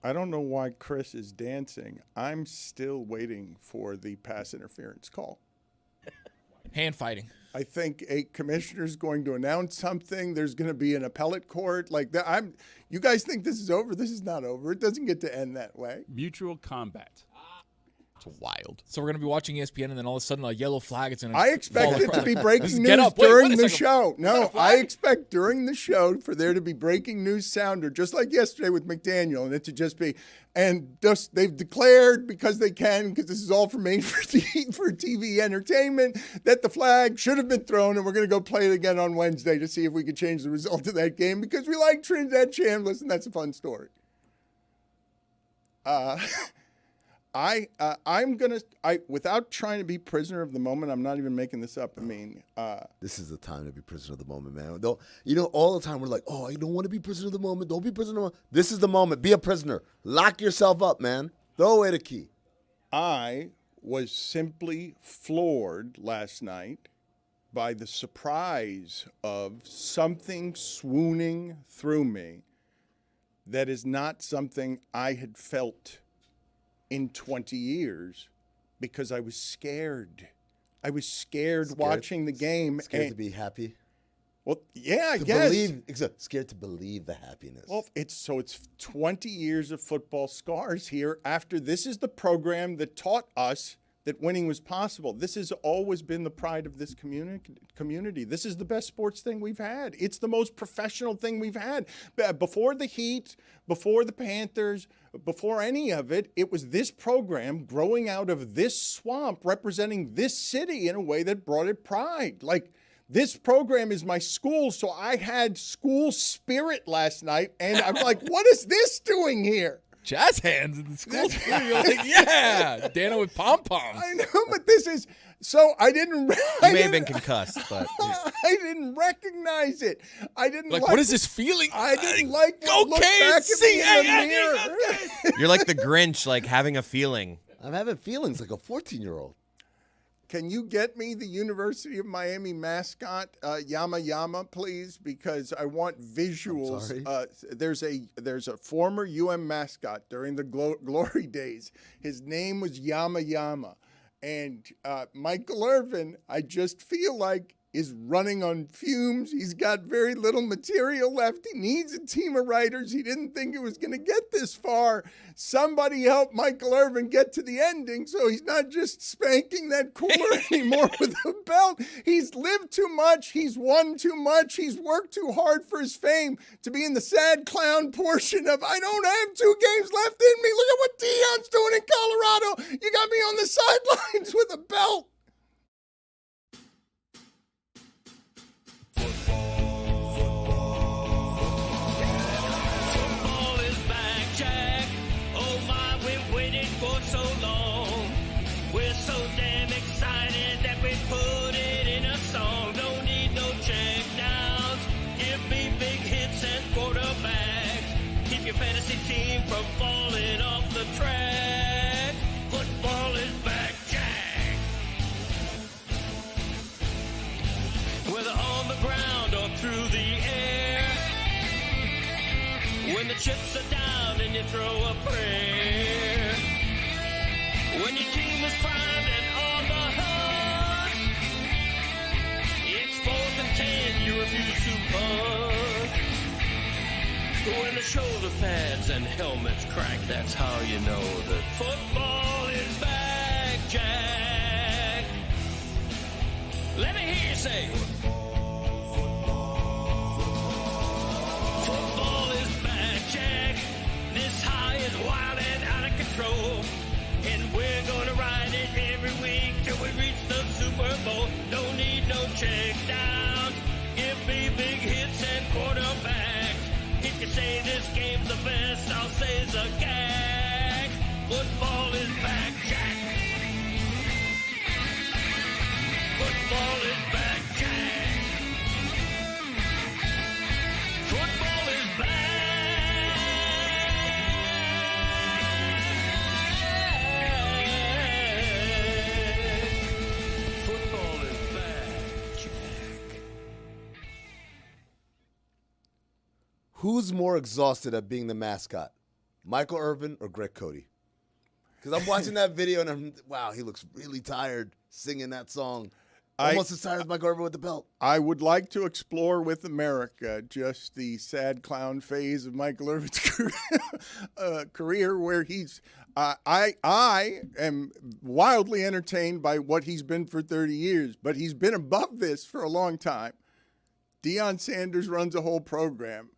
I don't know why Chris is dancing. I'm still waiting for the pass interference call. Hand fighting. I think a commissioner's going to announce something. There's going to be an appellate court like that. You guys think this is over? This is not over. It doesn't get to end that way. Mutual combat. It's wild. So we're going to be watching ESPN, and then all of a sudden a yellow flag is going to I expect it to be breaking Get news up. Wait, during what? the It's like show. No, I expect during the show for there to be breaking news sounder, just like yesterday with McDaniel, and it to just be, and just they've declared because they can, because this is all for made for TV entertainment, that the flag should have been thrown, and we're going to go play it again on Wednesday to see if we can change the result of that game because we like Trinidad Chambliss, and that's a fun story. Without trying to be prisoner of the moment, I'm not even making this up. I mean, this is the time to be prisoner of the moment, man. All the time we're like, oh, I don't want to be prisoner of the moment. Don't be prisoner of the moment. This is the moment. Be a prisoner. Lock yourself up, man. Throw away the key. I was simply floored last night by the surprise of something swooning through me that is not something I had felt in 20 years because I was scared. I was scared watching the game. Scared to be happy? Well, yeah, I guess. Scared to believe the happiness. Well, it's 20 years of football scars here after this is the program that taught us that winning was possible. This has always been the pride of this community. This is the best sports thing we've had. It's the most professional thing we've had. Before the Heat, before the Panthers, before any of it, it was this program growing out of this swamp representing this city in a way that brought it pride. Like, this program is my school, so I had school spirit last night, and I'm like, what is this doing here? Jazz hands in the school. You're like, yeah, Dana with pom-poms. I know, but this is so I didn't. You may have been concussed, but I didn't recognize it. I didn't like. What is this feeling? I didn't like. Go look back at me in the mirror. you're like the Grinch, like having a feeling. I'm having feelings like a 14-year-old. Can you get me the University of Miami mascot, Yama Yama, please? Because I want visuals. There's a former UM mascot during the glory days. His name was Yama Yama. And Michael Irvin, I just feel like, is running on fumes. He's got very little material left. He needs a team of writers. He didn't think it was going to get this far. Somebody help Michael Irvin get to the ending so he's not just spanking that cooler anymore with a belt. He's lived too much. He's won too much. He's worked too hard for his fame to be in the sad clown portion of, I don't have 2 games left in me. Look at what Deion's doing in Colorado. You got me on the sidelines with a belt. Fantasy team from falling off the track. Football is back, Jack. Whether on the ground or through the air, when the chips are down and you throw a prayer, when your team is primed and on the hunt, it's 4th and 10, you refuse to punt. When the shoulder pads and helmets crack, that's how you know that football is back, Jack. Let me hear you say, football is back, Jack. This high is wild and out of control, and we're gonna ride it every week till we reach the Super Bowl. Don't need no check downs. Give me big hits and quarterbacks. If you say this game's the best, I'll say it's a gag. Football is back, Jack. Football is back, Jack. Football is back. Football is back, Jack. Who's more exhausted at being the mascot? Michael Irvin or Greg Cody? Because I'm watching that video and wow, he looks really tired singing that song. Almost as tired as Michael Irvin with the belt. I would like to explore with America just the sad clown phase of Michael Irvin's career where he's I am wildly entertained by what he's been for 30 years, but he's been above this for a long time. Deion Sanders runs a whole program,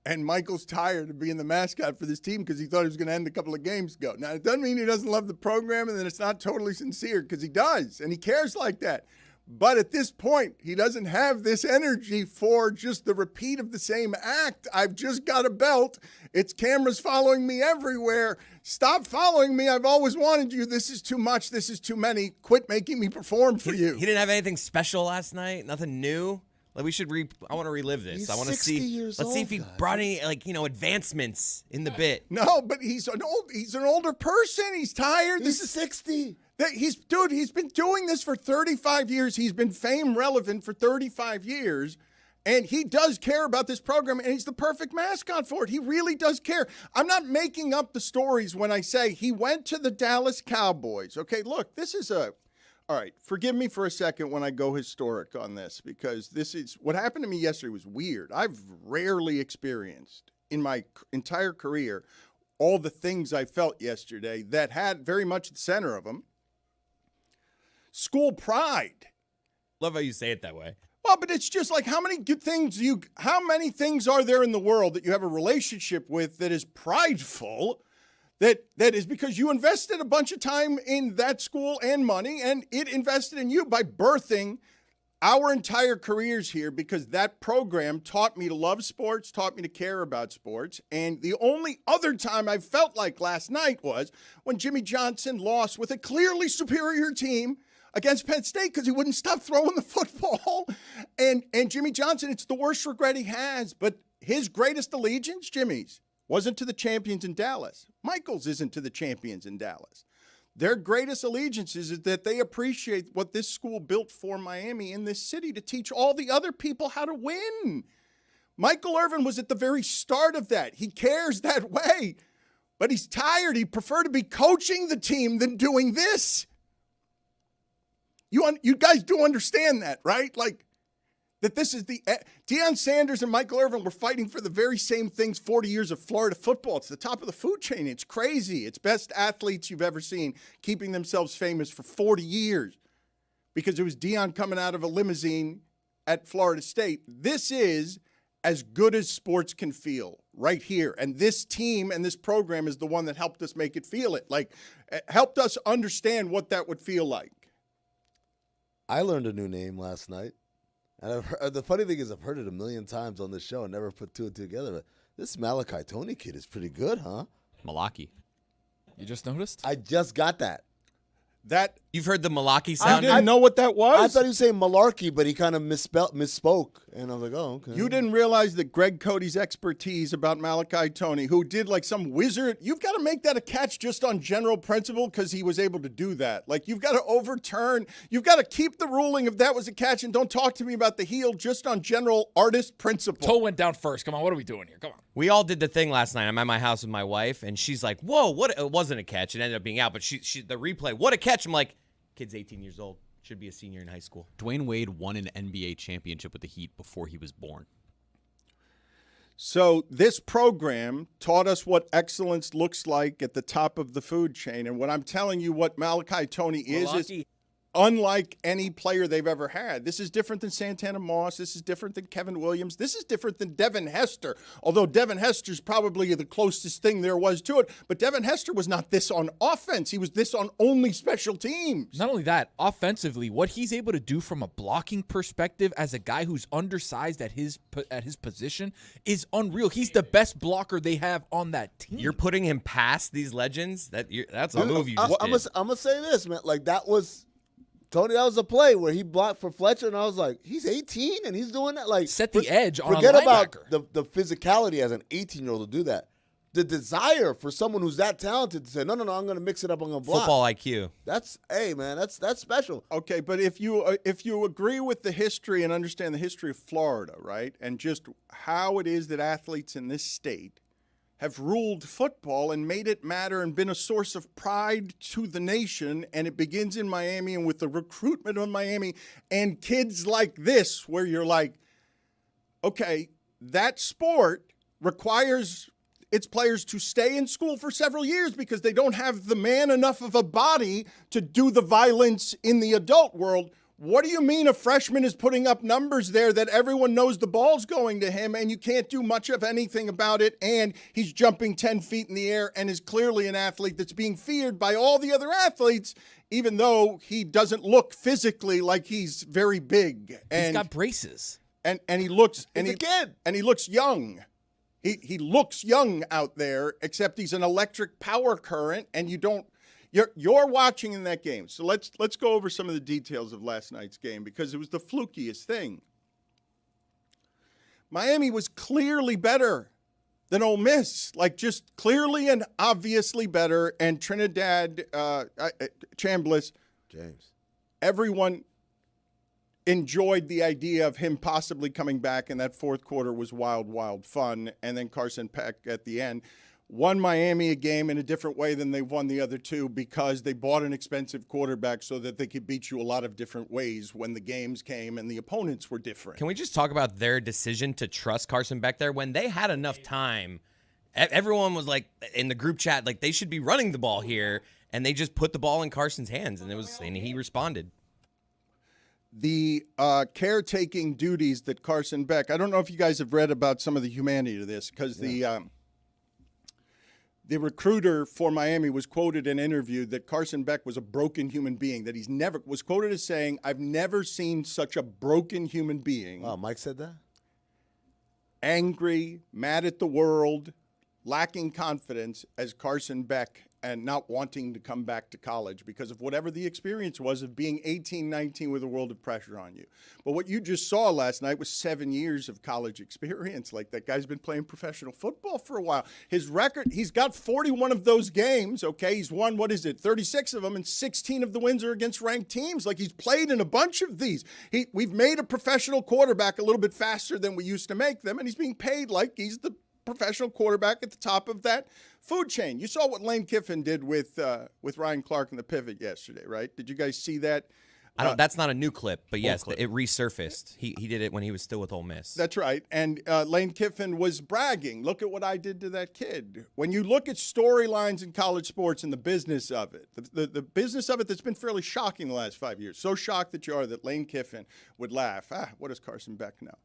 and Michael's tired of being the mascot for this team because he thought he was going to end a couple of games ago. Now, it doesn't mean he doesn't love the program and that it's not totally sincere, because he does, and he cares like that. But at this point, he doesn't have this energy for just the repeat of the same act. I've just got a belt. It's cameras following me everywhere. Stop following me. I've always wanted you. This is too much. This is too many. Quit making me perform for you. He didn't have anything special last night. Nothing new. Like we should I want to relive this. He's I want to 60 see. years Let's see old, if he guys. brought any advancements in the bit. No, but he's an older person. He's tired. He's 60. He's been doing this for 35 years. He's been fame relevant for 35 years. And he does care about this program, and he's the perfect mascot for it. He really does care. I'm not making up the stories when I say he went to the Dallas Cowboys. Okay, look, all right, forgive me for a second when I go historic on this, because what happened to me yesterday was weird. I've rarely experienced in my entire career all the things I felt yesterday that had very much the center of them school pride. Love how you say it that way. Well, but it's just like how many things are there in the world that you have a relationship with that is prideful? That is because you invested a bunch of time in that school and money, and it invested in you by birthing our entire careers here, because that program taught me to love sports, taught me to care about sports. And the only other time I felt like last night was when Jimmy Johnson lost with a clearly superior team against Penn State because he wouldn't stop throwing the football. And Jimmy Johnson, it's the worst regret he has. But his greatest allegiance, Jimmy's, wasn't to the champions in Dallas. Michael's isn't to the champions in Dallas. Their greatest allegiances is that they appreciate what this school built for Miami in this city to teach all the other people how to win. Michael Irvin was at the very start of that. He cares that way, but he's tired. He'd prefer to be coaching the team than doing this. You guys do understand that, right? Like, that this is Deion Sanders and Michael Irvin were fighting for the very same things 40 years of Florida football. It's the top of the food chain. It's crazy. It's best athletes you've ever seen keeping themselves famous for 40 years because it was Deion coming out of a limousine at Florida State. This is as good as sports can feel right here. And this team and this program is the one that helped us make it feel it. Like, helped us understand what that would feel like. I learned a new name last night. And the funny thing is I've heard it a million times on this show and never put two and two together. But this Malachi Toney kid is pretty good, huh? Malachi. You just noticed? I just got that. You've heard the Malachi I sound? didn't know what that was. I thought he was saying malarkey, but he kind of misspoke. And I was like, oh, okay. You didn't realize that Greg Cody's expertise about Malachi Toney, who did like some wizard, you've got to make that a catch just on general principle because he was able to do that. Like, you've got to you've got to keep the ruling if that was a catch and don't talk to me about the heel just on general artist principle. Toe went down first. Come on, what are we doing here? Come on. We all did the thing last night. I'm at my house with my wife, and she's like, whoa, what? It wasn't a catch. It ended up being out, but she the replay, what a catch. I'm like, kid's 18 years old. Should be a senior in high school. Dwayne Wade won an NBA championship with the Heat before he was born. So this program taught us what excellence looks like at the top of the food chain. And what I'm telling you, what Malachi Toney is unlike any player they've ever had. This is different than Santana Moss. This is different than Kevin Williams. This is different than Devin Hester, although Devin Hester's probably the closest thing there was to it. But Devin Hester was not this on offense. He was this on only special teams. Not only that, offensively, what he's able to do from a blocking perspective as a guy who's undersized at his position is unreal. He's the best blocker they have on that team. You're putting him past these legends? That's a move you just did. I'm going to say this, man. Like, that was a play where he blocked for Fletcher, and I was like, he's 18 and he's doing that? Like, set the edge on a forget about linebacker. the physicality as an 18-year-old to do that. The desire for someone who's that talented to say, no, I'm going to mix it up, I'm going to block. Football IQ. That's special. Okay, but if you agree with the history and understand the history of Florida, right, and just how it is that athletes in this state have ruled football and made it matter and been a source of pride to the nation. And it begins in Miami and with the recruitment of Miami and kids like this, where you're like, okay, that sport requires its players to stay in school for several years because they don't have the man enough of a body to do the violence in the adult world. What do you mean a freshman is putting up numbers there that everyone knows the ball's going to him and you can't do much of anything about it, and he's jumping 10 feet in the air and is clearly an athlete that's being feared by all the other athletes, even though he doesn't look physically like he's very big. And he's got braces. And he looks He's a kid. And he looks young. He looks young out there, except he's an electric power current, and you're watching in that game. So let's go over some of the details of last night's game because it was the flukiest thing. Miami was clearly better than Ole Miss, like just clearly and obviously better. And Trinidad, Chambliss, James, everyone enjoyed the idea of him possibly coming back, and that fourth quarter was wild, wild fun. And then Carson Beck at the end won Miami a game in a different way than they won the other two because they bought an expensive quarterback so that they could beat you a lot of different ways when the games came and the opponents were different. Can we just talk about their decision to trust Carson Beck there? When they had enough time, everyone was like in the group chat, like they should be running the ball here, and they just put the ball in Carson's hands, and he responded. The caretaking duties that Carson Beck, I don't know if you guys have read about some of the humanity of this, because the recruiter for Miami was quoted and interviewed that Carson Beck was a broken human being, that he's never, was quoted as saying, I've never seen such a broken human being. Oh, Mike said that? Angry, mad at the world, lacking confidence as Carson Beck, and not wanting to come back to college because of whatever the experience was of being 18, 19 with a world of pressure on you. But what you just saw last night was 7 years of college experience. Like, that guy's been playing professional football for a while. His record, he's got 41 of those games, okay? He's won, 36 of them, and 16 of the wins are against ranked teams. Like, he's played in a bunch of these. We've made a professional quarterback a little bit faster than we used to make them, and he's being paid like he's the professional quarterback at the top of that food chain. You saw what Lane Kiffin did with Ryan Clark in the pivot yesterday, right? Did you guys see that? That's not a new clip, but yes, it resurfaced. He did it when he was still with Ole Miss. That's right. And Lane Kiffin was bragging, look at what I did to that kid. When you look at storylines in college sports and the business of it, the business of it that's been fairly shocking the last 5 years, so shocked that you are that Lane Kiffin would laugh. What does Carson Beck know?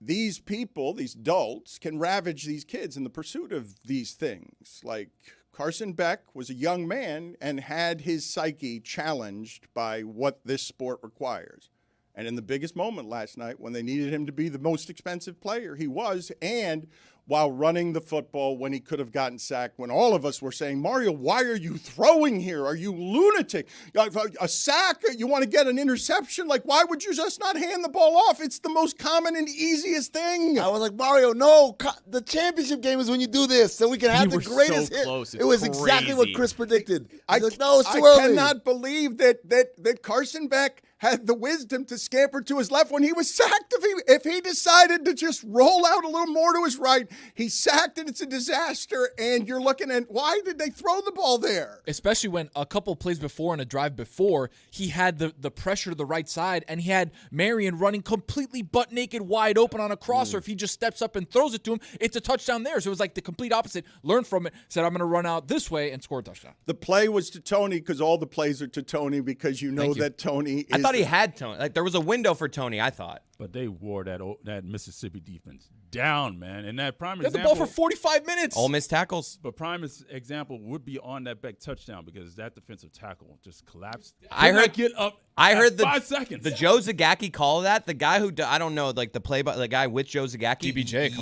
These people, these adults, can ravage these kids in the pursuit of these things. Like, Carson Beck was a young man and had his psyche challenged by what this sport requires. And in the biggest moment last night, when they needed him to be the most expensive player, he was. And while running the football when he could have gotten sacked, when all of us were saying, Mario, why are you throwing here? Are you lunatic? A sack? You want to get an interception? Like, why would you just not hand the ball off? It's the most common and easiest thing. I was like, Mario, no. The championship game is when you do this, so we can have the greatest hit. Close. It was exactly what Chris predicted. I Like, no, it's too early. cannot believe that Carson Beck had the wisdom to scamper to his left when he was sacked. If he decided to just roll out a little more to his right, he's sacked and it's a disaster. And you're looking at, why did they throw the ball there? Especially when a couple plays before and a drive before, he had the pressure to the right side, and he had Marion running completely butt naked wide open on a crosser. If he just steps up and throws it to him, it's a touchdown there. So it was like the complete opposite. Learned from it, said, I'm going to run out this way and score a touchdown. The play was to Toney because all the plays are to Toney because you know that Toney is. I thought he had Toney. Like, there was a window for Toney, I thought. But they wore that Mississippi defense down, man. And that prime They had the example. ball for 45 minutes. Ole Miss tackles. But prime example would be on that Beck touchdown because that defensive tackle just collapsed. I heard get up. I heard the 5 seconds. The Joe Zagacki call of that. The guy who I don't know, like the guy with Joe Zagacki DBJ,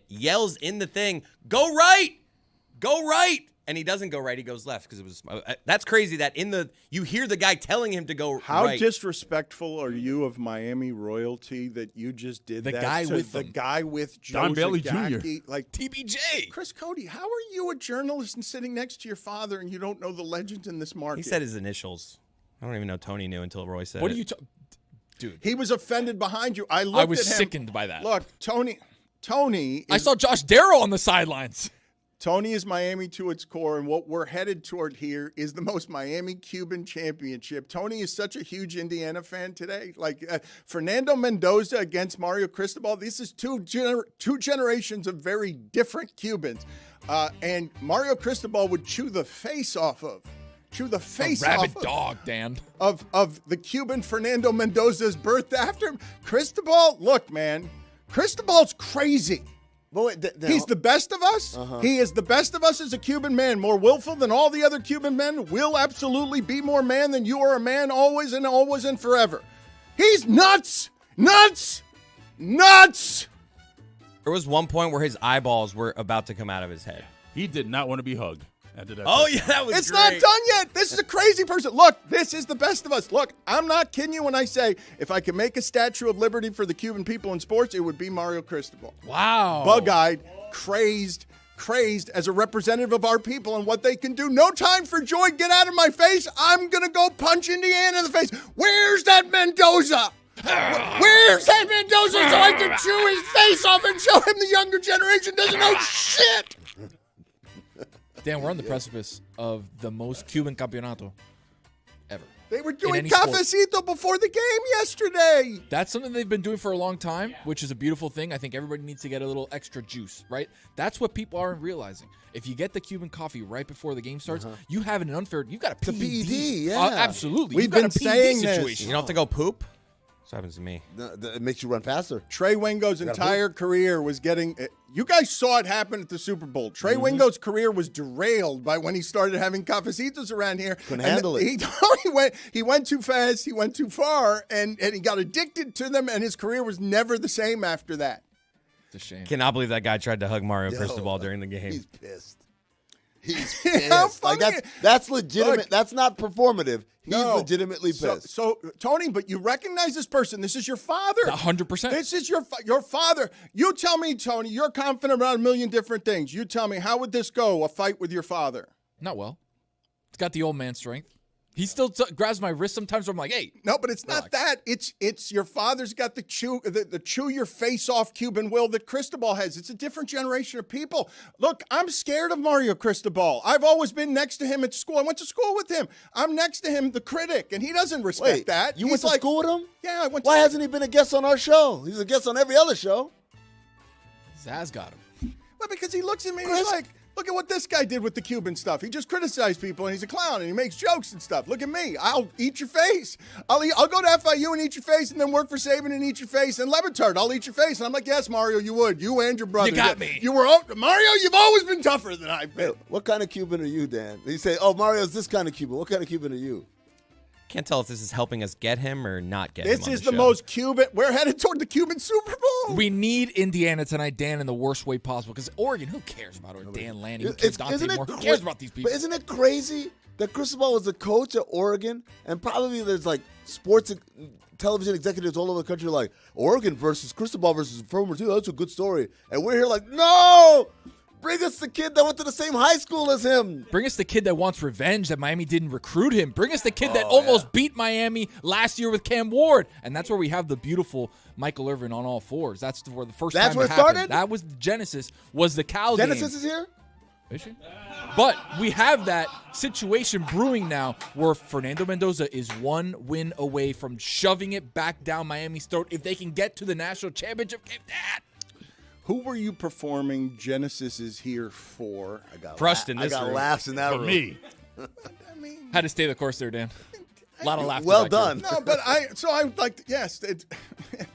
yells in the thing. Go right. And he doesn't go right, he goes left because it was. That's crazy that you hear the guy telling him to go right. How disrespectful are you of Miami royalty that you just did The that guy to with the them. guy with Joe Don Bailey Zagacki? Like, TBJ. Chris Cody, how are you a journalist and sitting next to your father and you don't know the legends in this market? He said his initials. I don't even know Toney knew until Roy said What it. are you Dude. He was offended behind you. I I was at him. sickened by that. Look, Toney, Toney. I saw Josh Darrow on the sidelines. Toney is Miami to its core, and what we're headed toward here is the most Miami Cuban championship. Toney is such a huge Indiana fan today. Like Fernando Mendoza against Mario Cristobal, this is two generations of very different Cubans. And Mario Cristobal would chew the face off of. A rabid dog, Dan. Of the Cuban Fernando Mendoza's birth after him. Cristobal, look, man, Cristobal's crazy. But wait, He's the best of us. He is the best of us as a Cuban man, more willful than all the other Cuban men, will absolutely be more man than you are a man always and forever. He's nuts. There was one point where his eyeballs were about to come out of his head. He did not want to be hugged after that. Oh, yeah, that was It's great. not done yet. This is a crazy person. Look, this is the best of us. Look, I'm not kidding you when I say if I could make a Statue of Liberty for the Cuban people in sports, it would be Mario Cristobal. Wow. Bug-eyed, crazed as a representative of our people and what they can do. No time for joy. Get out of my face. I'm going to go punch Indiana in the face. Where's that Mendoza? Where's that Mendoza so I can chew his face off and show him the younger generation doesn't know shit? Dan, we're on the precipice of the most Cuban campeonato ever. They were In doing any sport. cafecito before the game yesterday. That's something they've been doing for a long time, which is a beautiful thing. I think everybody needs to get a little extra juice, right? That's what people aren't realizing. If you get the Cuban coffee right before the game starts, you have an unfair. You got a PED. PED, yeah. Absolutely. We've You've got been a PED saying this. situation. You don't have to go poop? This happens to me. It makes you run faster. Trey Wingo's entire career was getting. You guys saw it happen at the Super Bowl. Trey Wingo's career was derailed by when he started having cafecitos around here. Couldn't handle it. He went too fast. He went too far, and he got addicted to them. And his career was never the same after that. It's a shame. Cannot believe that guy tried to hug Mario Cristobal during the game. He's pissed. He's pissed. How funny. Like that's legitimate. Look, that's not performative. He's No. legitimately pissed. So, Tony, but you recognize this person. This is your father. 100%. This is your father. You tell me, Tony, you're confident about a million different things. You tell me, how would this go, a fight with your father? Not well. It's got the old man strength. He still grabs my wrist sometimes where I'm like, hey. No, but it's not that. It's your father's got the chew your face off Cuban will that Cristobal has. It's a different generation of people. Look, I'm scared of Mario Cristobal. I've always been next to him at school. I went to school with him. I'm next to him, the critic, and he doesn't respect Wait, that. you He's went to school with him? Yeah, I went. Why hasn't he been a guest on our show? He's a guest on every other show. Zaz got him. Well, because he looks at me and he's like, look at what this guy did with the Cuban stuff. He just criticized people and he's a clown and he makes jokes and stuff. Look at me. I'll eat your face. I'll go to FIU and eat your face and then work for Saban and eat your face. And Le Batard, I'll eat your face. And I'm like, yes, Mario, you would. You and your brother. You got me. You were, Mario, you've always been tougher than I've been. What kind of Cuban are you, Dan? He say, oh, Mario's this kind of Cuban. What kind of Cuban are you? Can't tell if this is helping us get him or not get him. This on is the the show. most Cuban. We're headed toward the Cuban Super Bowl. We need Indiana tonight, Dan, in the worst way possible. Because Oregon, who cares about Oregon? Dan Lanning, who cares, Dante Moore, who cares about these people? But isn't it crazy that Cristobal was the coach at Oregon, and probably there's like sports television executives all over the country like, Oregon versus Cristobal versus former team, that's a good story. And we're here like, no! Bring us the kid that went to the same high school as him. Bring us the kid that wants revenge that Miami didn't recruit him. Bring us the kid that almost beat Miami last year with Cam Ward. And that's where we have the beautiful Michael Irvin on all fours. That's where the first That's time where it it happened. started? That was the Genesis, was the Cal Genesis game. is here? Is she? But we have that situation brewing now where Fernando Mendoza is one win away from shoving it back down Miami's throat if they can get to the national championship game. Who were you performing Genesis is here for? Crushed in this I got room. laughs in that For room. me. Had to stay the course there, Dan. A lot of laughter. Well back there. done. No, but I would like, yes,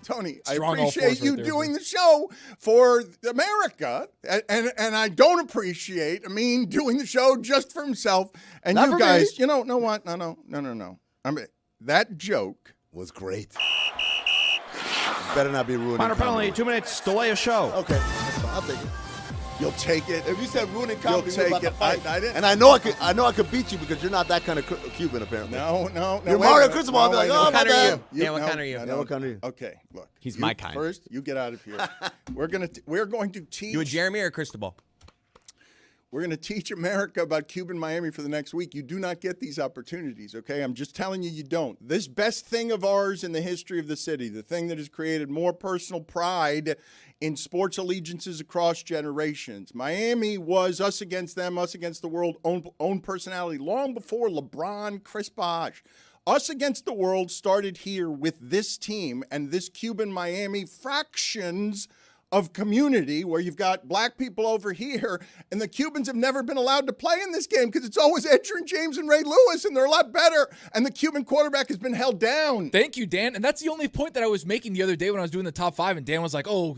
Tony, Strong I all appreciate fours you right there, doing the show for America, and I don't appreciate Amin doing the show just for himself. And Not you for guys, me. you know what? No. I mean, that joke. Was great. Better not be ruining Minor penalty, comedy. 2 minutes, delay a show. Okay, that's fine. I'll take it. You'll take it. If you said ruining comedy, You'll we're about take to it. fight. I didn't. And I know I could beat you because you're not that kind of Cuban, apparently. No. You're wait Mario a minute. Cristobal. I'll be like, wait a oh, minute. my kind are bad. you? Dan, what kind are you? Yeah, what kind are you? Okay, look. He's You my kind. First, you get out of here. We're going to teach. You a Jeremy or Cristobal? We're going to teach America about Cuban Miami for the next week. You do not get these opportunities, okay? I'm just telling you, you don't. This best thing of ours in the history of the city, the thing that has created more personal pride in sports allegiances across generations. Miami was us against them, us against the world, own personality long before LeBron, Chris Bosh. Us against the world started here with this team and this Cuban Miami fractions of community where you've got black people over here, and the Cubans have never been allowed to play in this game because it's always Edgerrin James and Ray Lewis, and they're a lot better, and the Cuban quarterback has been held down. Thank you, Dan. And that's the only point that I was making the other day when I was doing the top 5, and Dan was like, oh,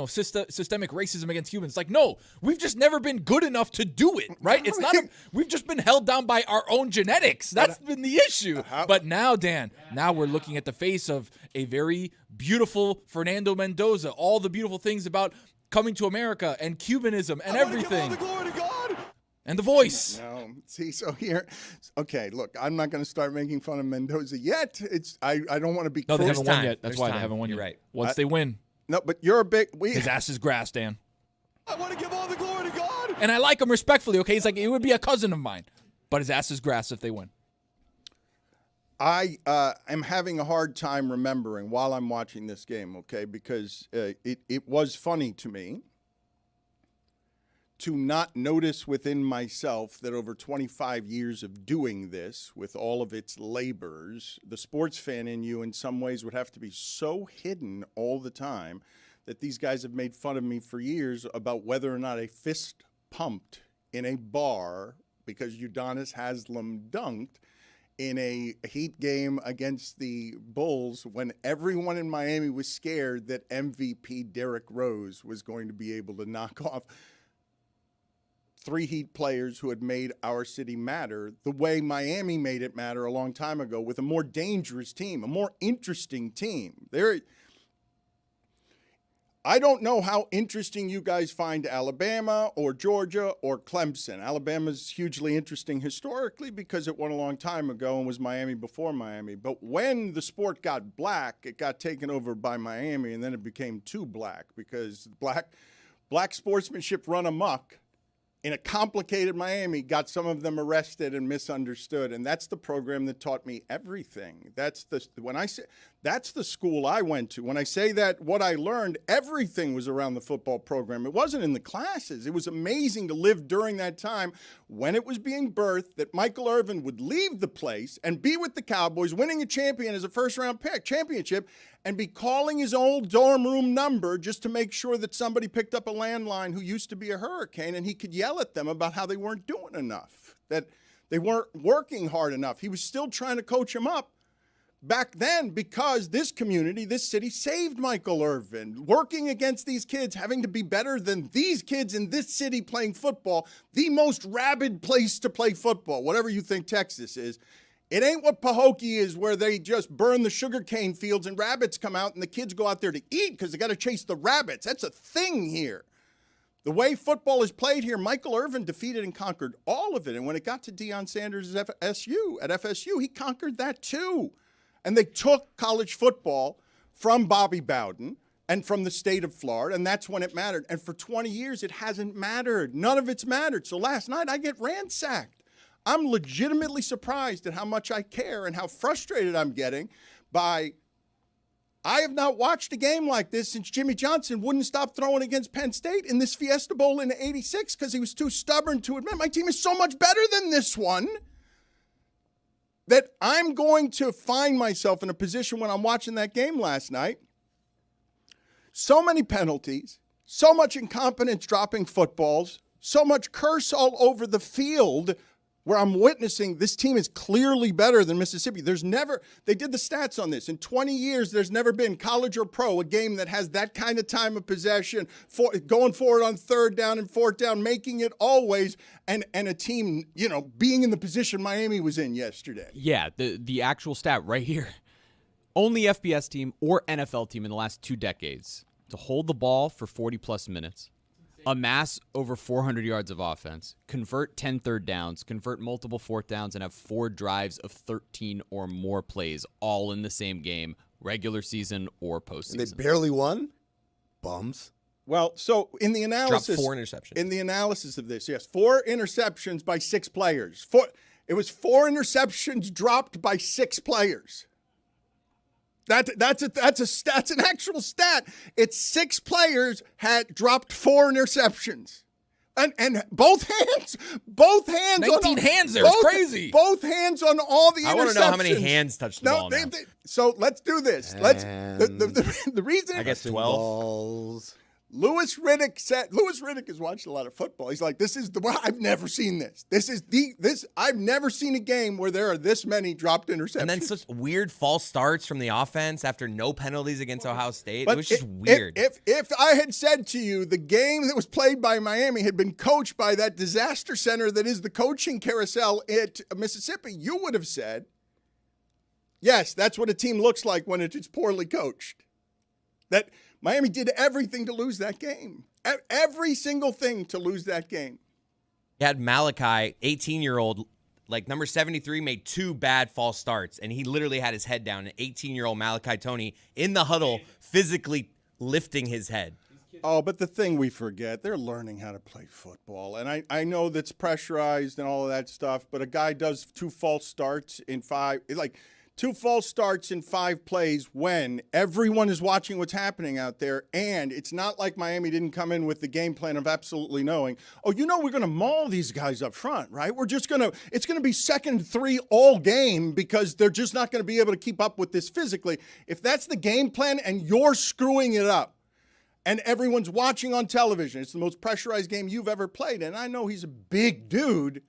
systemic racism against Cubans. It's like, no, we've just never been good enough to do it, right? It's not. We've just been held down by our own genetics. That's been the issue. But now, Dan, now we're looking at the face of a very beautiful Fernando Mendoza, all the beautiful things about coming to America and Cubanism and everything. Give all the glory to God. And the voice. No, see, so here, okay, look, I'm not going to start making fun of Mendoza yet. I don't want to be. No, they haven't won time. yet. That's There's why time. they haven't won You're yet. right. Once they win, No, but you're a big. his ass is grass, Dan. I want to give all the glory to God. And I like him respectfully, okay? He's like, it would be a cousin of mine. But his ass is grass if they win. I am having a hard time remembering while I'm watching this game, okay, because it was funny to me to not notice within myself that over 25 years of doing this with all of its labors, the sports fan in you in some ways would have to be so hidden all the time that these guys have made fun of me for years about whether or not a fist pumped in a bar because Udonis Haslem dunked in a Heat game against the Bulls when everyone in Miami was scared that MVP Derrick Rose was going to be able to knock off 3 Heat players who had made our city matter the way Miami made it matter a long time ago with a more dangerous team, a more interesting team. I don't know how interesting you guys find Alabama or Georgia or Clemson. Alabama's hugely interesting historically because it won a long time ago and was Miami before Miami. But when the sport got black, it got taken over by Miami, and then it became too black because black sportsmanship run amok in a complicated Miami got some of them arrested and misunderstood, and that's the program that taught me everything. That's the school I went to. When I say that, what I learned, everything was around the football program. It wasn't in the classes. It was amazing to live during that time when it was being birthed that Michael Irvin would leave the place and be with the Cowboys, winning a champion as a first-round pick, championship, and be calling his old dorm room number just to make sure that somebody picked up a landline who used to be a Hurricane, and he could yell at them about how they weren't doing enough, that they weren't working hard enough. He was still trying to coach them up back then because this community, this city saved Michael Irvin, working against these kids, having to be better than these kids in this city playing football, the most rabid place to play football, whatever you think Texas is. It ain't what Pahokee is where they just burn the sugarcane fields and rabbits come out and the kids go out there to eat because they got to chase the rabbits. That's a thing here. The way football is played here, Michael Irvin defeated and conquered all of it. And when it got to Deion Sanders at FSU, he conquered that too. And they took college football from Bobby Bowden and from the state of Florida, and that's when it mattered. And for 20 years, it hasn't mattered. None of it's mattered. So last night, I get ransacked. I'm legitimately surprised at how much I care and how frustrated I'm getting by I have not watched a game like this since Jimmy Johnson wouldn't stop throwing against Penn State in this Fiesta Bowl in '86 because he was too stubborn to admit my team is so much better than this one that I'm going to find myself in a position when I'm watching that game last night. So many penalties, so much incompetence dropping footballs, so much curse all over the field where I'm witnessing this team is clearly better than Mississippi. They did the stats on this. In 20 years, there's never been, college or pro, a game that has that kind of time of possession, going forward on 3rd down and 4th down, making it always, and a team, being in the position Miami was in yesterday. Yeah, the actual stat right here. Only FBS team or NFL team in the last 2 decades to hold the ball for 40-plus minutes, amass over 400 yards of offense, convert 10 third downs, convert multiple 4th downs, and have 4 drives of 13 or more plays all in the same game, regular season or postseason. And they barely won? Bums. Well, so in the analysis, Dropped 4 interceptions. In the analysis of this, yes, 4 interceptions by 6 players. It was 4 interceptions dropped by 6 players. That's an actual stat. It's 6 players had dropped 4 interceptions. And both hands 19 hands there. It's crazy. Both hands on all the interceptions. I want to know how many hands touched the ball now. So let's do this. The reason I guess 12 balls. Louis Riddick has watched a lot of football. He's like, this is I've never seen this. I've never seen a game where there are this many dropped interceptions. And then such weird false starts from the offense after no penalties against Ohio State. But it was just weird. If I had said to you the game that was played by Miami had been coached by that disaster center that is the coaching carousel at Mississippi, you would have said, yes, that's what a team looks like when it's poorly coached. That Miami did everything to lose that game. Every single thing to lose that game. You had Malachi, 18-year-old, like number 73, made 2 bad false starts, and he literally had his head down. An 18-year-old Malachi Toney in the huddle physically lifting his head. Oh, but the thing we forget, they're learning how to play football. And I know that's pressurized and all of that stuff, but a guy does 2 false starts in 5, like 2 false starts in 5 plays when everyone is watching what's happening out there. And it's not like Miami didn't come in with the game plan of absolutely knowing, we're going to maul these guys up front, right? It's going to be 2nd and 3 all game because they're just not going to be able to keep up with this physically. If that's the game plan and you're screwing it up and everyone's watching on television, it's the most pressurized game you've ever played. And I know he's a big dude.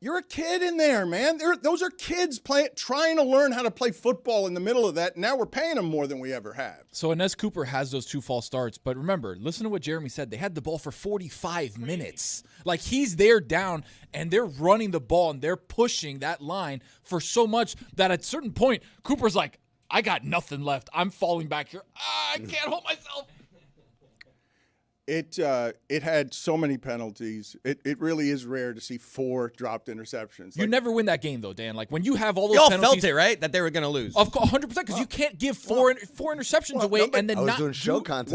You're a kid in there, man. Those are kids trying to learn how to play football in the middle of that. Now we're paying them more than we ever have. So Inez Cooper has those 2 false starts. But remember, listen to what Jeremy said. They had the ball for 45 minutes. Like, he's there down, and they're running the ball, and they're pushing that line for so much that at a certain point, Cooper's like, I got nothing left. I'm falling back here. I can't hold myself. It had so many penalties. It really is rare to see 4 dropped interceptions. You never win that game, though, Dan. Like, when you have all those Y'all penalties, felt it, right? That they were going to lose. Of course, 100%, because you can't give four interceptions away and then I was not doing show content.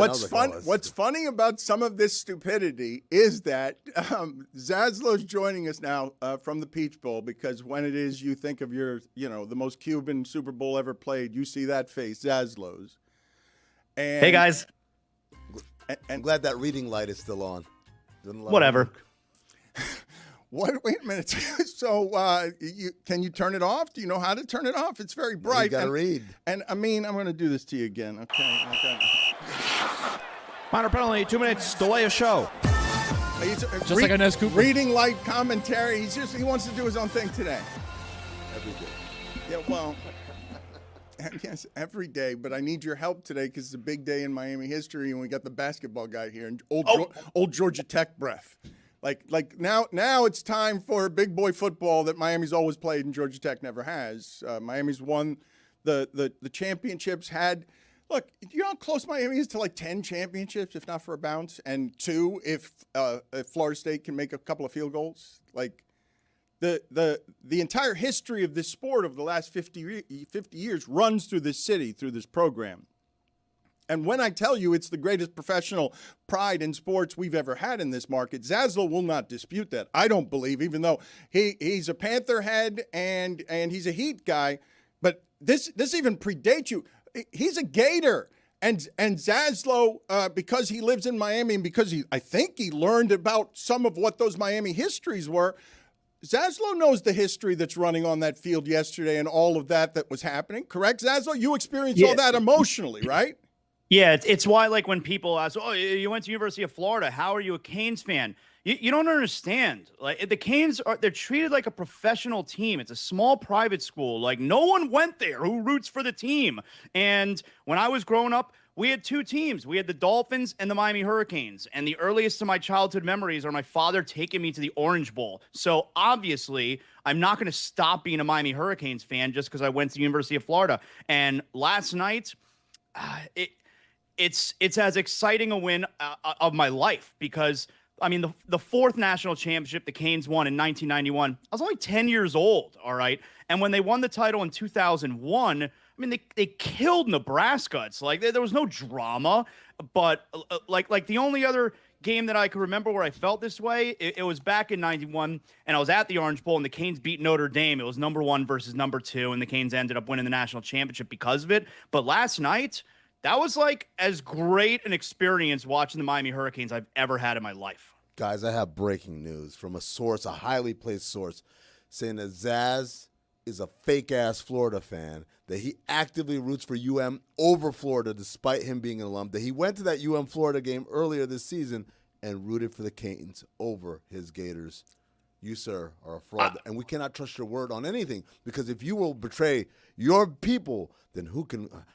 What's funny about some of this stupidity is that Zaslow's joining us now from the Peach Bowl, because when it is you think of the most Cuban Super Bowl ever played, you see that face, Zaslow's. And hey, guys. I'm glad that reading light is still on. Whatever. Wait a minute. So can you turn it off? Do you know how to turn it off? It's very bright. You got to read. And I mean, I'm going to do this to you again. Okay. Minor penalty, 2 minutes, delay a show. Just like Inez Cooper. Reading light commentary. He wants to do his own thing today. Every day. Yeah, well, yes, every day. But I need your help today because it's a big day in Miami history, and we got the basketball guy here and old Georgia Tech breath. Like now it's time for big boy football that Miami's always played and Georgia Tech never has. Miami's won the championships. Look, you know how close Miami is to like 10 championships, if not for a bounce, and 2 if Florida State can make a couple of field goals. Like the entire history of this sport over the last 50 years runs through this city, through this program. And when I tell you it's the greatest professional pride in sports we've ever had in this market, Zaslow will not dispute that. I don't believe, even though he's a Panther head and he's a Heat guy, but this even predates you. He's a Gator. And Zaslow, because he lives in Miami and because I think he learned about some of what those Miami histories were, Zaslow knows the history that's running on that field yesterday and all of that was happening. Correct, Zaslow? You experienced all that emotionally, right? Yeah, it's why, like, when people ask, oh, you went to University of Florida, how are you a Canes fan? You don't understand. Like, the Canes they're treated like a professional team. It's a small private school. Like, no one went there who roots for the team. And when I was growing up, we had 2 teams. We had the Dolphins and the Miami Hurricanes. And the earliest of my childhood memories are my father taking me to the Orange Bowl. So obviously, I'm not going to stop being a Miami Hurricanes fan just because I went to the University of Florida. And last night, it's as exciting a win of my life because, I mean, the 4th national championship the Canes won in 1991, I was only 10 years old, all right? And when they won the title in 2001, I mean, they killed Nebraska. It's like there was no drama, but like the only other game that I can remember where I felt this way, it was back in '91, and I was at the Orange Bowl, and the Canes beat Notre Dame. It was number 1 versus number 2, and the Canes ended up winning the national championship because of it. But last night, that was like as great an experience watching the Miami Hurricanes I've ever had in my life. Guys, I have breaking news from a source, a highly placed source, saying that Zaz is a fake-ass Florida fan, that he actively roots for UM over Florida despite him being an alum, that he went to that UM Florida game earlier this season and rooted for the Canes over his Gators. You, sir, are a fraud, and we cannot trust your word on anything, because if you will betray your people, then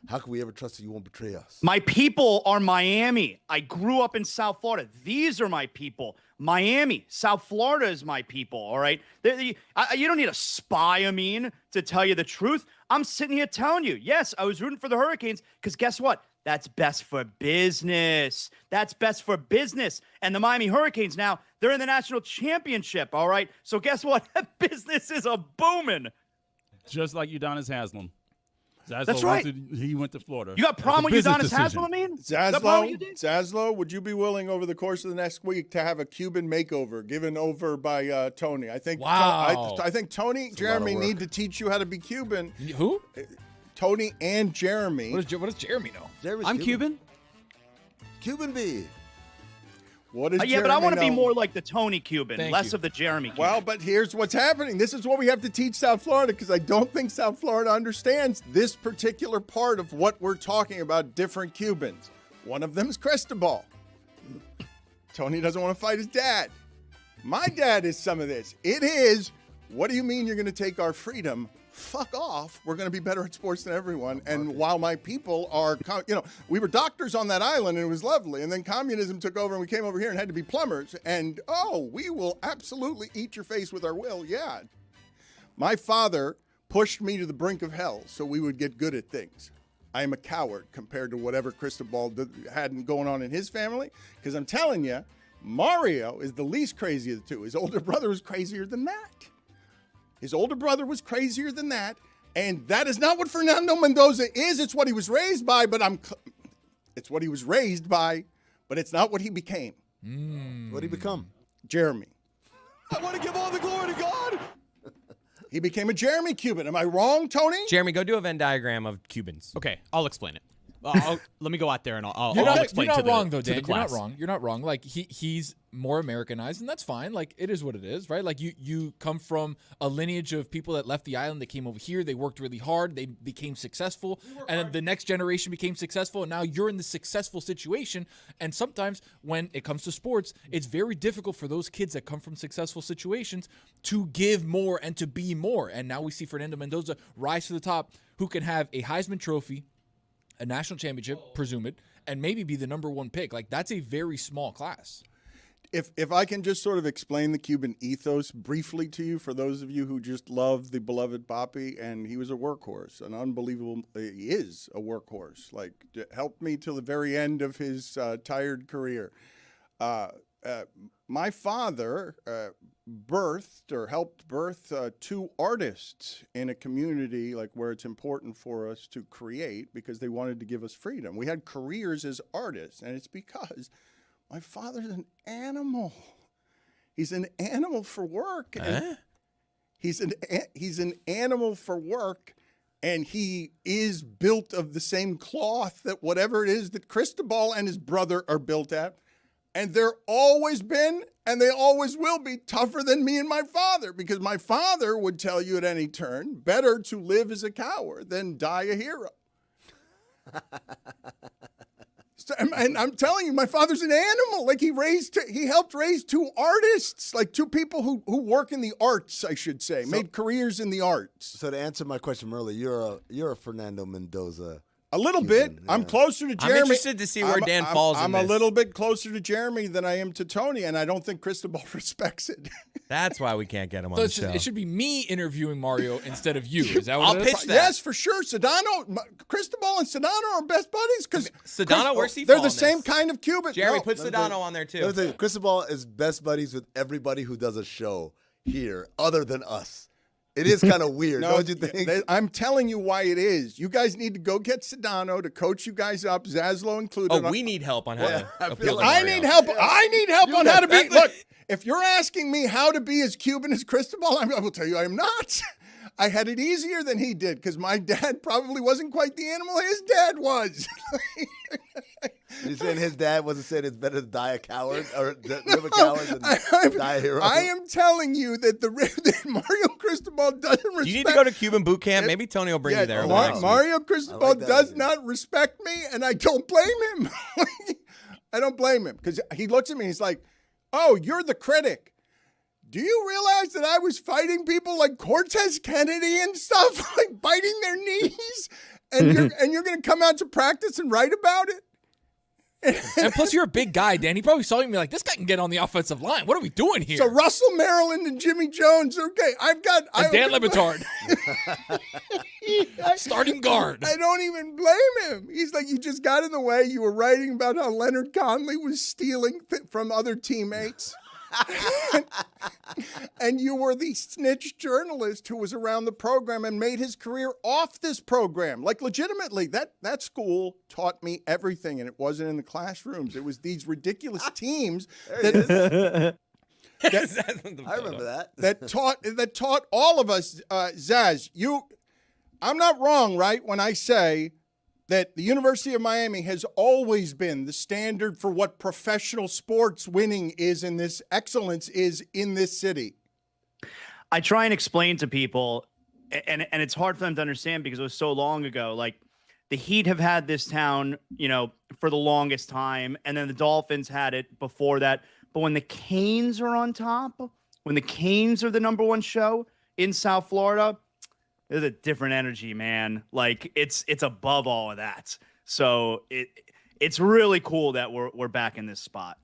how can we ever trust that you won't betray us? My people are Miami. I grew up in South Florida. These are my people. Miami, South Florida is my people, all right? You don't need a spy, to tell you the truth. I'm sitting here telling you, yes, I was rooting for the Hurricanes because guess what? That's best for business. That's best for business. And the Miami Hurricanes now, they're in the national championship, all right? So guess what? Business is a booming. Just like Udonis Haslem. Zaslow That's right. He went to Florida. You got a problem with Udonis Haslem, Zaslow, would you be willing over the course of the next week to have a Cuban makeover given over by Tony? I think. Wow. I think Tony, Jeremy need to teach you how to be Cuban. Who? Tony and Jeremy. What does Jeremy know? Jeremy's I'm Cuban. Cuban B. What is yeah, but I want to be know? more like the Tony Cuban, Thank less you. of the Jeremy Cuban. Well, but here's what's happening. This is what we have to teach South Florida, because I don't think South Florida understands this particular part of what we're talking about, different Cubans. One of them is Cristobal. Tony doesn't want to fight his dad. My dad is some of this. It is, what do you mean you're going to take our freedom? Fuck off. We're going to be better at sports than everyone. And while my people are, we were doctors on that island and it was lovely. And then communism took over and we came over here and had to be plumbers. And, we will absolutely eat your face with our will. Yeah. My father pushed me to the brink of hell so we would get good at things. I am a coward compared to whatever Cristobal had going on in his family. Because I'm telling you, Mario is the least crazy of the two. His older brother was crazier than that. His older brother was crazier than that, and that is not what Fernando Mendoza is. It's what he was raised by, it's what he was raised by, but it's not what he became. What did he become? Jeremy. I want to give all the glory to God. He became a Jeremy Cuban. Am I wrong, Tony? Jeremy, go do a Venn diagram of Cubans. Okay, I'll explain it. Let me go out there and I'll explain You're to not wrong, the though, Dan. to the class. You're not wrong. Like he's more Americanized, and that's fine. Like it is what it is, right? Like you come from a lineage of people that left the island, they came over here, they worked really hard, they became successful, and then the next generation became successful, and now you're in the successful situation. And sometimes when it comes to sports, it's very difficult for those kids that come from successful situations to give more and to be more. And now we see Fernando Mendoza rise to the top, who can have a Heisman Trophy, a national championship, presume it, and maybe be the number 1 pick. Like, that's a very small class. If I can just sort of explain the Cuban ethos briefly to you, for those of you who just love the beloved Papi, and he was a workhorse, he is a workhorse, like helped me till the very end of his tired career. My father helped birth 2 artists in a community like where it's important for us to create, because they wanted to give us freedom. We had careers as artists, and it's because my father's an animal. He's an animal for work. He's an animal for work, and he is built of the same cloth that whatever it is that Cristobal and his brother are built at. And they're always been, and they always will be, tougher than me and my father, because my father would tell you at any turn, better to live as a coward than die a hero. And I'm telling you, my father's an animal. Like he helped raise 2 artists, like 2 people who work in the arts, I should say, made careers in the arts. So to answer my question earlier, you're a Fernando Mendoza. A little Cuban, bit. yeah. I'm closer to Jeremy. I'm interested to see where Dan falls I'm in a this. little bit closer to Jeremy than I am to Tony, and I don't think Cristobal respects it. That's why we can't get him on So the it's show. it should be me interviewing Mario instead of you. Is that what I'll it is? pitch that. Yes, for sure. Cristobal and Sedano are best buddies because Sedano, where's he they're fall the in same this? kind of Cuban. Jeremy, No, put Sedano on there too. Cristobal is best buddies with everybody who does a show here other than us. It is kind of weird, No, don't you think? I'm telling you why it is. You guys need to go get Sedano to coach you guys up, Zaslow included. Oh, we need help on how to I appeal feel to like- I Mario. need help. I need help on how to be. that's- Look, if you're asking me how to be as Cuban as Cristobal, I will tell you I am not. I had it easier than he did because my dad probably wasn't quite the animal his dad was. You're saying his dad wasn't saying it's better to die a coward or live a coward than die a hero? I am telling you that that Mario Cristobal doesn't respect. You need to go to Cuban boot camp. Maybe Tony will bring you there. over the next week. Mario Cristobal I like that does idea. not respect me, and I don't blame him. I don't blame him because he looks at me and he's like, "Oh, you're the critic. Do you realize that I was fighting people like Cortez Kennedy and stuff, like biting their knees, and you're going to come out to practice and write about it?" And plus, you're a big guy, Dan. He probably saw you and be like, this guy can get on the offensive line. What are we doing here? So Russell Maryland and Jimmy Jones, okay, and Dan Le Batard. Starting guard. I don't even blame him. He's like, you just got in the way. You were writing about how Leonard Conley was stealing from other teammates. And you were the snitch journalist who was around the program and made his career off this program. Like, legitimately, that school taught me everything, and it wasn't in the classrooms. It was these ridiculous teams that I remember that. that taught all of us. Zaz, I'm not wrong, right, when I say that the University of Miami has always been the standard for what professional sports winning is and this excellence is in this city. I try and explain to people, and it's hard for them to understand because it was so long ago. Like, the Heat have had this town, for the longest time, and then the Dolphins had it before that. But when the Canes are on top, when the Canes are the number one show in South Florida, there's a different energy, man. Like, it's above all of that. So it's really cool that we're back in this spot.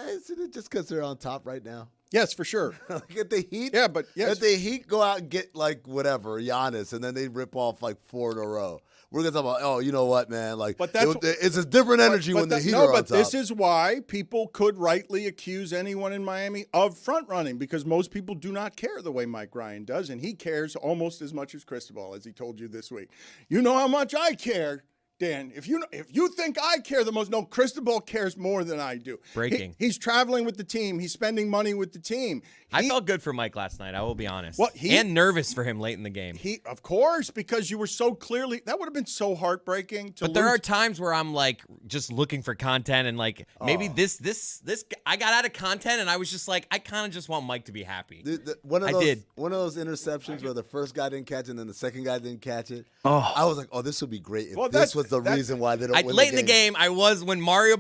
Isn't it just because they're on top right now? Yes, for sure. Like at the Heat, Yeah, but yes. if the Heat go out and get like whatever Giannis, and then they rip off like 4 in a row, we're gonna talk about, oh, you know what, man? Like, But that's it's a different energy when the Heat are on top. this is why people could rightly accuse anyone in Miami of front running, because most people do not care the way Mike Ryan does, and he cares almost as much as Cristobal, as he told you this week. You know how much I care, Dan. If you think I care the most, no, Cristobal cares more than I do. Breaking. He's traveling with the team. He's spending money with the team. I felt good for Mike last night. I will be honest. Well, and nervous for him late in the game. Of course, because you were so clearly, that would have been so heartbreaking to But there lose. are times where I'm like just looking for content and like maybe this I got out of content and I was just like I kind of just want Mike to be happy. One of I those, did. One of those interceptions where the first guy didn't catch it and then the second guy didn't catch it. Oh. I was like, oh, this would be great if Well, this was the reason why they don't win Late in the game, I was when Mario's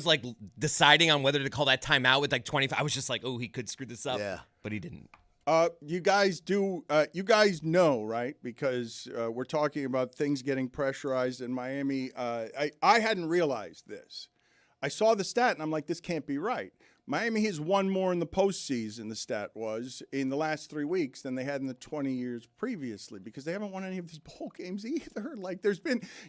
like deciding on whether to call that timeout with like 25. I was just like, oh, he could screw this up. Yeah. But he didn't. You guys know, right? Because we're talking about things getting pressurized in Miami. I hadn't realized this. I saw the stat and I'm like, this can't be right. Miami has won more in the postseason, the stat was, in the last 3 weeks than they had in the 20 years previously, because they haven't won any of these bowl games either. Like,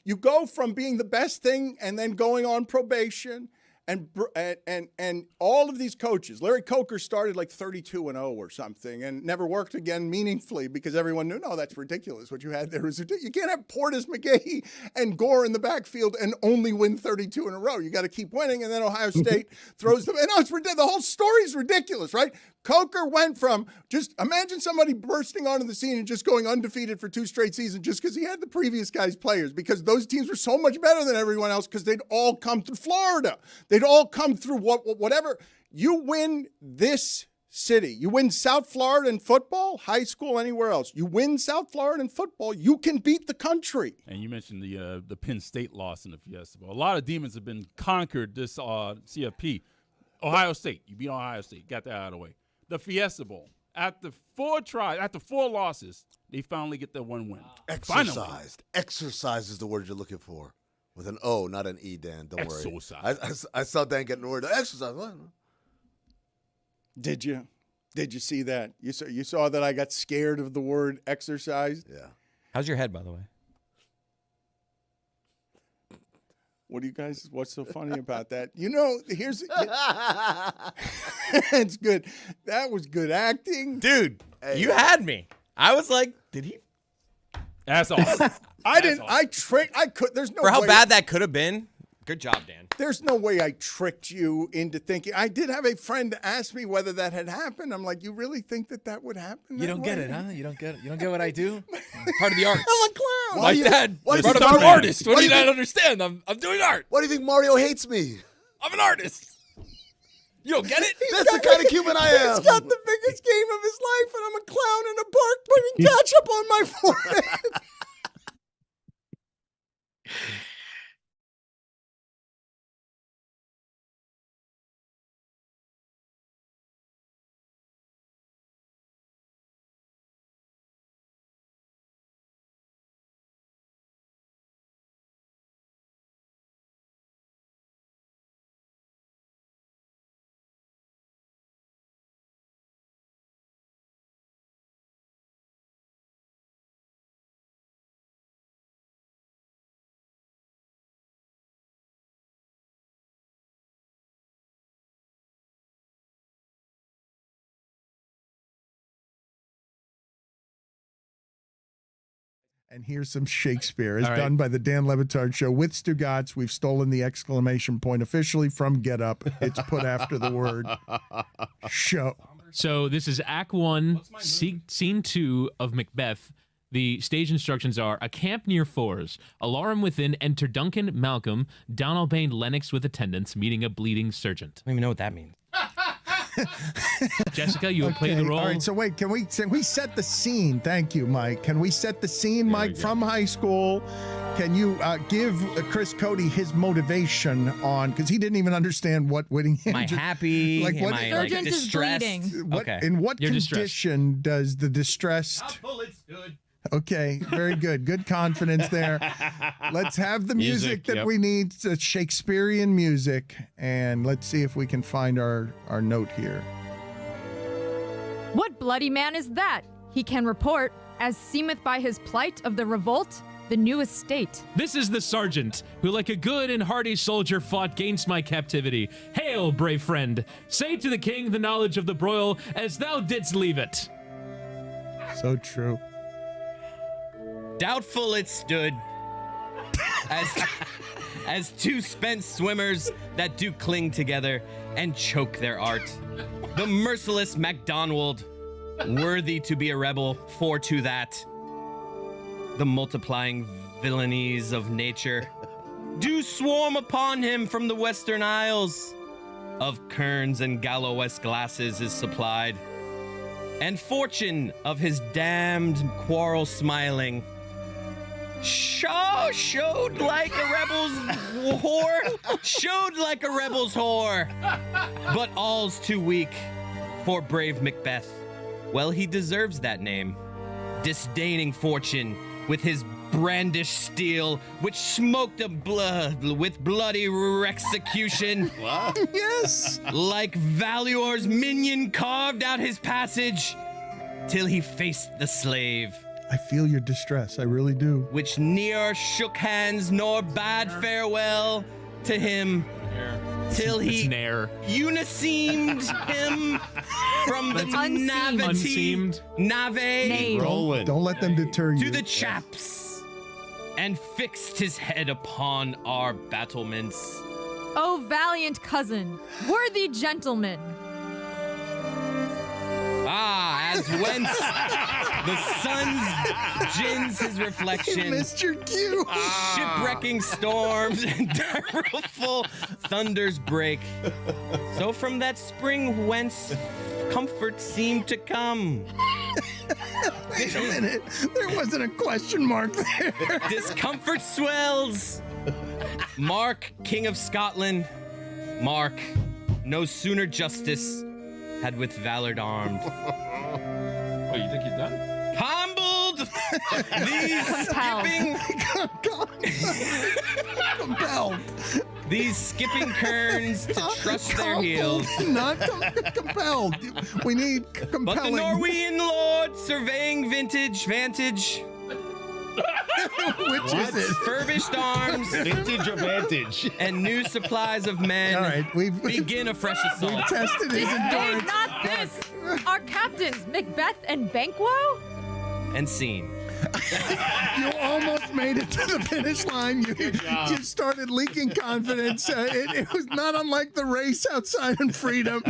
you go from being the best thing and then going on probation. And all of these coaches, Larry Coker started like 32-0 or something and never worked again meaningfully because everyone knew, no, that's ridiculous. What you had there was ridiculous. You can't have Portis, McGahee, and Gore in the backfield and only win 32 in a row. You got to keep winning, and then Ohio State throws them. And it's ridiculous. The whole story's ridiculous, right? Coker went from just imagine somebody bursting onto the scene and just going undefeated for 2 straight seasons just because he had the previous guy's players, because those teams were so much better than everyone else because they'd all come through Florida. They'd all come through whatever. You win this city. You win South Florida in football, high school, anywhere else. You win South Florida in football, you can beat the country. And you mentioned the Penn State loss in the Fiesta Bowl. A lot of demons have been conquered this CFP. Ohio State, you beat Ohio State, got that out of the way. The Fiesta Bowl, after 4 losses, they finally get their 1 win. Exercised. Exercise is the word you're looking for. With an O, not an E, Dan. Don't worry. Exercise. I saw Dan getting the word exercise. What? Did you see that? You saw that I got scared of the word exercise? Yeah. How's your head, by the way? What's so funny about that? It's good. That was good acting. Dude, You had me. I was like, did he? That's awesome. I didn't. I tricked. I could. There's no For how way. bad that could have been. Good job, Dan. There's no way I tricked you into thinking. I did have a friend ask me whether that had happened. I'm like, you really think that would happen? You don't get it, huh? You don't get it. You don't get what I do? Part of the arts. I'm a clown. My dad, why do you part of think an Mario- artist. What do you not understand? I'm doing art. Why do you think Mario hates me? I'm an artist. You don't get it? That's the kind of Cuban I am. He's got the biggest game of his life, and I'm a clown in a park putting ketchup on my forehead. And here's some Shakespeare, as done by the Dan Le Batard Show with Stugotz. We've stolen the exclamation point officially from Get Up. It's put after the word show. So this is Act 1, Scene 2 of Macbeth. The stage instructions are: a camp near Fours. Alarum within, enter Duncan, Malcolm, Donalbain, Lennox with attendants, meeting a bleeding sergeant. I don't even know what that means. Jessica, you have played the role. All right, so wait, can we set the scene? Thank you, Mike. Can we set the scene, Mike, from high school? Can you give Chris Cody his motivation on, because he didn't even understand what Whittingham. Am I happy? Like, what, Am I Sergeant is distressed? bleeding. What, in what You're condition does the distressed... Okay, very good. Good confidence there. Let's have the music that we need, Shakespearean music, and let's see if we can find our note here. What bloody man is that? He can report, as seemeth by his plight of the revolt, the new estate. This is the sergeant, who like a good and hardy soldier fought gainst my captivity. Hail, brave friend! Say to the king the knowledge of the broil, as thou didst leave it. So true. Doubtful it stood, as two spent swimmers that do cling together and choke their art. The merciless MacDonald, worthy to be a rebel, for to that. The multiplying villainies of nature do swarm upon him from the western isles. Of kerns and Gallowes glasses is supplied, and fortune of his damned quarrel smiling. Showed like a rebel's whore. Showed like a rebel's whore. But all's too weak for brave Macbeth. Well, he deserves that name. Disdaining fortune with his brandished steel, which smoked with bloody execution. Yes. Like Valuor's minion carved out his passage till he faced the slave. I feel your distress. I really do. Which ne'er shook hands nor bade farewell to him till he uniseamed him from the nave Rolling. Don't let them deter you. to the chaps and fixed his head upon our battlements. O valiant cousin, worthy gentleman. Ah, as whence the sun gins his reflection. You missed your cue. Shipwrecking storms and direful thunders break. So from that spring whence comfort seemed to come. Wait a minute. There wasn't a question mark there. Discomfort swells. Mark, King of Scotland, Mark, no sooner justice had with valor armed. Oh, you think he's done? Humbled! Compelled. These skipping kerns to trust their heels. Not compelled. We need compelling. But the Norwegian lord surveying vantage Which is it? Furbished arms. Vintage or vantage? And new supplies of men. All right, we've begin a fresh assault. We've tested his This day, endurance. not this. Our captains, Macbeth and Banquo? And scene. You almost made it to the finish line. You started leaking confidence. It was not unlike the race outside in Freedom.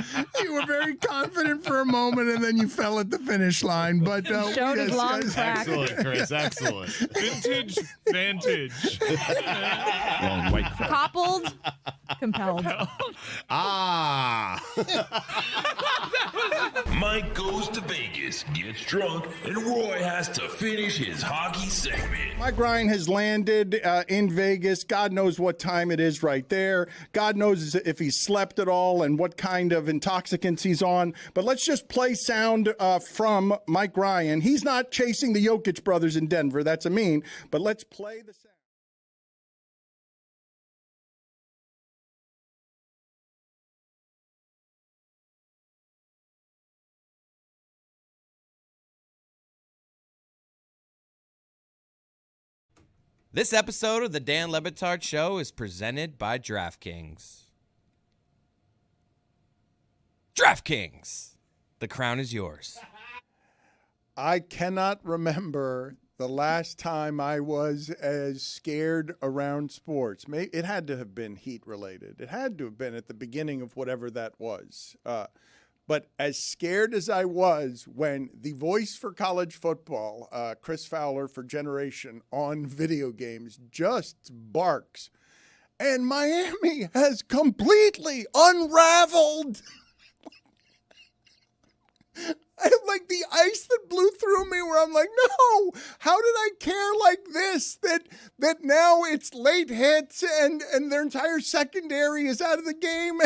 You were very confident for a moment, and then you fell at the finish line. But Showed his long crack. Excellent, Chris. Excellent. Vintage, vantage. Long white crap. Coppled, compelled. Ah. Mike goes to Vegas, gets drunk, and Roy has to finish his hockey segment. Mike Ryan has landed in Vegas. God knows what time it is right there. God knows if he's slept at all and what kind of intoxicants he's on. But let's just play sound from Mike Ryan. He's not chasing the Jokic brothers in Denver. That's a meme. But let's play the sound. This episode of the Dan Le Batard Show is presented by DraftKings. DraftKings. The crown is yours. I cannot remember the last time I was as scared around sports. It had to have been heat related. It had to have been at the beginning of whatever that was. But as scared as I was when the voice for college football, Chris Fowler for Generation on video games, just barks. And Miami has completely unraveled. Like the ice that blew through me where I'm like, no, how did I care like this? That now it's late hits and their entire secondary is out of the game.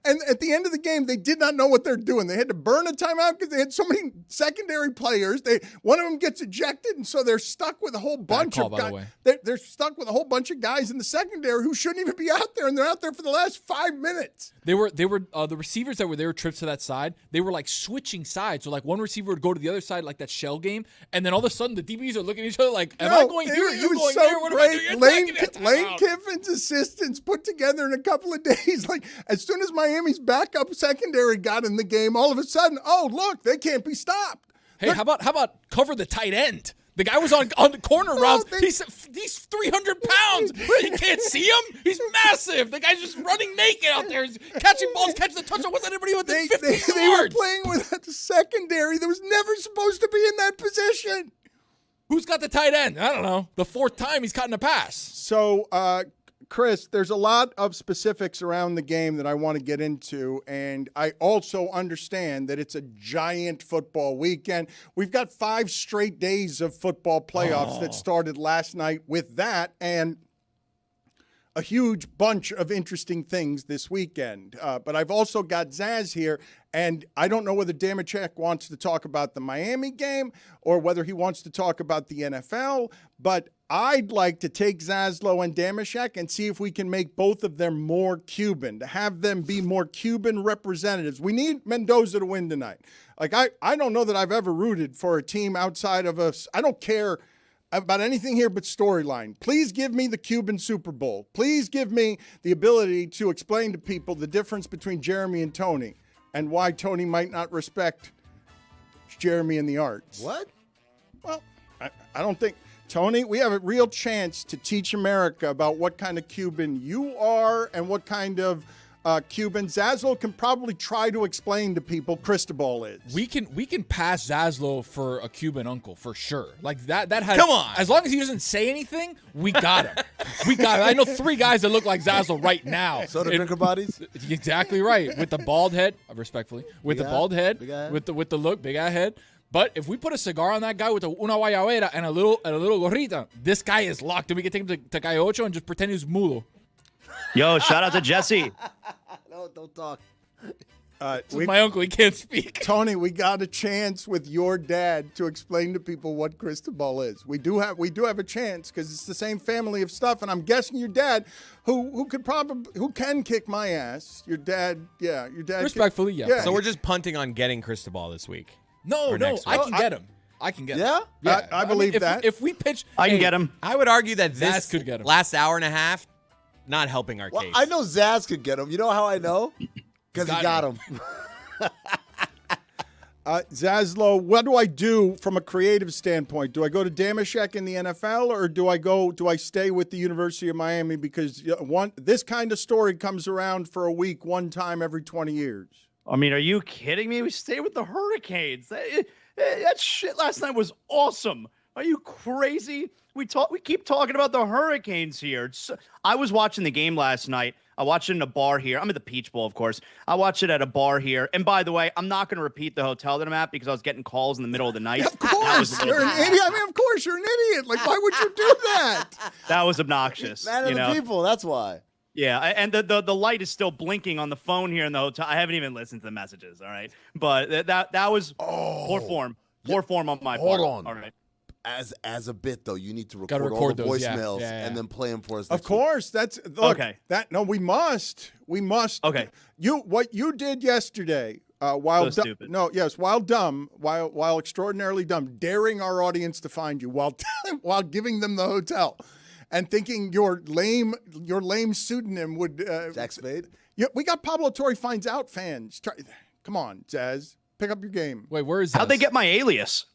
And at the end of the game, they did not know what they're doing. They had to burn a timeout because they had so many secondary players. One of them gets ejected, and so they're stuck with a whole bunch of guys. They're stuck with a whole bunch of guys in the secondary who shouldn't even be out there, and they're out there for the last 5 minutes. They were the receivers that were there trips to that side. They were like switching sides. So like one receiver would go to the other side, like that shell game, and then all of a sudden the DBs are looking at each other like, "Am I going here? Are you going there? What am I doing?" Lane Kiffin's assistants put together in a couple of days. Like as soon as Miami's backup secondary got in the game, all of a sudden, oh look, they can't be stopped. Hey, how about cover the tight end? The guy was on the corner routes. He's 300 pounds. He can't see him. He's massive. The guy's just running naked out there. He's catching balls, catching the touchdown. Wasn't anybody within 50 yards? They were playing with a secondary that was never supposed to be in that position. Who's got the tight end? I don't know. The fourth time he's caught in a pass. So, Chris, there's a lot of specifics around the game that I want to get into, and I also understand that it's a giant football weekend. We've got 5 straight days of football playoffs that started last night with that, and a huge bunch of interesting things this weekend. But I've also got Zaz here, and I don't know whether Damashek wants to talk about the Miami game or whether he wants to talk about the NFL, but I'd like to take Zaslow and Damashek and see if we can make both of them more Cuban, to have them be more Cuban representatives. We need Mendoza to win tonight. Like, I don't know that I've ever rooted for a team outside of us. I don't care about anything here but storyline. Please give me the Cuban Super Bowl. Please give me the ability to explain to people the difference between Jeremy and Tony and why Tony might not respect Jeremy in the arts. What? Well, I don't think... Tony, we have a real chance to teach America about what kind of Cuban you are and what kind of Cuban Zaslow can probably try to explain to people Cristobal is. We can pass Zaslow for a Cuban uncle for sure. Like that has. Come on. As long as he doesn't say anything, we got him. We got him. I know 3 guys that look like Zaslow right now. Soda drinker bodies? Exactly right. With the bald head, respectfully. With the bald head, with the look, big ass head. But if we put a cigar on that guy with una guayabera and a little gorrita, this guy is locked. And we can take him to Calle Ocho and just pretend he's mulo. Yo, shout out to Jesse. No, don't talk. My uncle, he can't speak. Tony, we got a chance with your dad to explain to people what Cristobal is. We do have a chance because it's the same family of stuff, and I'm guessing your dad, who can kick my ass. Your dad. Respectfully, yeah. So we're just punting on getting Cristobal this week. No, I can get him. I can get Yeah? him. Yeah, I believe mean, that. If we pitch, I can hey, get him. I would argue that Zaz this could get him. last hour and a half not helping our Well, case. I know Zaz could get him. You know how I know? Because he got him. Zaslow, what do I do from a creative standpoint? Do I go to Damashek in the NFL, or do I stay with the University of Miami? Because this kind of story comes around for a week, one time every 20 years. I mean, are you kidding me? We stay with the Hurricanes. That shit last night was awesome. Are you crazy? We keep talking about the Hurricanes here. I was watching the game last night. I watched it in a bar here. I'm at the Peach Bowl, of course. I watched it at a bar here. And by the way, I'm not going to repeat the hotel that I'm at because I was getting calls in the middle of the night. Of course, you're an idiot. I mean, of course, you're an idiot. Like, why would you do that? That was obnoxious. Man of the people, that's why. Yeah, and the light is still blinking on the phone here in the hotel. I haven't even listened to the messages, all right? But that was poor form. Poor form on my part. Hold on. All right. As a bit though, you need to Gotta record all the record those, yeah. voicemails Yeah. and then play them for us. Of course, that's look, Okay. we must. Okay. What you did yesterday, while So stupid. while dumb, while extraordinarily dumb, daring our audience to find you while while giving them the hotel, and thinking your lame pseudonym would Jack Spade. Yeah, we got Pablo Torre finds out fans. Come on, Zaz, pick up your game. Wait, where is How'd this? they get my alias?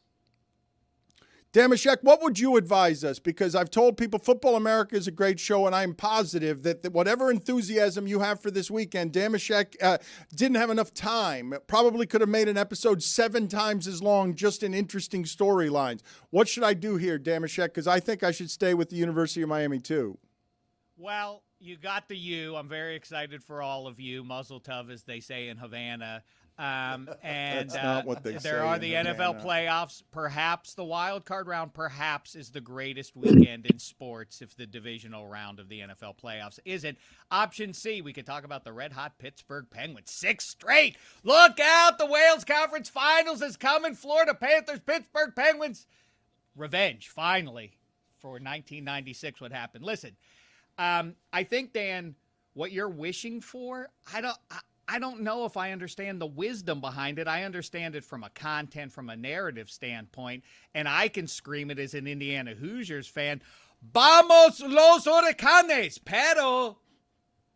Damashek, what would you advise us? Because I've told people Football America is a great show, and I'm positive that whatever enthusiasm you have for this weekend, Damashek didn't have enough time. Probably could have made an episode 7 times as long, just in interesting storylines. What should I do here, Damashek? Because I think I should stay with the University of Miami, too. Well, you got the U. I'm very excited for all of you. Muzzle tov, as they say in Havana. And That's not what they say there are in the Havana. NFL playoffs. Perhaps the wild card round, perhaps, is the greatest weekend in sports if the divisional round of the NFL playoffs isn't. Option C, we could talk about the red-hot Pittsburgh Penguins. 6 straight. Look out. The Wales Conference Finals is coming. Florida Panthers, Pittsburgh Penguins. Revenge, finally, for 1996, what happened. Listen, I think, Dan, what you're wishing for, I don't know if I understand the wisdom behind it. I understand it from a content, from a narrative standpoint, and I can scream it as an Indiana Hoosiers fan. Vamos los Huracanes, pero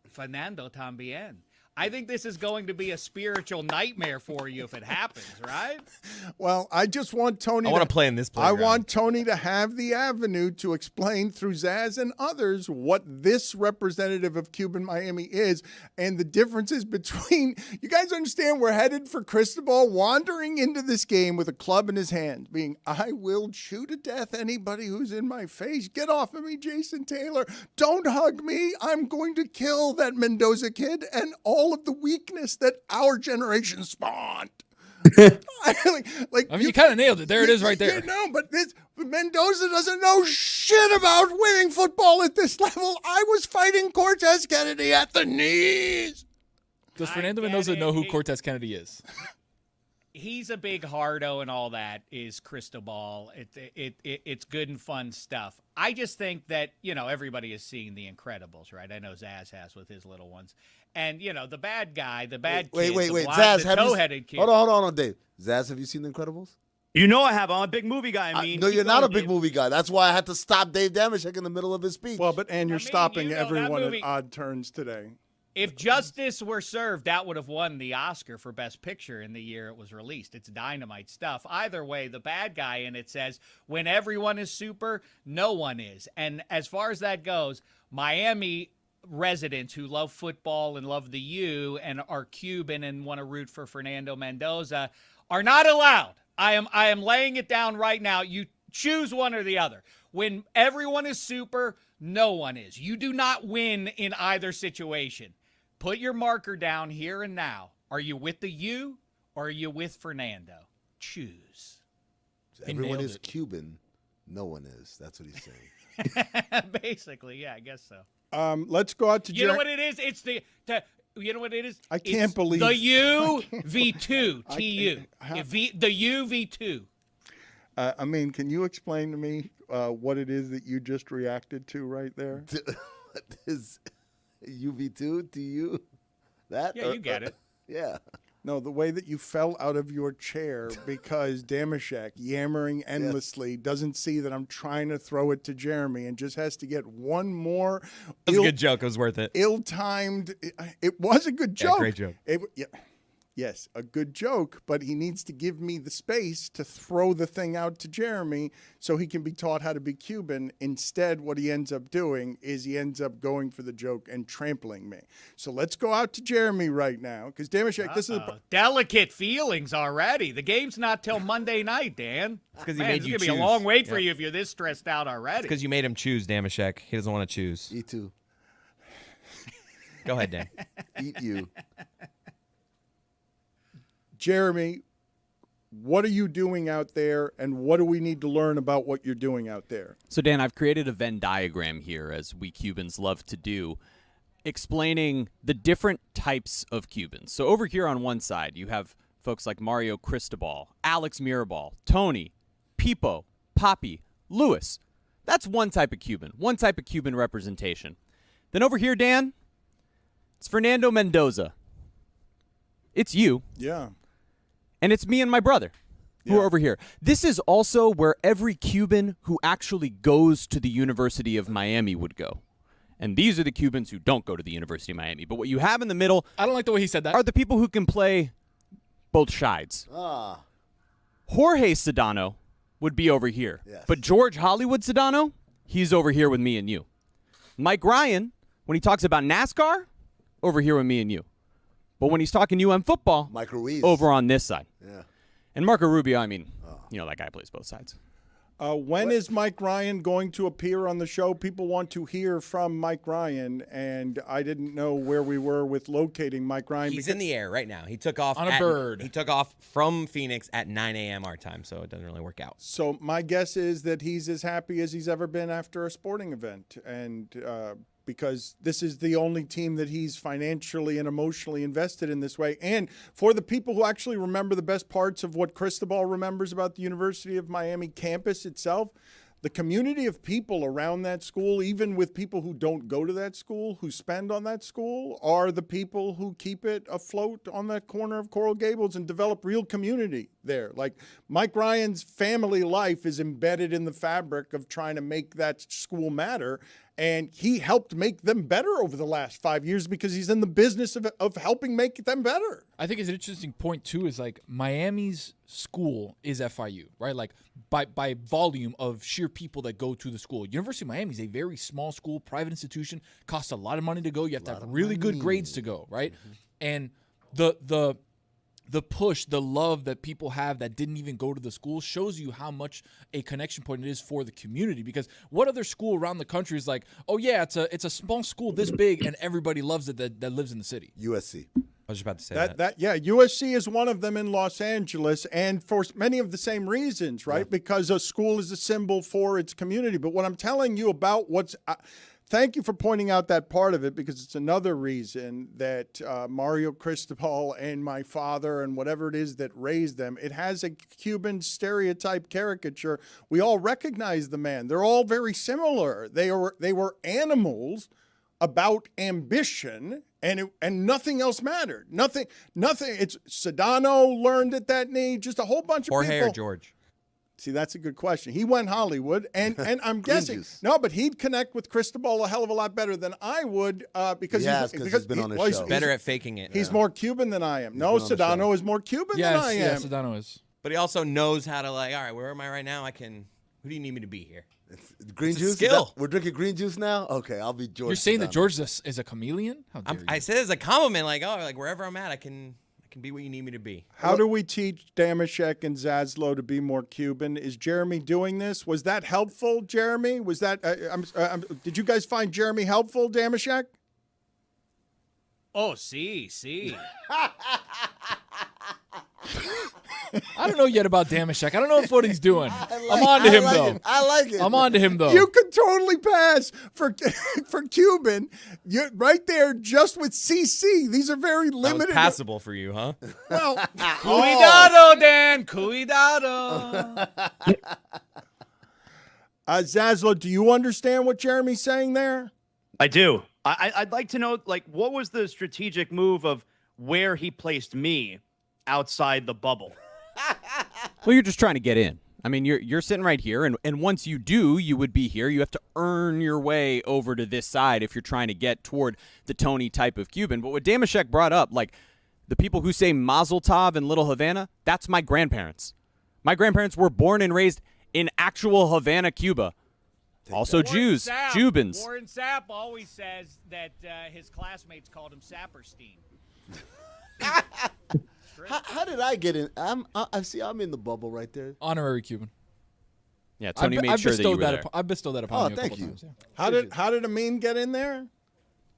Fernando también. I think this is going to be a spiritual nightmare for you if it happens, right? Well, I just want Tony. I want to play in this I playground. want Tony to have the avenue to explain through Zaz and others what this representative of Cuban Miami is and the differences between. You guys understand we're headed for Cristobal wandering into this game with a club in his hand, being, I will chew to death anybody who's in my face. Get off of me, Jason Taylor. Don't hug me. I'm going to kill that Mendoza kid and all of the weakness that our generation spawned. I mean, you kind of nailed it. There it is right there. No, but Mendoza doesn't know shit about winning football at this level. I was fighting Cortez Kennedy at the knees. Does Fernando Mendoza know who Cortez Kennedy is? He's a big hardo and all that is Cristobal. It's good and fun stuff. I just think that, everybody has seen The Incredibles, right? I know Zaz has with his little ones. And, the bad guy, the bad kid, Wait, the Zaz, the have you toe-headed kid. Hold on, Dave. Zaz, have you seen The Incredibles? You know I have. I'm a big movie guy. No, you're not a big movie guy. That's why I had to stop Dave Damashek in the middle of his speech. Well, you're stopping that everyone movie- at odd turns today. If justice were served, that would have won the Oscar for Best Picture in the year it was released. It's dynamite stuff. Either way, the bad guy in it says, when everyone is super, no one is. And as far as that goes, Miami residents who love football and love the U and are Cuban and want to root for Fernando Mendoza are not allowed. I am laying it down right now. You choose one or the other. When everyone is super, no one is. You do not win in either situation. Put your marker down here and now. Are you with the U or are you with Fernando? Choose. Everyone is Cuban. No one is. That's what he's saying. Basically, yeah, I guess so. Let's go out to You know what it is? It's you know what it is? I can't believe the U V2 TU. The U V2. I mean, can you explain to me what it is that you just reacted to right there? Is UV2 to you? That? Yeah, you get it. Yeah. No, the way that you fell out of your chair because Damashek, yammering endlessly, doesn't see that I'm trying to throw it to Jeremy and just has to get one more. It was a good joke. It was worth it. Ill-timed. It was a good joke. Yeah, great joke. Yes, a good joke, but he needs to give me the space to throw the thing out to Jeremy so he can be taught how to be Cuban. Instead, what he ends up doing is he ends up going for the joke and trampling me. So let's go out to Jeremy right now, because Damashek, this is delicate feelings already. The game's not till Monday night, Dan. It's because he made you choose. It's choose. gonna be a long wait for you if you're this stressed out already. It's because you made him choose, Damashek. He doesn't want to choose. Me too. Go ahead, Dan. Eat you. Jeremy, what are you doing out there, and what do we need to learn about what you're doing out there? So, Dan, I've created a Venn diagram here, as we Cubans love to do, explaining the different types of Cubans. So over here on one side, you have folks like Mario Cristobal, Alex Mirabal, Tony, Pipo, Poppy, Lewis. That's one type of Cuban representation. Then over here, Dan, it's Fernando Mendoza. It's you. Yeah. And it's me and my brother who are over here. This is also where every Cuban who actually goes to the University of Miami would go. And these are the Cubans who don't go to the University of Miami. But what you have in the middle, I don't like the way he said that, are the people who can play both sides. Jorge Sedano would be over here. Yes. But George Hollywood Sedano, he's over here with me and you. Mike Ryan, when he talks about NASCAR, over here with me and you. But when he's talking UM football, Mike Ruiz. over on this side. Yeah. And Marco Rubio, I mean, that guy plays both sides. When is Mike Ryan going to appear on the show? People want to hear from Mike Ryan, and I didn't know where we were with locating Mike Ryan. He's in the air right now. He took off on a bird. He took off from Phoenix at 9 a.m. our time, so it doesn't really work out. So my guess is that he's as happy as he's ever been after a sporting event, and because this is the only team that he's financially and emotionally invested in this way. And for the people who actually remember the best parts of what Cristobal remembers about the University of Miami campus itself, the community of people around that school, even with people who don't go to that school, who spend on that school, are the people who keep it afloat on that corner of Coral Gables and develop real community there. Like Mike Ryan's family life is embedded in the fabric of trying to make that school matter. And he helped make them better over the last 5 years because he's in the business of helping make them better. I think it's an interesting point, too, is like Miami's school is FIU, right? Like by volume of sheer people that go to the school. University of Miami is a very small school, private institution, costs a lot of money to go. You have to have really good grades to go, right? Mm-hmm. And the push, the love that people have that didn't even go to the school shows you how much a connection point it is for the community. Because what other school around the country is like, oh yeah, it's a small school this big and everybody loves it that lives in the city? USC. I was just about to say that. Yeah, USC is one of them in Los Angeles, and for many of the same reasons, right? Yeah. Because a school is a symbol for its community. But what I'm telling you about thank you for pointing out that part of it, because it's another reason that Mario Cristobal and my father and whatever it is that raised them, it has a Cuban stereotype caricature. We all recognize the man. They're all very similar. They were animals about ambition, and nothing else mattered. Nothing. It's Sedano learned at that age. Just a whole bunch of people. Jorge or George? See, that's a good question. He went Hollywood, and I'm guessing no, but he'd connect with Cristobal a hell of a lot better than I would because he's been on the show. He's better at faking it. He's more Cuban than I am. No, Sedano is more Cuban than I am. Yes, Sedano is. But he also knows how to all right, where am I right now? Who do you need me to be here? Green juice? Skill. We're drinking green juice now? Okay, I'll be George. You're saying Sedano. that George is a chameleon? How dare you? I said it as a compliment, wherever I'm at, I can be what you need me to be. How do we teach Damashek and Zaslow to be more Cuban? Is Jeremy doing this? Was that helpful, Jeremy? Was that? Did you guys find Jeremy helpful, Damashek? Oh, see. I don't know yet about Damashek. I don't know what he's doing. I'm on to him, though. I like it. I'm on to him, though. You could totally pass for Cuban. You're right there just with CC. These are very limited. That was passable for you, huh? Well, Cuidado, Dan. Cuidado. Zaslow, do you understand what Jeremy's saying there? I do. I'd like to know, what was the strategic move of where he placed me outside the bubble. Well, you're just trying to get in. I mean, you're sitting right here, and once you do, you would be here. You have to earn your way over to this side if you're trying to get toward the Toney type of Cuban. But what Damashek brought up, like the people who say Mazel Tov in Little Havana, that's my grandparents. My grandparents were born and raised in actual Havana, Cuba. Also Jews, Cubans. Warren Sapp always says that his classmates called him Sapperstein. How did I get in? I'm in the bubble right there. Honorary Cuban. Yeah, Tony made sure that you were there. I've bestowed that upon you a thank couple you. times. Yeah. How did Amin get in there?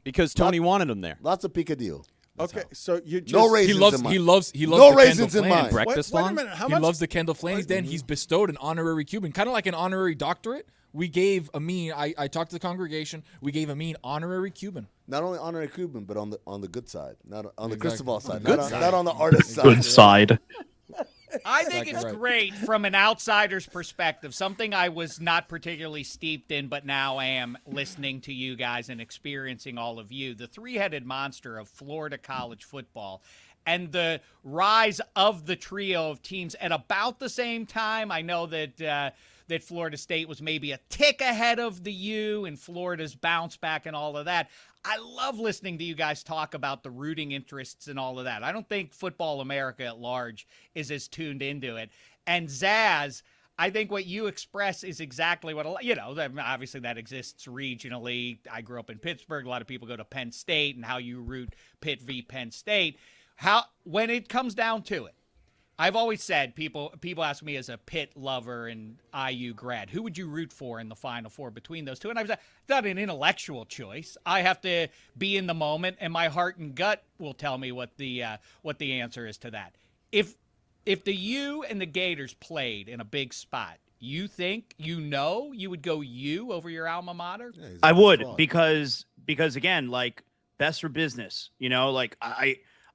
Because Tony wanted him there. Lots of picadillo. Okay, so you just No raisins in mine. He loves No the raisins Kendall in Flame. mine. Breakfast wait a long? minute. How He much? loves the Kendall Flames. Then he's bestowed an honorary Cuban, kind of like an honorary doctorate. We gave Amin. I talked to the congregation. We gave Amin honorary Cuban. Not only honorary Cuban, but on the good side, not on the Exactly. Cristobal side, Good not on the artist side. Good side. I think Exactly it's right. great from an outsider's perspective, something I was not particularly steeped in, but now am listening to you guys and experiencing all of you. The three-headed monster of Florida college football and the rise of the trio of teams at about the same time. I know that that Florida State was maybe a tick ahead of the U and Florida's bounce back and all of that. I love listening to you guys talk about the rooting interests and all of that. I don't think football America at large is as tuned into it. And Zaz, I think what you express is exactly what, obviously that exists regionally. I grew up in Pittsburgh. A lot of people go to Penn State, and how you root Pitt v. Penn State. When it comes down to it, I've always said, people ask me as a Pitt lover and IU grad, who would you root for in the Final Four between those two? And I've said, it's not an intellectual choice. I have to be in the moment, and my heart and gut will tell me what the answer is to that. If the U and the Gators played in a big spot, you think you would go U over your alma mater? Yeah, I would because again, like best for business.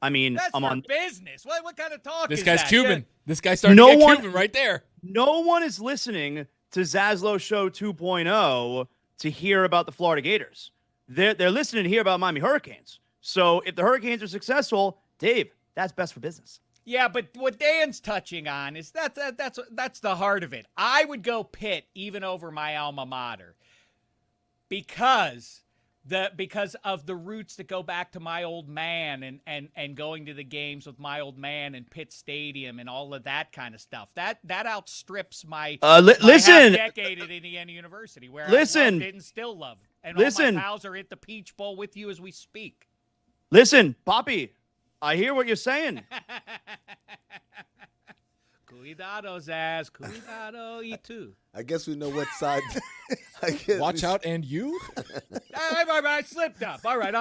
I mean, That's I'm for on. business. What kind of talk This is guy's that? Cuban. This guy started to get one- Cuban right there. No one is listening to Zaslow Show 2.0 to hear about the Florida Gators. They're listening to hear about Miami Hurricanes. So if the Hurricanes are successful, Dave, that's best for business. Yeah, but what Dan's touching on is that's the heart of it. I would go Pitt even over my alma mater because of the roots that go back to my old man and going to the games with my old man and Pitt Stadium and all of that kind of stuff. That outstrips my listen, half decade at Indiana University where I listen, loved it and still love it. And listen, all my pals are at the Peach Bowl with you as we speak. Listen, Poppy, I hear what you're saying. Cuidado, Zaz. Cuidado, y tú. I guess we know what side. Watch out, and you? I slipped up. All right.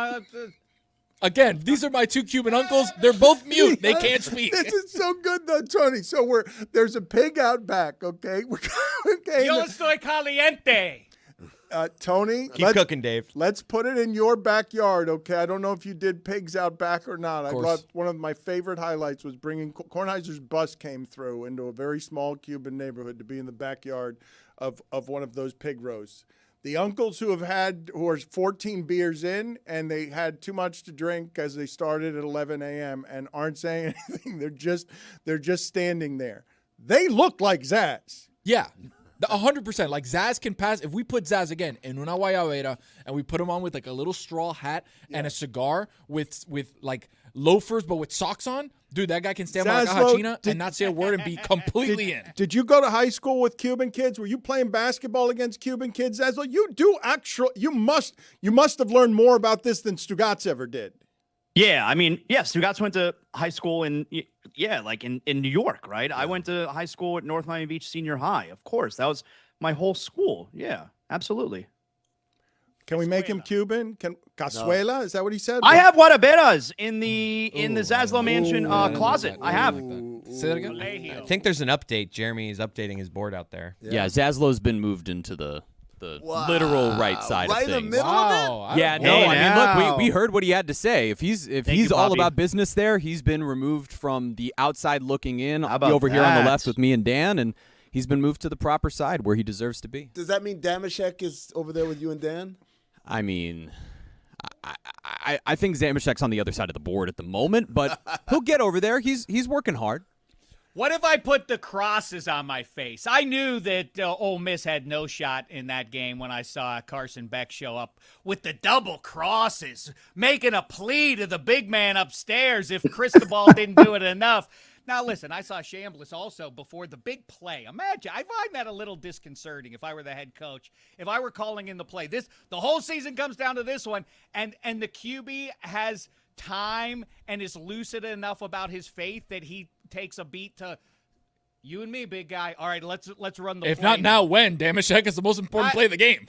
Again, these are my two Cuban uncles. They're both mute. They can't speak. This is so good, though, Tony. So there's a pig out back, okay? Okay. Yo estoy caliente. Tony, Keep cooking, Dave. Let's put it in your backyard, okay? I don't know if you did pigs out back or not. One of my favorite highlights was bringing Kornheiser's bus came through into a very small Cuban neighborhood to be in the backyard of one of those pig roasts. The uncles who are 14 beers in and they had too much to drink as they started at 11 a.m. and aren't saying anything. They're just standing there. They look like Zaz. Yeah. 100%. Like Zaz can pass. If we put Zaz again in una guayabera and we put him on with like a little straw hat and a cigar with like loafers but with socks on, dude, that guy can stand by like a Zaslow, hachina and not say a word and be completely in. Did you go to high school with Cuban kids? Were you playing basketball against Cuban kids, Zaslow? You must have learned more about this than Stugotz ever did. Yeah, I mean, yes, Stugotz went to high school in New York, right? Yeah. I went to high school at North Miami Beach Senior High. Of course, that was my whole school. Yeah, absolutely. Can we make him Cuban? Cazuela? No. Is that what he said? I have guaraberas in the Zaslow Mansion closet. I have. Say that again. I think there's an update. Jeremy is updating his board out there. Yeah, Zaslow's been moved into the literal right side of things. Right in the middle of it? Yeah, no, I mean, look, we heard what he had to say. If he's all about business there, he's been removed from the outside looking in over here on the left with me and Dan, and he's been moved to the proper side where he deserves to be. Does that mean Damashek is over there with you and Dan? I mean, I think Damashek's on the other side of the board at the moment, but he'll get over there. He's working hard. What if I put the crosses on my face? I knew that Ole Miss had no shot in that game when I saw Carson Beck show up with the double crosses, making a plea to the big man upstairs if Cristobal didn't do it enough. Now, listen, I saw Chambliss also before the big play. Imagine, I find that a little disconcerting if I were the head coach, if I were calling in the play. The whole season comes down to this one, and the QB has time and is lucid enough about his faith that he takes a beat to you and me, big guy. All right, let's run the play. If not now, when? Damashek is the most important play of the game.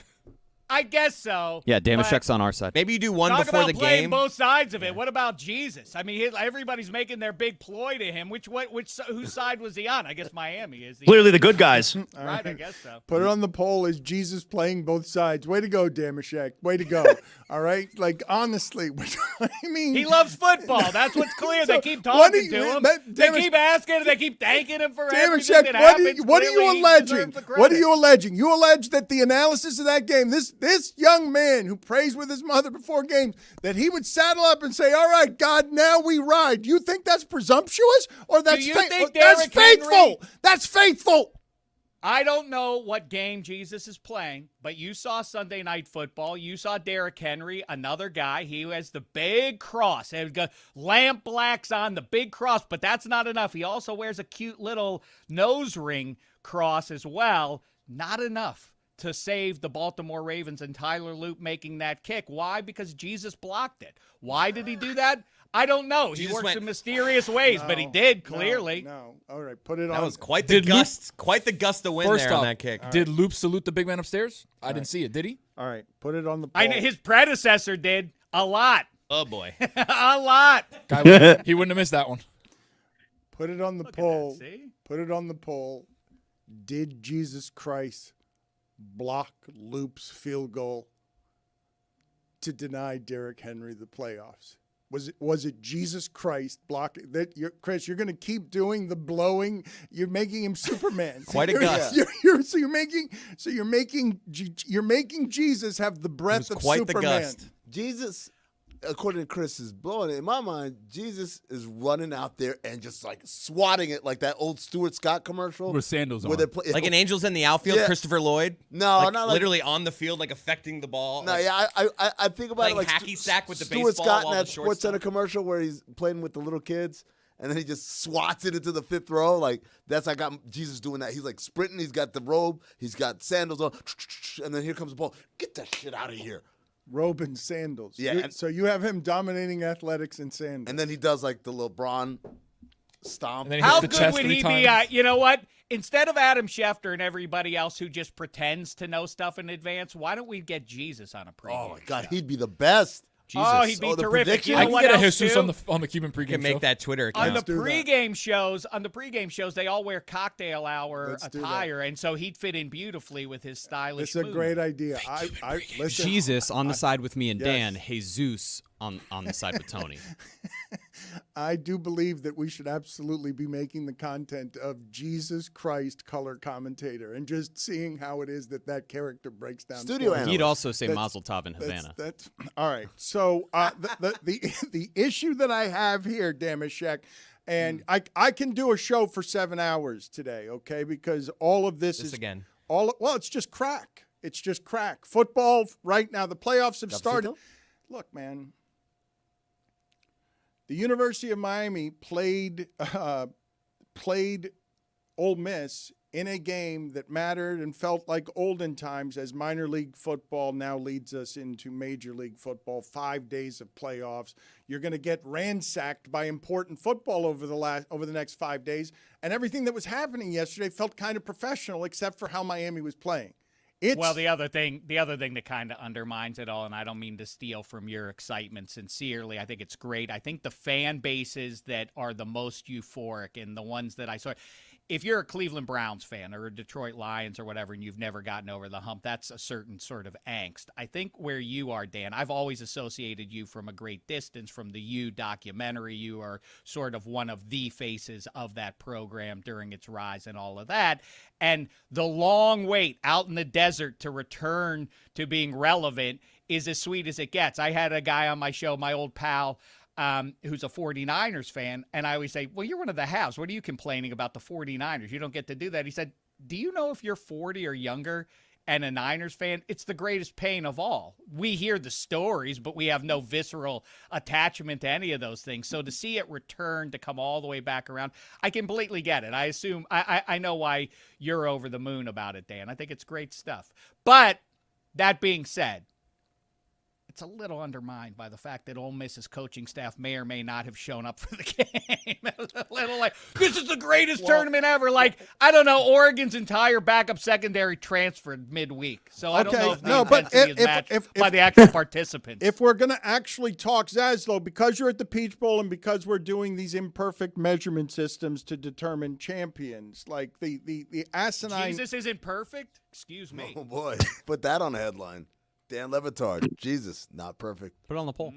I guess so. Yeah, Damashek's on our side. Maybe you do one Talk before about the playing game. both sides of it. What about Jesus? I mean, everybody's making their big ploy to him. Whose side was he on? I guess Miami is. Clearly the good guys. Right, I guess so. Put it on the poll. Is Jesus playing both sides? Way to go, Damashek. Way to go. All right? Like, honestly, I mean. He loves football. That's what's clear. They keep talking to him. They keep asking. They keep thanking him for everything that happens. What are you alleging? What are you alleging? You allege that the analysis of that game, this young man who prays with his mother before games, that he would saddle up and say, all right, God, now we ride. Do you think that's presumptuous or that's Derrick faithful? Henry- That's faithful. I don't know what game Jesus is playing, but you saw Sunday Night Football. You saw Derrick Henry, another guy. He has the big cross. He's got lamp blacks on the big cross, but that's not enough. He also wears a cute little nose ring cross as well. Not enough to save the Baltimore Ravens and Tyler Loop making that kick. Why? Because Jesus blocked it. Why did he do that? I don't know. He works in mysterious ways, but he did, clearly. No. All right, put it on. That was quite the gust. Quite the gust of wind First there off, on that kick. Did Loop salute the big man upstairs? I didn't see it. Did he? All right, put it on the poll. I know his predecessor did a lot. Oh, boy. A lot. He wouldn't have missed that one. Put it on the poll. Put it on the poll. Did Jesus Christ block Loop's field goal to deny Derrick Henry the playoffs? Was it Jesus Christ blocking that? Chris, you're going to keep doing the blowing. You're making him Superman. Quite a gust. You're making Jesus have the breath of quite Superman. the gust. Jesus, according to Chris, is blowing it. In my mind, Jesus is running out there and just like swatting it like that old Stuart Scott commercial. With sandals on. Like an Angels in the outfield, Yeah. Christopher Lloyd? No, like, not like literally on the field, like affecting the ball. No, like, yeah, I think about it playing like hacky sack with the Stuart baseball Scott in while that the Sports Center shortstop- commercial where he's playing with the little kids, and then he just swats it into the fifth row. Like that's I got Jesus doing that. He's like sprinting. He's got the robe. He's got sandals on, and then here comes the ball. Get that shit out of here. Robe and sandals. Yeah. So you have him dominating athletics in sandals. And then he does like the LeBron stomp. How good would he be? You know what? Instead of Adam Schefter and everybody else who just pretends to know stuff in advance, why don't we get Jesus on a pregame? Oh my God, he'd be the best. Jesus. Oh, he'd be terrific. You know I can what get a else Jesus too? on the Cuban pregame can make show. that Twitter On account. the pregame shows, they all wear cocktail hour Let's do that. attire, and so he'd fit in beautifully with his stylish. It's a movement. great idea. Listen, Jesus on the side with me and Yes. Dan. Jesus on the side with Tony. I do believe that we should absolutely be making the content of Jesus Christ color commentator and just seeing how it is that character breaks down. Studio sports. analyst. He'd also say That's- Mazel Tov in Havana. That's all right. So the issue that I have here, Damashek, and I can do a show for 7 hours today, okay? Because all of this is again. It's just crack. It's just crack. Football right now. The playoffs have started. Look, man. The University of Miami played Ole Miss in a game that mattered and felt like olden times as minor league football now leads us into major league football. 5 days of playoffs. You're going to get ransacked by important football over the next 5 days, and everything that was happening yesterday felt kind of professional except for how Miami was playing. Well, the other thing that kind of undermines it all, and I don't mean to steal from your excitement sincerely, I think it's great. I think the fan bases that are the most euphoric and the ones that I saw, if you're a Cleveland Browns fan or a Detroit Lions or whatever, and you've never gotten over the hump, that's a certain sort of angst. I think where you are, Dan, I've always associated you from a great distance from the You documentary. You are sort of one of the faces of that program during its rise and all of that. And the long wait out in the desert to return to being relevant is as sweet as it gets. I had a guy on my show, my old pal, who's a 49ers fan, and I always say, well, you're one of the halves. What are you complaining about the 49ers? You don't get to do that. He said, do you know if you're 40 or younger and a Niners fan, it's the greatest pain of all. We hear the stories, but we have no visceral attachment to any of those things. So to see it return, to come all the way back around, I completely get it. I assume, I know why you're over the moon about it, Dan. I think it's great stuff. But that being said, it's a little undermined by the fact that Ole Miss's coaching staff may or may not have shown up for the game. It was a little like, this is the greatest tournament ever. Like, I don't know, Oregon's entire backup secondary transferred midweek. So I don't know if the intensity is matched by the actual participants. If we're going to actually talk Zaslow, because you're at the Peach Bowl and because we're doing these imperfect measurement systems to determine champions, like the asinine... Jesus isn't perfect? Excuse me. Oh, boy. Put that on a headline. Dan Le Batard. Jesus, not perfect. Put it on the poll.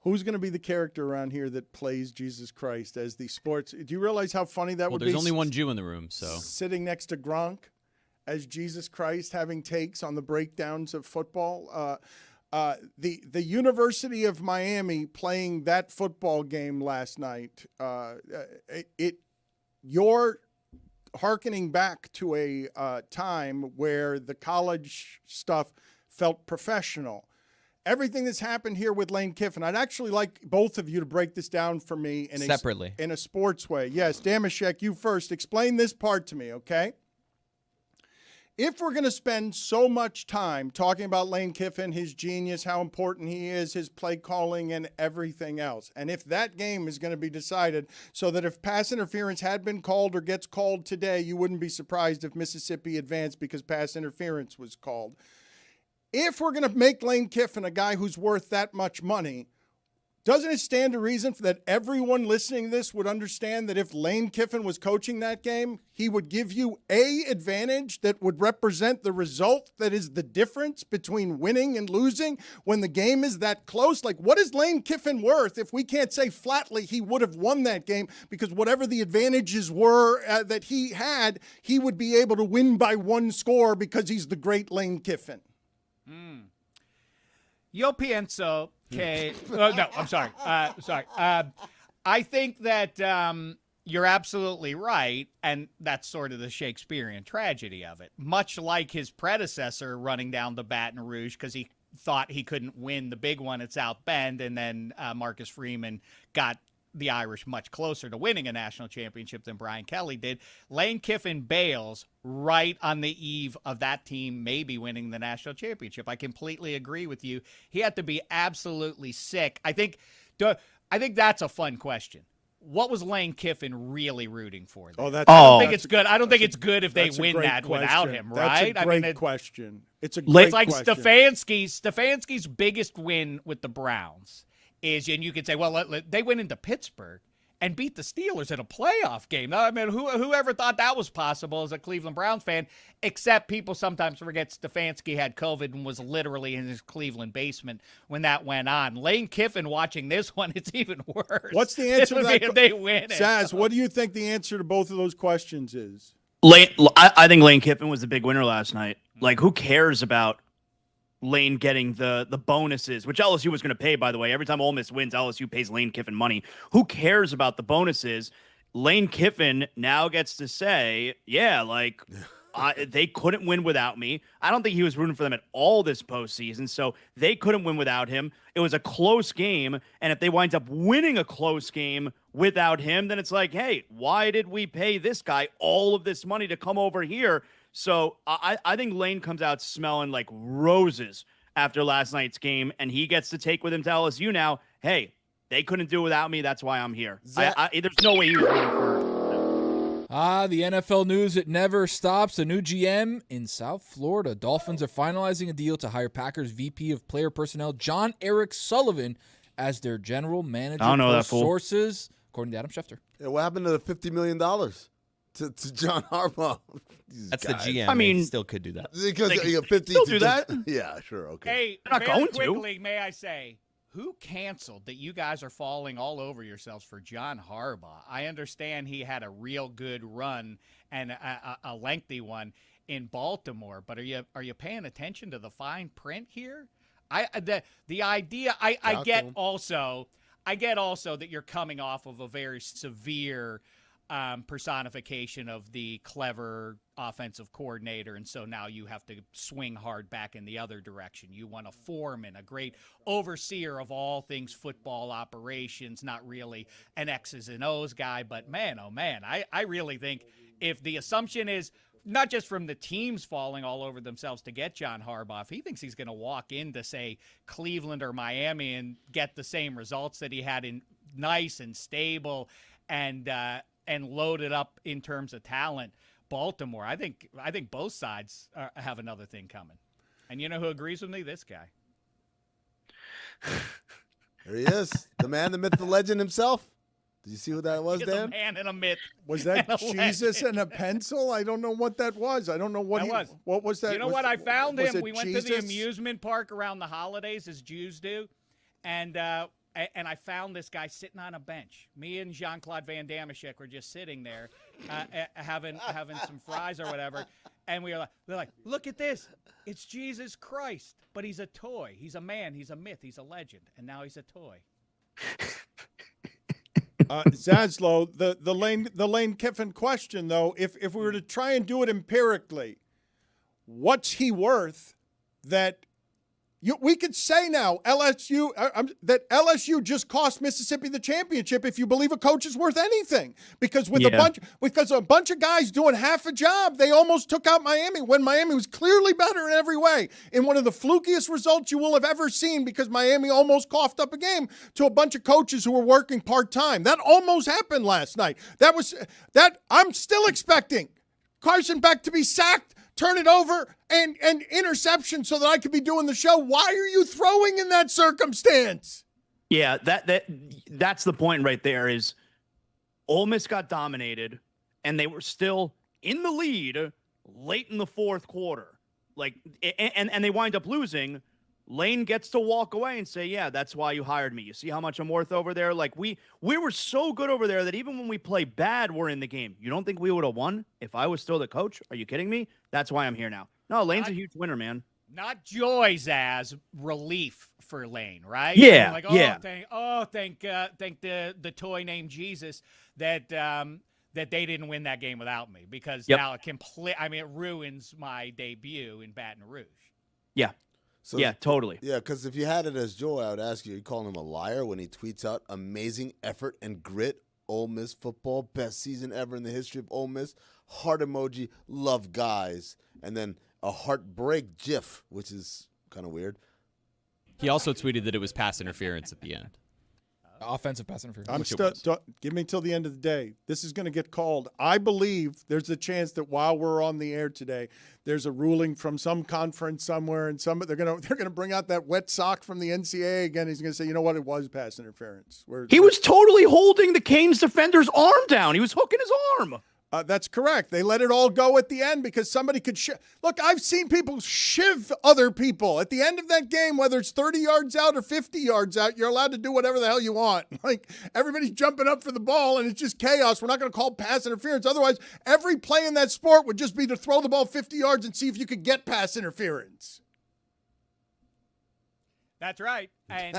Who's going to be the character around here that plays Jesus Christ as the sports? Do you realize how funny that would be? Well, there's only one Jew in the room, so. Sitting next to Gronk as Jesus Christ, having takes on the breakdowns of football. The University of Miami playing that football game last night. You're hearkening back to a time where the college stuff felt professional. Everything that's happened here with Lane Kiffin, I'd actually like both of you to break this down for me separately in a sports way. Yes, Damashek, you first. Explain this part to me, okay? If we're going to spend so much time talking about Lane Kiffin, his genius, how important he is, his play calling, and everything else, and if that game is going to be decided so that if pass interference had been called or gets called today, you wouldn't be surprised if Mississippi advanced because pass interference was called. If we're going to make Lane Kiffin a guy who's worth that much money, doesn't it stand to reason that everyone listening to this would understand that if Lane Kiffin was coaching that game, he would give you a advantage that would represent the result that is the difference between winning and losing when the game is that close? Like, what is Lane Kiffin worth if we can't say flatly he would have won that game because whatever the advantages were that he had, he would be able to win by one score because he's the great Lane Kiffin? Yo pienso que... no, I'm sorry. I think that you're absolutely right, and that's sort of the Shakespearean tragedy of it. Much like his predecessor running down the Baton Rouge because he thought he couldn't win the big one at South Bend, and then Marcus Freeman got the Irish much closer to winning a national championship than Brian Kelly did. Lane Kiffin bails right on the eve of that team maybe winning the national championship. I completely agree with you. He had to be absolutely sick. I think that's a fun question. What was Lane Kiffin really rooting for? There? I don't think it's good. I don't think it's good if they win that without him, right? That's a great question. It's a great question. Stefanski's biggest win with the Browns is, and you could say, well, they went into Pittsburgh and beat the Steelers in a playoff game. Now, I mean, whoever thought that was possible as a Cleveland Browns fan, except people sometimes forget Stefanski had COVID and was literally in his Cleveland basement when that went on. Lane Kiffin watching this one, it's even worse. What's the answer to that? If they win it. Saz, what do you think the answer to both of those questions is? I think Lane Kiffin was the big winner last night. Like, who cares about Lane getting the bonuses, which LSU was going to pay, by the way. Every time Ole Miss wins, LSU pays Lane Kiffin money. Who cares about the bonuses? Lane Kiffin now gets to say, yeah, like, they couldn't win without me. I don't think he was rooting for them at all this postseason, so they couldn't win without him. It was a close game, and if they wind up winning a close game without him, then it's like, hey, why did we pay this guy all of this money to come over here? So I think Lane comes out smelling like roses after last night's game, and he gets to take with him to LSU now. Hey, they couldn't do it without me. That's why I'm here. There's no way he was rooting for. The NFL news, it never stops. A new GM in South Florida. Dolphins are finalizing a deal to hire Packers VP of Player Personnel John Eric Sullivan as their general manager. I don't know that fool. Sources, according to Adam Schefter. Yeah, what happened to the $50 million to John Harbaugh? That's the GM. I mean, they still could do that. Because they you know, 50 still to do that. Yeah, sure, okay. Hey, They're not very going to. quickly, may I say, who canceled that you guys are falling all over yourselves for John Harbaugh? I understand he had a real good run and a lengthy one in Baltimore, but are you paying attention to the fine print here? The idea I get also that you're coming off of a very severe personification of the clever offensive coordinator, and so now you have to swing hard back in the other direction. You want a foreman, a great overseer of all things football operations, not really an X's and O's guy, but man, oh man, I really think if the assumption is not just from the teams falling all over themselves to get John Harbaugh, if he thinks he's going to walk into, say, Cleveland or Miami and get the same results that he had in nice and stable and loaded up in terms of talent, Baltimore, I think both sides have another thing coming. And you know who agrees with me? This guy. There he is, the man, the myth, the legend himself. Did you see who that was, He's Dan? a man and a myth. Was that Jesus and a pencil? I don't know what that was. I don't know what what was that. You know what? I found him. We went to the Jesus? amusement park around the holidays, as Jews do, and I found this guy sitting on a bench. Me and Jean-Claude Van Damashek were just sitting there, having some fries or whatever, and they're like, look at this. It's Jesus Christ, but he's a toy. He's a man. He's a myth. He's a legend, and now he's a toy. Zaslow, the Lane Kiffin question, though, if we were to try and do it empirically, what's he worth that we could say now LSU that LSU just cost Mississippi the championship if you believe a coach is worth anything, because a bunch of guys doing half a job, they almost took out Miami when Miami was clearly better in every way, in one of the flukiest results you will have ever seen, because Miami almost coughed up a game to a bunch of coaches who were working part-time. That almost happened last night. I'm still expecting Carson Beck to be sacked, turn it over, and interception so that I could be doing the show. Why are you throwing in that circumstance? Yeah, that's the point right there. Is Ole Miss got dominated, and they were still in the lead late in the fourth quarter. And they wind up losing. Lane gets to walk away and say, yeah, that's why you hired me. You see how much I'm worth over there? Like, we were so good over there that even when we play bad, we're in the game. You don't think we would have won if I was still the coach? Are you kidding me? That's why I'm here now. No, Lane's a huge winner, man. Not joy, Zaz, relief for Lane, right? Yeah, like, thank the toy named Jesus that they didn't win that game without me, because now it ruins my debut in Baton Rouge. Yeah. So, yeah, totally. Yeah, because if you had it as joy, I would ask you calling him a liar when he tweets out amazing effort and grit, Ole Miss football, best season ever in the history of Ole Miss, heart emoji, love guys, and then a heartbreak gif, which is kind of weird. He also tweeted that it was pass interference at the end. Offensive pass interference. Give me till the end of the day. This is going to get called. I believe there's a chance that while we're on the air today, there's a ruling from some conference somewhere, and they're going to bring out that wet sock from the NCAA again. He's going to say, you know what, it was pass interference. He was totally holding the Canes defender's arm down. He was hooking his arm. That's correct. They let it all go at the end because somebody could look, I've seen people shiv other people at the end of that game, whether it's 30 yards out or 50 yards out. You're allowed to do whatever the hell you want. Like, everybody's jumping up for the ball, and it's just chaos. We're not going to call pass interference. Otherwise, every play in that sport would just be to throw the ball 50 yards and see if you could get pass interference. That's right. And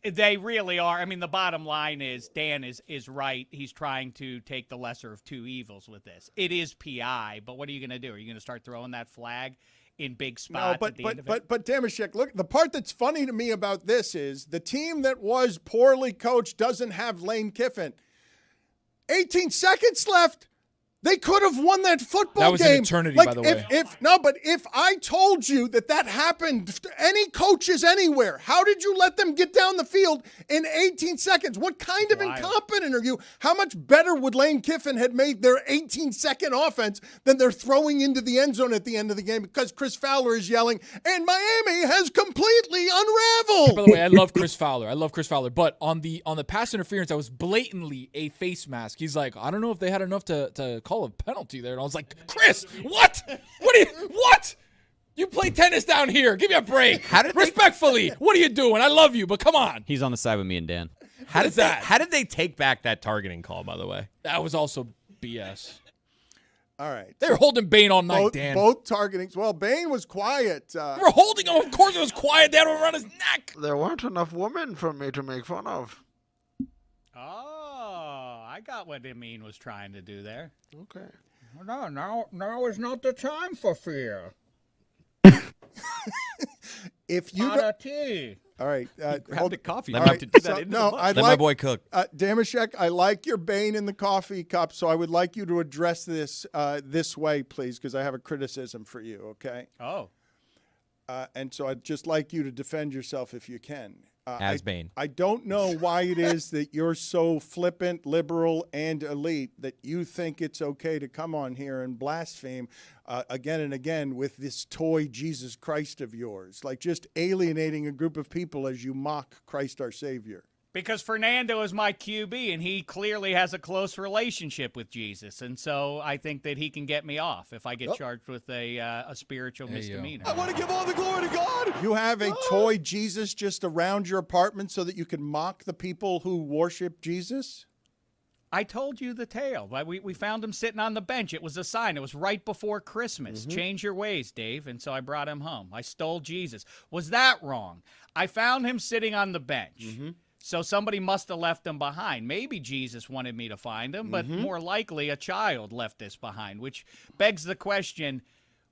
they really are. I mean, the bottom line is Dan is right. He's trying to take the lesser of two evils with this. It is PI, but what are you going to do? Are you going to start throwing that flag in big spots at the end of it? But Damashek, look, the part that's funny to me about this is the team that was poorly coached doesn't have Lane Kiffin. 18 seconds left. They could have won that football game. That was an eternity, by the way. If I told you that happened to any coaches anywhere, how did you let them get down the field in 18 seconds? What kind of incompetent are you? How much better would Lane Kiffin have made their 18-second offense than they're throwing into the end zone at the end of the game because Chris Fowler is yelling, and Miami has completely unraveled? By the way, I love Chris Fowler. But on the pass interference, that was blatantly a face mask. He's like, I don't know if they had enough to call a penalty there. And I was like, Chris, what? What? You play tennis down here. Give me a break. Respectfully, what are you doing? I love you, but come on. He's on the side with me and Dan. How did they take back that targeting call, by the way? That was also BS. All right. They were holding Bane all night, both, Dan. Both targeting. Well, Bane was quiet. They were holding him. Of course it was quiet. They had him around his neck. There weren't enough women for me to make fun of. Oh, I got what Amin was trying to do there. Okay. No, now is not the time for fear. If you Not a tea. all right, Grab the coffee. All cup right, to do so- that into no, the mug. I'd Let like my boy cook. Damashek, I like your Bane in the coffee cup, so I would like you to address this this way, please, because I have a criticism for you. Okay. Oh. And so I'd just like you to defend yourself if you can. As Bane. I don't know why it is that you're so flippant, liberal, and elite that you think it's okay to come on here and blaspheme again and again with this toy Jesus Christ of yours, like just alienating a group of people as you mock Christ our Savior. Because Fernando is my QB, and he clearly has a close relationship with Jesus, and so I think that he can get me off if I get charged with a spiritual misdemeanor. I want to give all the glory to God. You have a toy Jesus just around your apartment so that you can mock the people who worship Jesus? I told you the tale. We found him sitting on the bench. It was a sign. It was right before Christmas. Change your ways, Dave. And so I brought him home. I stole Jesus. Was that wrong? I found him sitting on the bench. So somebody must have left him behind. Maybe Jesus wanted me to find him, but more likely a child left this behind, which begs the question,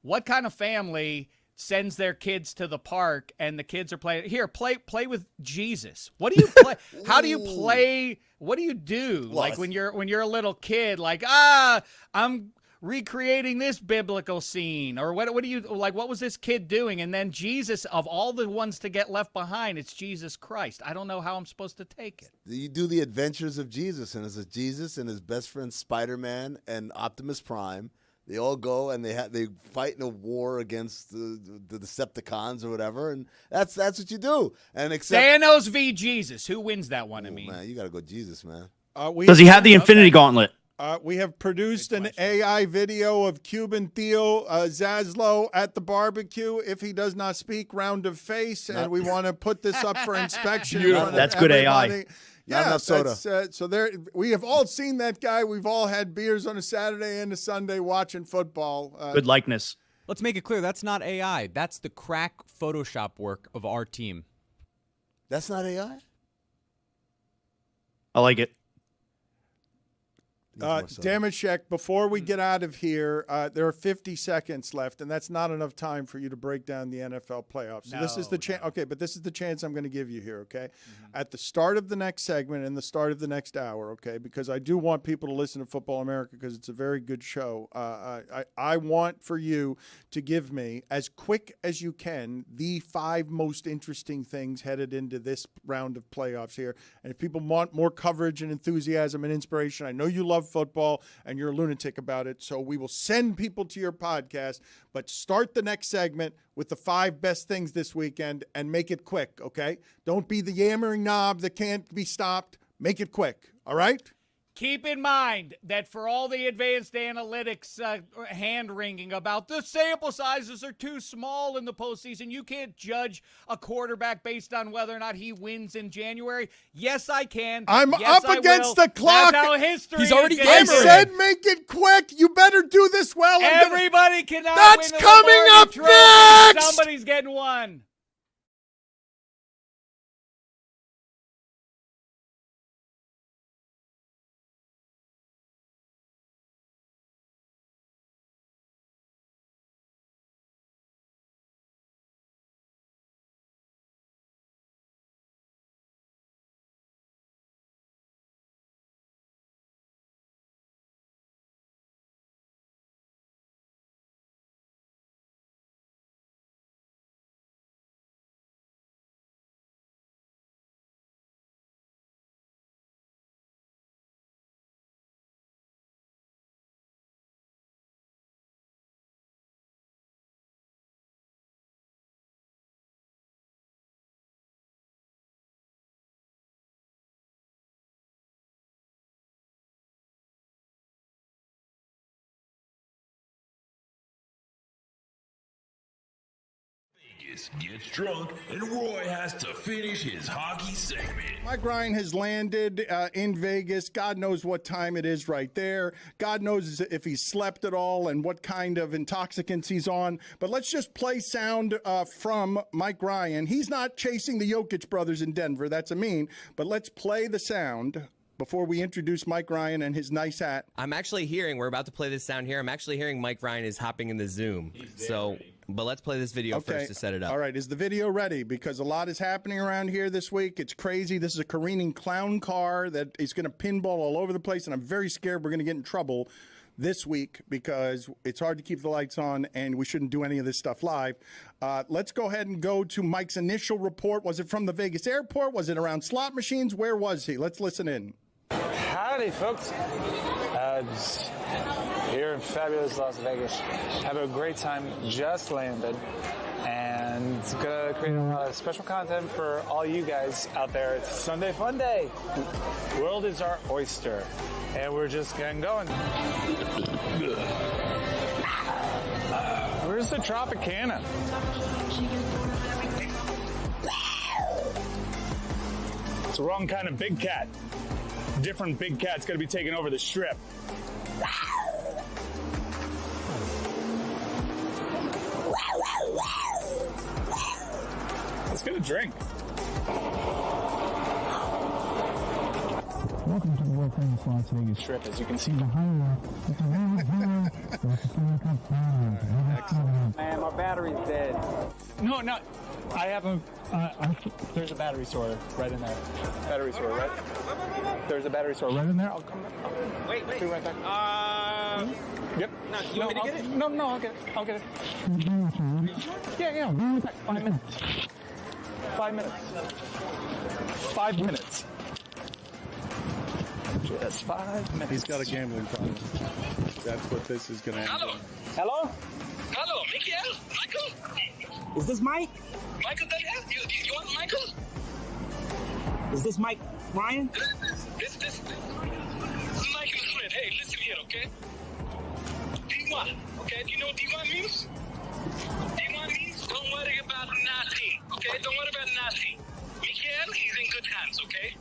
what kind of family sends their kids to the park and the kids are playing, here, play with Jesus? What do you play? How do you play? What do you do? Like when you're a little kid, like, I'm recreating this biblical scene, or what do you like? What was this kid doing? And then Jesus, of all the ones to get left behind, it's Jesus Christ. I don't know how I'm supposed to take it. You do the adventures of Jesus, and it's Jesus and his best friend Spider-Man and Optimus Prime. They all go and they fight in a war against the Decepticons or whatever, and that's what you do. And Thanos v. Jesus, who wins that one? Man, you got to go Jesus, man. Does he have the Infinity Gauntlet? We have produced an AI video of Cuban Theo Zaslow at the barbecue. If he does not speak, round of face, and we want to put this up for inspection. That's good AI. Not enough soda. So there, we have all seen that guy. We've all had beers on a Saturday and a Sunday watching football. Good likeness. Let's make it clear, that's not AI. That's the crack Photoshop work of our team. That's not AI? I like it. Damashek, before we get out of here, there are 50 seconds left, and that's not enough time for you to break down the NFL playoffs. So this is the chance. Okay, but this is the chance I'm going to give you here. Okay, at the start of the next segment and the start of the next hour. Okay, because I do want people to listen to Football America because it's a very good show. I want for you to give me, as quick as you can, the 5 most interesting things headed into this round of playoffs here. And if people want more coverage and enthusiasm and inspiration, I know you love football and you're a lunatic about it, so we will send people to your podcast, but start the next segment with the 5 best things this weekend and make it quick. Okay, don't be the yammering knob that can't be stopped. Make it quick. All right. Keep in mind that for all the advanced analytics hand-wringing about the sample sizes are too small in the postseason, you can't judge a quarterback based on whether or not he wins in January. Yes, I can. I'm yes, up against the clock. That's how history He's already is I gonna said be. make it quick. You better do this well. Everybody cannot That's win the coming Lombardi up Trophy. next! Somebody's getting one. Vegas gets drunk, and Roy has to finish his hockey segment. Mike Ryan has landed in Vegas. God knows what time it is right there. God knows if he slept at all and what kind of intoxicants he's on. But let's just play sound from Mike Ryan. He's not chasing the Jokic brothers in Denver. That's a mean. But let's play the sound before we introduce Mike Ryan and his nice hat. I'm actually hearing, we're about to play this sound here. I'm actually hearing Mike Ryan is hopping in the Zoom. But let's play this video first to set it up. All right, is the video ready? Because a lot is happening around here this week. It's crazy. This is a careening clown car that is going to pinball all over the place, and I'm very scared we're going to get in trouble this week because it's hard to keep the lights on, and we shouldn't do any of this stuff live. Let's go ahead and go to Mike's initial report. Was it from the Vegas airport? Was it around slot machines? Where was he? Let's listen in. Howdy, folks. Just here in fabulous Las Vegas. Have a great time. Just landed. And it's going to create a lot of special content for all you guys out there. It's Sunday Fun Day. World is our oyster. And we're just getting going. Where's the Tropicana? It's the wrong kind of big cat. Different big cat's gonna be taking over the strip. Let's get a drink. Welcome to the world famous Las Vegas Strip. As you can see behind me, man, my battery's dead. No, I have a. There's a battery store right in there. Battery store, right? There's a battery store right in there. I'll come back. Wait. Be right back. Yep. No, you want me to get it? No, I'll get it. Yeah. Be right back. 5 minutes. 5 minutes. 5 minutes. Just 5 minutes. He's got a gambling problem. That's what this is going to end. Hello? Hello, Miguel? Michael? Is this Mike? Michael, you want Michael? Is this Mike Ryan? This is Michael's friend. Hey, listen here, okay? D1, okay? Do you know what D1 means? D1 means don't worry about nothing, okay? Don't worry about nothing. Miguel, he's in good hands, okay?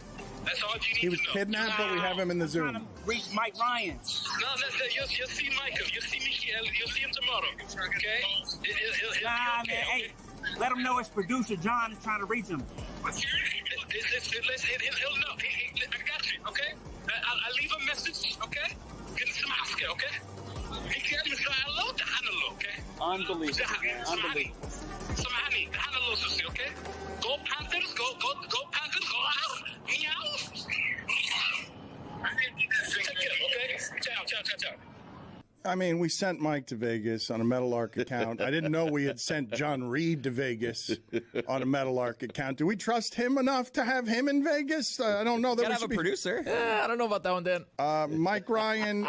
That's all you need to know. He was kidnapped, but we have him in the Zoom. Reach Mike Ryan. No, you'll see Michael. You'll see Miguel. You'll see him tomorrow, okay? He'll be okay, man, hey, let him know his producer, John, is trying to reach him. He'll know. I got you, okay? I'll leave a message, okay? Get some mask, okay? Miguel, hello, okay? Unbelievable. Unbelievable. Samahani, okay? Go Panthers, go Panthers, go out. Meow. Take care, okay? Ciao. I mean, we sent Mike to Vegas on a Meadowlark account. I didn't know we had sent John Reed to Vegas on a Meadowlark account. Do we trust him enough to have him in Vegas? I don't know. Gotta have a producer. I don't know about that one, Dan. Mike Ryan,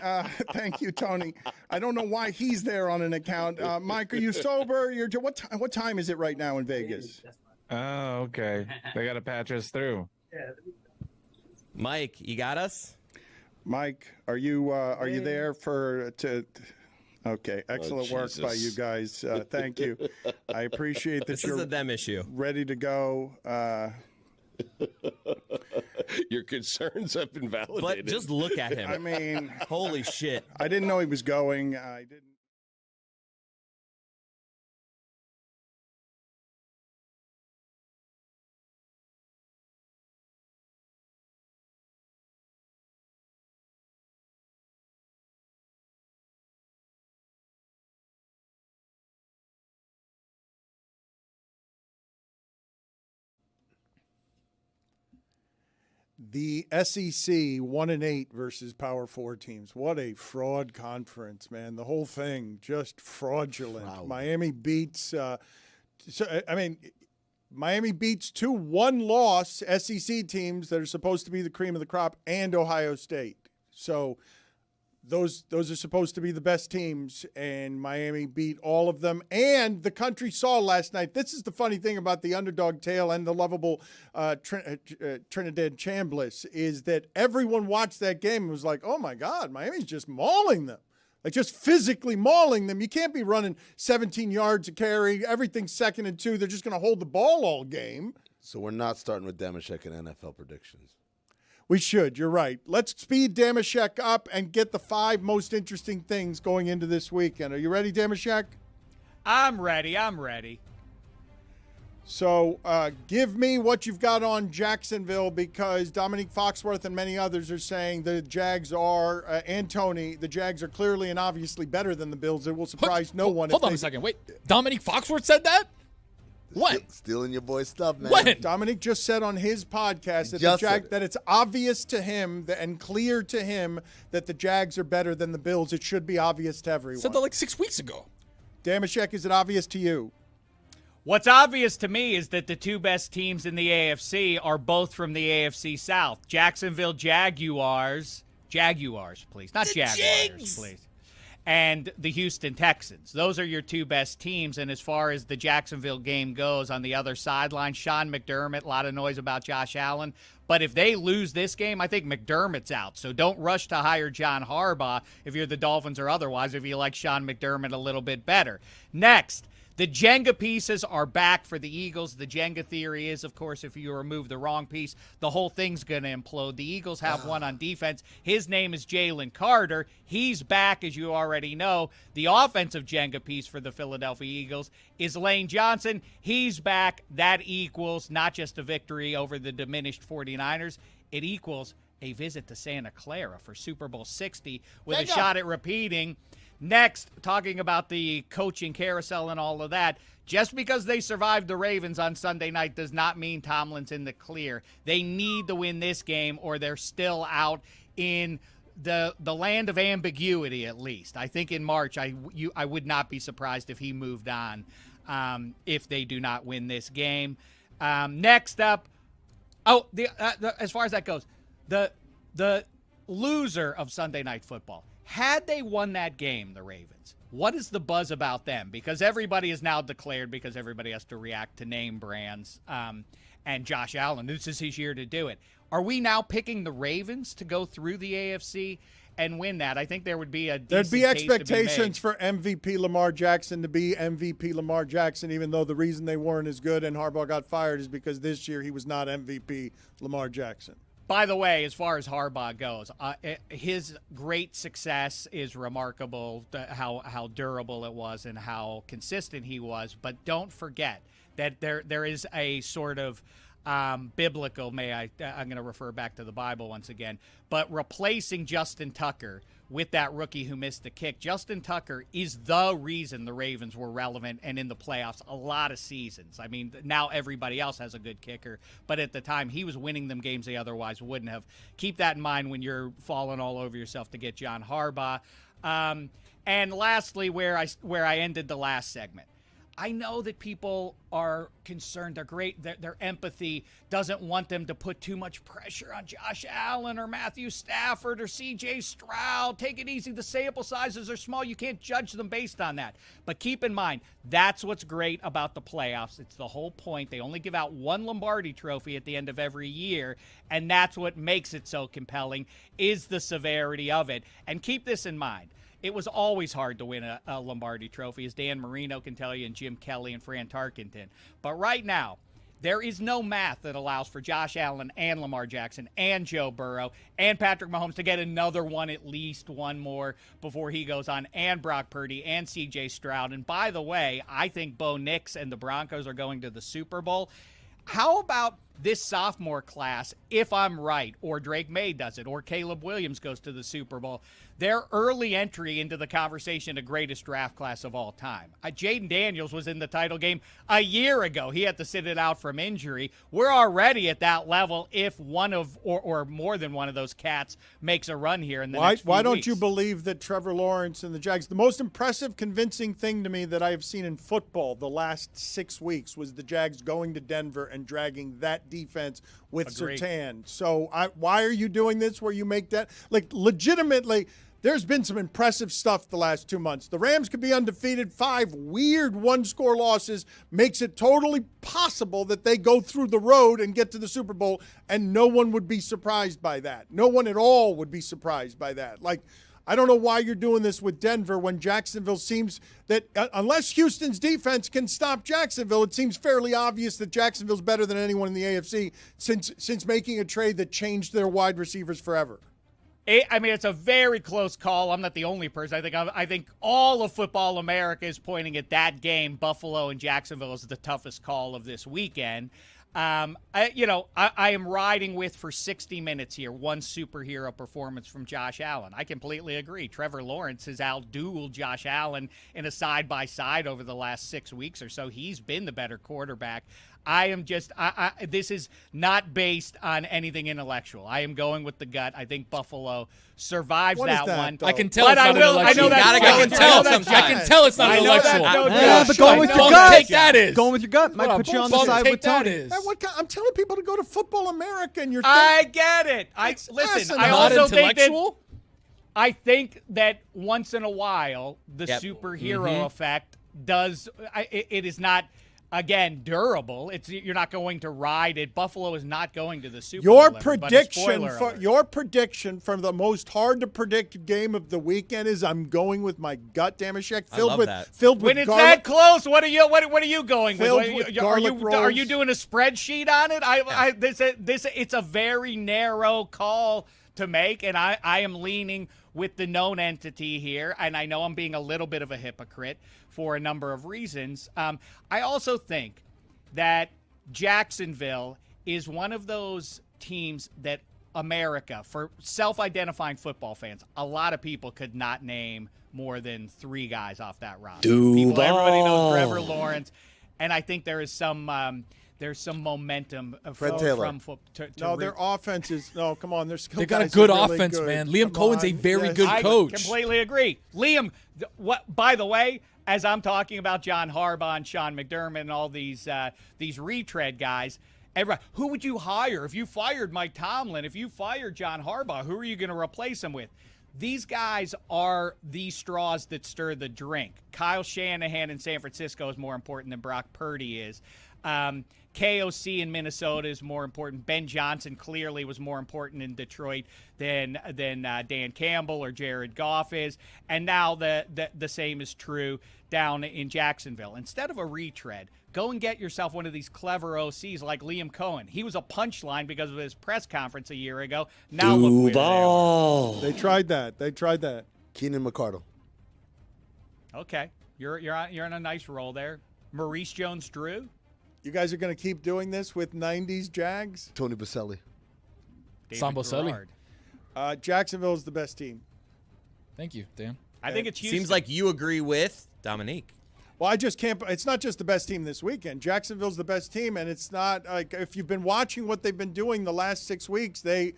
thank you, Tony. I don't know why he's there on an account. Mike, are you sober? What time is it right now in Vegas? Oh, okay. They got to patch us through. Mike, you got us? Mike, are you there Okay, excellent work by you guys. Thank you. I appreciate that This is a them issue. Ready to go. Your concerns have been validated. But just look at him. I mean, holy shit. I didn't know he was going. I didn't. The SEC 1-8 versus Power 4 teams. What a fraud conference, man. The whole thing just fraudulent. Wow. Miami beats Miami beats 2 one-loss SEC teams that are supposed to be the cream of the crop and Ohio State. So those are supposed to be the best teams, and Miami beat all of them. And the country saw last night. This is the funny thing about the underdog tale and the lovable Trinidad Chambliss is that everyone watched that game and was like, oh, my God, Miami's just mauling them. Like just physically mauling them. You can't be running 17 yards a carry, everything's 2nd and 2. They're just going to hold the ball all game. So we're not starting with Damashek and NFL predictions. We should. You're right. Let's speed Damashek up and get the 5 most interesting things going into this weekend. Are you ready, Damashek? I'm ready. So give me what you've got on Jacksonville, because Dominique Foxworth and many others are saying the Jags are, and Toney, the Jags are clearly and obviously better than the Bills. It will surprise no one. Hold on a second. Wait, Dominique Foxworth said that? What? Stealing your boy's stuff, man. When? Dominic just said on his podcast that, that it's obvious to him and clear to him that the Jags are better than the Bills. It should be obvious to everyone. Said that like 6 weeks ago. Damashek, is it obvious to you? What's obvious to me is that the 2 best teams in the AFC are both from the AFC South. Jacksonville Jaguars, please. Not Jaguars, please. And the Houston Texans. Those are your 2 best teams. And as far as the Jacksonville game goes, on the other sideline, Sean McDermott, a lot of noise about Josh Allen. But if they lose this game, I think McDermott's out. So don't rush to hire John Harbaugh if you're the Dolphins or otherwise, if you like Sean McDermott a little bit better. Next, the Jenga pieces are back for the Eagles. The Jenga theory is, of course, if you remove the wrong piece, the whole thing's going to implode. The Eagles have one on defense. His name is Jalen Carter. He's back, as you already know. The offensive Jenga piece for the Philadelphia Eagles is Lane Johnson. He's back. That equals not just a victory over the diminished 49ers. It equals a visit to Santa Clara for Super Bowl 60 with a shot at repeating. Next, talking about the coaching carousel and all of that, just because they survived the Ravens on Sunday night does not mean Tomlin's in the clear. They need to win this game or they're still out in the land of ambiguity, at least. I think in March, I would not be surprised if he moved on if they do not win this game. Next up, as far as that goes, the loser of Sunday Night Football. Had they won that game, the Ravens, what is the buzz about them? Because everybody is now declared, because everybody has to react to name brands, and Josh Allen, this is his year to do it. Are we now picking the Ravens to go through the AFC and win that? I think there would be a decent There'd be case to be expectations made. for MVP Lamar Jackson to be MVP Lamar Jackson, even though the reason they weren't as good and Harbaugh got fired is because this year he was not MVP Lamar Jackson. By the way, as far as Harbaugh goes, his great success is remarkable, how durable it was and how consistent he was. But don't forget that there is a sort of biblical, I'm going to refer back to the Bible once again, but replacing Justin Tucker with that rookie who missed the kick. Justin Tucker is the reason the Ravens were relevant and in the playoffs a lot of seasons. I mean, now everybody else has a good kicker, but at the time he was winning them games they otherwise wouldn't have. Keep that in mind when you're falling all over yourself to get John Harbaugh. And lastly, where I ended the last segment. I know that people are concerned. They're great. Their empathy doesn't want them to put too much pressure on Josh Allen or Matthew Stafford or C.J. Stroud. Take it easy. The sample sizes are small. You can't judge them based on that. But keep in mind, that's what's great about the playoffs. It's the whole point. They only give out one Lombardi trophy at the end of every year, and that's what makes it so compelling, is the severity of it. And keep this in mind. It was always hard to win a Lombardi trophy, as Dan Marino can tell you, and Jim Kelly and Fran Tarkenton. But right now, there is no math that allows for Josh Allen and Lamar Jackson and Joe Burrow and Patrick Mahomes to get another one, at least one more, before he goes on, and Brock Purdy and C.J. Stroud. And by the way, I think Bo Nix and the Broncos are going to the Super Bowl. How about this sophomore class, if I'm right, or Drake May does it, or Caleb Williams goes to the Super Bowl, their early entry into the conversation, the greatest draft class of all time. Jaden Daniels was in the title game a year ago. He had to sit it out from injury. We're already at that level if one of, or more than one of those cats makes a run here in the next few Why don't weeks. you believe that Trevor Lawrence and the Jags, the most impressive, convincing thing to me that I have seen in football the last 6 weeks was the Jags going to Denver and dragging that defense with Agreed. Surtain. So why are you doing this where you make that? Like, legitimately, there's been some impressive stuff the last 2 months. The Rams could be undefeated. 5 weird one-score losses makes it totally possible that they go through the road and get to the Super Bowl, and no one would be surprised by that. No one at all would be surprised by that. Like, I don't know why you're doing this with Denver when Jacksonville seems that unless Houston's defense can stop Jacksonville, it seems fairly obvious that Jacksonville's better than anyone in the AFC since making a trade that changed their wide receivers forever. I mean, it's a very close call. I'm not the only person. I think all of football America is pointing at that game, Buffalo and Jacksonville, as the toughest call of this weekend. I am riding with for 60 minutes here one superhero performance from Josh Allen. I completely agree. Trevor Lawrence has outdueled Josh Allen in a side-by-side over the last 6 weeks or so. He's been the better quarterback. This is not based on anything intellectual. I am going with the gut. I think Buffalo survives that one. I can tell it's not intellectual. I know gotta go and tell sometimes. I can tell it's not intellectual. But going with your gut. Take that is. Going with your gut might put you on the side with Tony. I'm telling people to go to Football America, and you're. I get it. Listen. I also think that. I think that once in a while the superhero effect does. It is not. Again, durable. You're not going to ride it. Buffalo is not going to the Super Bowl. Your prediction from the most hard to predict game of the weekend is I'm going with my gut, Damashek. Filled with when it's that close, what are you going with? Are you doing a spreadsheet on it? It's a very narrow call to make, and I am leaning with the known entity here, and I know I'm being a little bit of a hypocrite for a number of reasons. I also think that Jacksonville is one of those teams that America, for self-identifying football fans, a lot of people could not name more than 3 guys off that roster. Everybody knows Trevor Lawrence, and I think there is some there's some momentum from their offense is come on, their skill. They got guys a good really offense, good. man. Liam Cohen's a very good coach. I completely agree. Liam, by the way, as I'm talking about John Harbaugh and Sean McDermott and all these retread guys, who would you hire if you fired Mike Tomlin? If you fired John Harbaugh, who are you going to replace him with? These guys are the straws that stir the drink. Kyle Shanahan in San Francisco is more important than Brock Purdy is. KOC in Minnesota is more important. Ben Johnson clearly was more important in Detroit than Dan Campbell or Jared Goff is. And now the same is true down in Jacksonville. Instead of a retread, go and get yourself one of these clever OCs like Liam Cohen. He was a punchline because of his press conference a year ago. Now look where they are. They tried that. Keenan McCardle. Okay. You're on a nice roll there. Maurice Jones-Drew. You guys are going to keep doing this with 90s Jags? Tony Baselli. Samboselli. Jacksonville is the best team. Thank you, Dan. I think it's Houston. Seems like you agree with Dominique. Well, I just can't. It's not just the best team this weekend. Jacksonville's the best team, and it's not like if you've been watching what they've been doing the last 6 weeks. They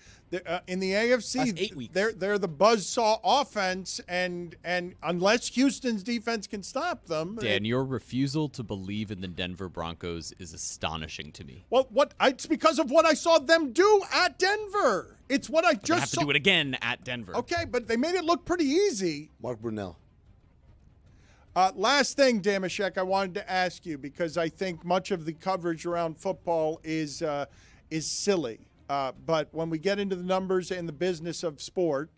in the AFC, last 8 weeks. They're the buzzsaw offense, and unless Houston's defense can stop them, Dan, your refusal to believe in the Denver Broncos is astonishing to me. Well, it's because of what I saw them do at Denver. It's what I just have to do it again at Denver. Okay, but they made it look pretty easy. Mark Brunell. Last thing, Damashek, I wanted to ask you because I think much of the coverage around football is silly. But when we get into the numbers and the business of sport,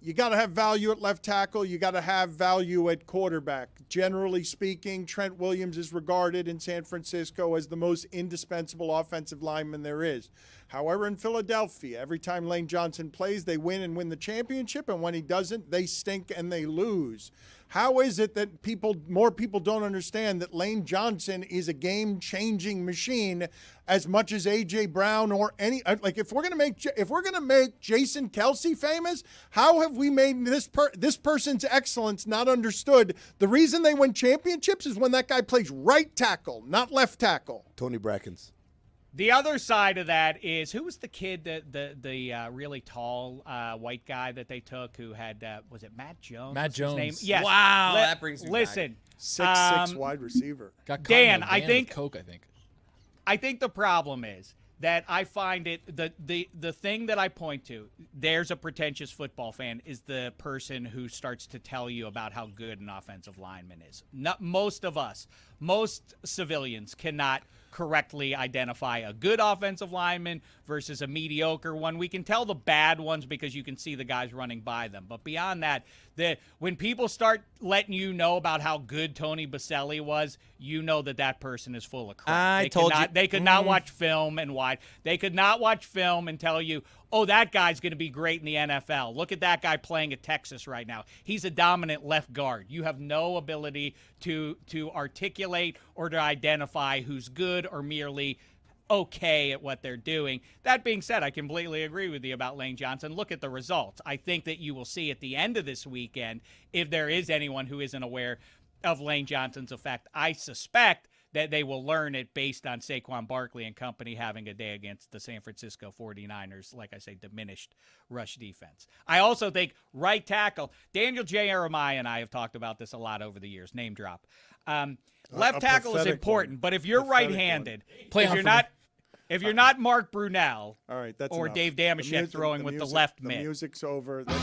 you got to have value at left tackle. You got to have value at quarterback. Generally speaking, Trent Williams is regarded in San Francisco as the most indispensable offensive lineman there is. However, in Philadelphia, every time Lane Johnson plays, they win and win the championship. And when he doesn't, they stink and they lose. How is it that more people don't understand that Lane Johnson is a game-changing machine as much as A.J. Brown or any like if we're gonna make Jason Kelsey famous, how have we made this person's excellence not understood? The reason they win championships is when that guy plays right tackle, not left tackle. Tony Brackens. The other side of that is who was the kid the really tall white guy that they took who had was it Matt Jones? Matt Jones. His name? Yes. Wow, that brings me listen. 6'6" wide receiver. Got Dan, I think Coke, I think. I think the problem is that I find it the thing that I point to, there's a pretentious football fan, is the person who starts to tell you about how good an offensive lineman is. Not most of us, most civilians cannot correctly identify a good offensive lineman versus a mediocre one. We can tell the bad ones because you can see the guys running by them. But beyond that, when people start letting you know about how good Tony Baselli was, you know that person is full of crap. They could not watch film and why. They could not watch film and tell you, oh, that guy's going to be great in the NFL. Look at that guy playing at Texas right now. He's a dominant left guard. You have no ability to articulate or to identify who's good or merely okay at what they're doing. That being said, I completely agree with you about Lane Johnson. Look at the results. I think that you will see at the end of this weekend, if there is anyone who isn't aware of Lane Johnson's effect, I suspect that they will learn it based on Saquon Barkley and company having a day against the San Francisco 49ers, like I say, diminished rush defense. I also think right tackle, Daniel Jeremiah and I have talked about this a lot over the years, name drop. Left tackle is important, but if you're right-handed, if you're not Mark Brunell all right, that's or enough. Dave Damashek throwing with the left mid. The music's over. That's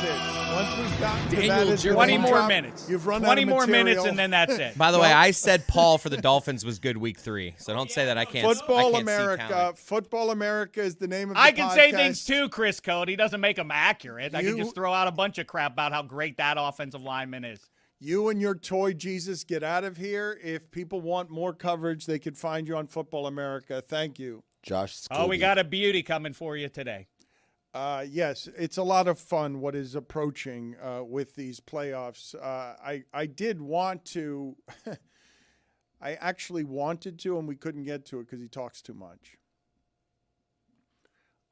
it. Once we've gotten to Daniel, that, 20 more minutes. You've run 20 out of more material. minutes, and then that's it. By the way, I said Paul for the Dolphins was good week 3, so don't say that I can't. Football I can't America. Football America is the name of the I can podcast. say things too, Chris Code. He doesn't make them accurate. I can just throw out a bunch of crap about how great that offensive lineman is. You and your toy Jesus, get out of here. If people want more coverage, they can find you on Football America. Thank you. Josh. Oh, we got a beauty coming for you today. Yes, it's a lot of fun what is approaching with these playoffs. I did want to, I actually wanted to, and we couldn't get to it because he talks too much.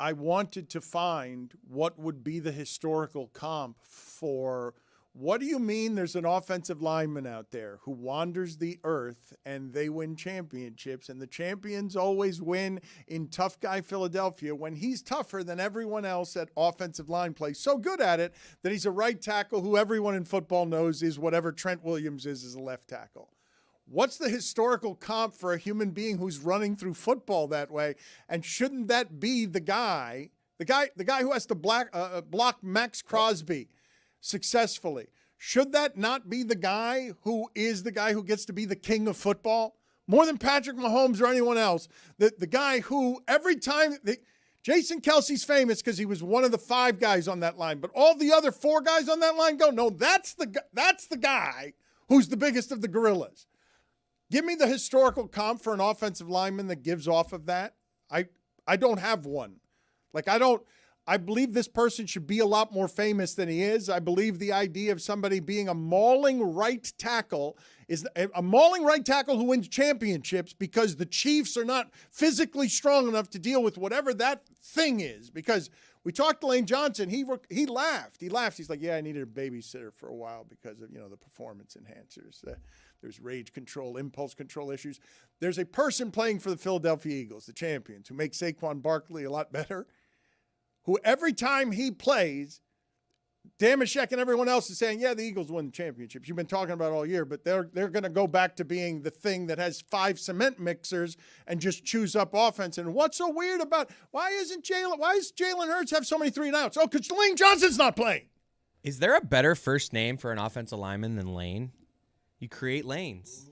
I wanted to find what would be the historical comp for what do you mean there's an offensive lineman out there who wanders the earth and they win championships, and the champions always win in tough guy Philadelphia when he's tougher than everyone else at offensive line play, so good at it that he's a right tackle who everyone in football knows is whatever Trent Williams is as a left tackle. What's the historical comp for a human being who's running through football that way? And shouldn't that be the guy who has to block Max Crosby successfully? Should that not be the guy who is the guy who gets to be the king of football? More than Patrick Mahomes or anyone else. The guy who every time Jason Kelsey's famous because he was one of the 5 guys on that line, but all the other 4 guys on that line go, no, that's the guy who's the biggest of the gorillas. Give me the historical comp for an offensive lineman that gives off of that. I don't have one. I believe this person should be a lot more famous than he is. I believe the idea of somebody being a mauling right tackle is a mauling right tackle who wins championships because the Chiefs are not physically strong enough to deal with whatever that thing is. Because we talked to Lane Johnson, he laughed. He's like, yeah, I needed a babysitter for a while because of the performance enhancers. There's rage control, impulse control issues. There's a person playing for the Philadelphia Eagles, the champions, who makes Saquon Barkley a lot better, who every time he plays, Damashek and everyone else is saying, yeah, the Eagles won the championships. You've been talking about it all year, but they're going to go back to being the thing that has 5 cement mixers and just chews up offense. And what's so weird about why does Jalen Hurts have so many 3-and-outs? Oh, because Lane Johnson's not playing. Is there a better first name for an offensive lineman than Lane? You create lanes.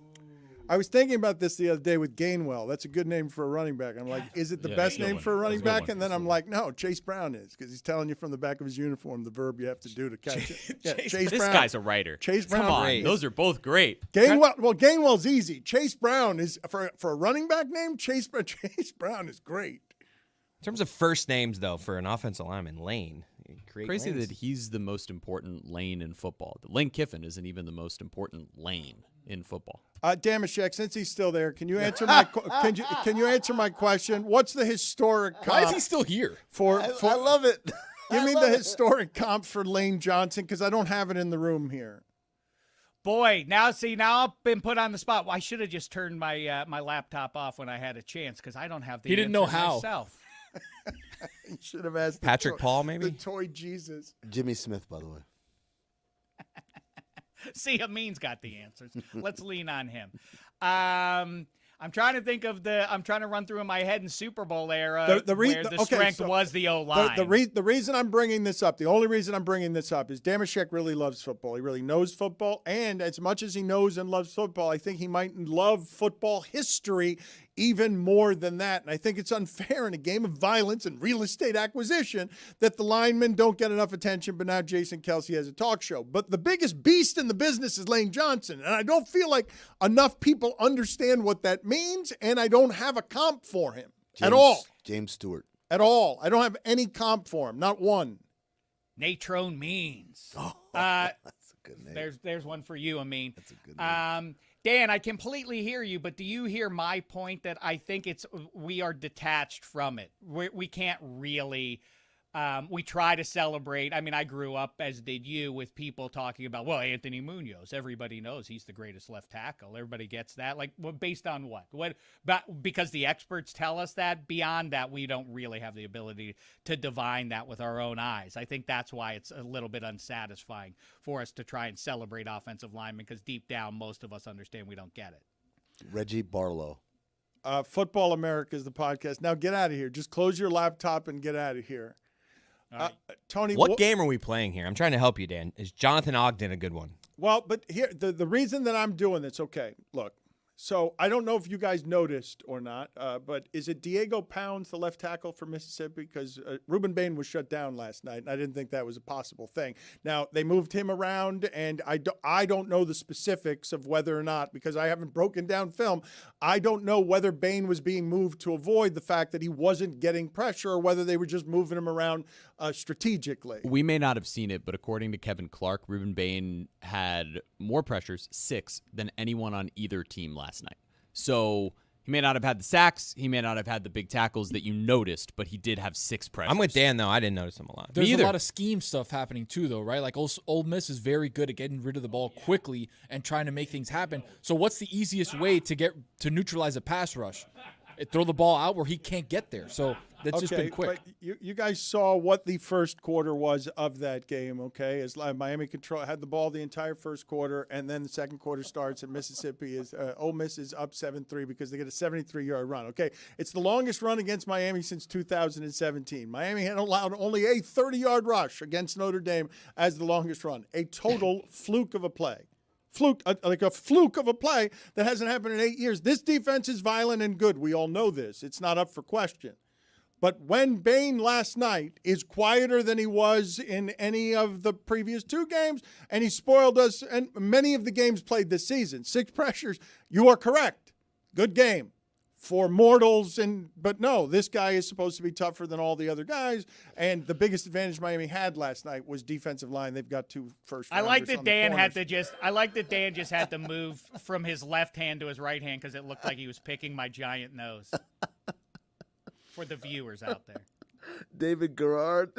I was thinking about this the other day with Gainwell. That's a good name for a running back. I'm like, is it the best name for a running back? And then I'm like, no, Chase Brown is, because he's telling you from the back of his uniform the verb you have to do to catch it. Yeah, Chase this Brown. Guy's a writer. Chase Brown. Come on, those are both great. Gainwell's easy. Chase Brown is, for a running back name, Chase Brown is great. In terms of first names, though, for an offensive lineman, Lane. Crazy that he's the most important lane in football. Lane Kiffin isn't even the most important lane in football. Damashek, since he's still there, can you answer my can you answer my question? What's the historic comp? Why is he still here? I love it. Give me the historic comp for Lane Johnson, because I don't have it in the room here. Boy, now I've been put on the spot. Well, I should have just turned my my laptop off when I had a chance, because I don't have the He didn't know answer how. myself. You should have asked Patrick Paul, maybe? The toy Jesus. Jimmy Smith, by the way. See, Amin's got the answers. Let's lean on him. I'm trying to think of I'm trying to run through in my head in Super Bowl era where the strength was the O-line. The reason I'm bringing this up, the only reason I'm bringing this up is Damashek really loves football. He really knows football. And as much as he knows and loves football, I think he might love football history even more than that. And I think it's unfair in a game of violence and real estate acquisition that the linemen don't get enough attention, but now Jason Kelce has a talk show. But the biggest beast in the business is Lane Johnson, and I don't feel like enough people understand what that means, and I don't have a comp for him at all. James Stewart. At all. I don't have any comp for him, not one. Natrone Means. Oh, that's a good name. There's one for you, Amin. That's a good name. Dan, I completely hear you, but do you hear my point that I think we are detached from it? We can't really we try to celebrate. I mean, I grew up, as did you, with people talking about, well, Anthony Munoz. Everybody knows he's the greatest left tackle. Everybody gets that. Like, based on what? Because the experts tell us that? Beyond that, we don't really have the ability to divine that with our own eyes. I think that's why it's a little bit unsatisfying for us to try and celebrate offensive linemen, because deep down, most of us understand we don't get it. Reggie Barlow. Football America is the podcast. Now get out of here. Just close your laptop and get out of here. Right. Tony, what game are we playing here? I'm trying to help you, Dan. Is Jonathan Ogden a good one? Well, but here the reason that I'm doing this, okay, look. So I don't know if you guys noticed or not, but is it Diego Pounds, the left tackle for Mississippi? Because Reuben Bain was shut down last night, and I didn't think that was a possible thing. Now, they moved him around, and I don't know the specifics of whether or not, because I haven't broken down film, I don't know whether Bain was being moved to avoid the fact that he wasn't getting pressure or whether they were just moving him around strategically. We may not have seen it, but according to Kevin Clark, Reuben Bain had more pressures, 6, than anyone on either team last night. So he may not have had the sacks, he may not have had the big tackles that you noticed, but he did have 6 pressures. I'm with Dan, though. I didn't notice him a lot. There's a lot of scheme stuff happening, too, though, right? Like, Ole Miss is very good at getting rid of the ball quickly and trying to make things happen. So what's the easiest way to neutralize a pass rush? Throw the ball out where he can't get there. So that's just been quick. But you guys saw what the first quarter was of that game, okay? As Miami had the ball the entire first quarter, and then the second quarter starts, and Ole Miss is up 7-3 because they get a 73-yard run, okay? It's the longest run against Miami since 2017. Miami had allowed only a 30-yard rush against Notre Dame as the longest run, a total fluke of a play. Like a fluke of a play that hasn't happened in 8 years. This defense is violent and good. We all know this. It's not up for question. But when Bain last night is quieter than he was in any of the previous 2 games, and he spoiled us and many of the games played this season, 6 pressures, you are correct. Good game for mortals. But no, this guy is supposed to be tougher than all the other guys. And the biggest advantage Miami had last night was defensive line. They've got 2 first. I like that Dan just had to move from his left hand to his right hand because it looked like he was picking my giant nose. For the viewers out there. David Garrard.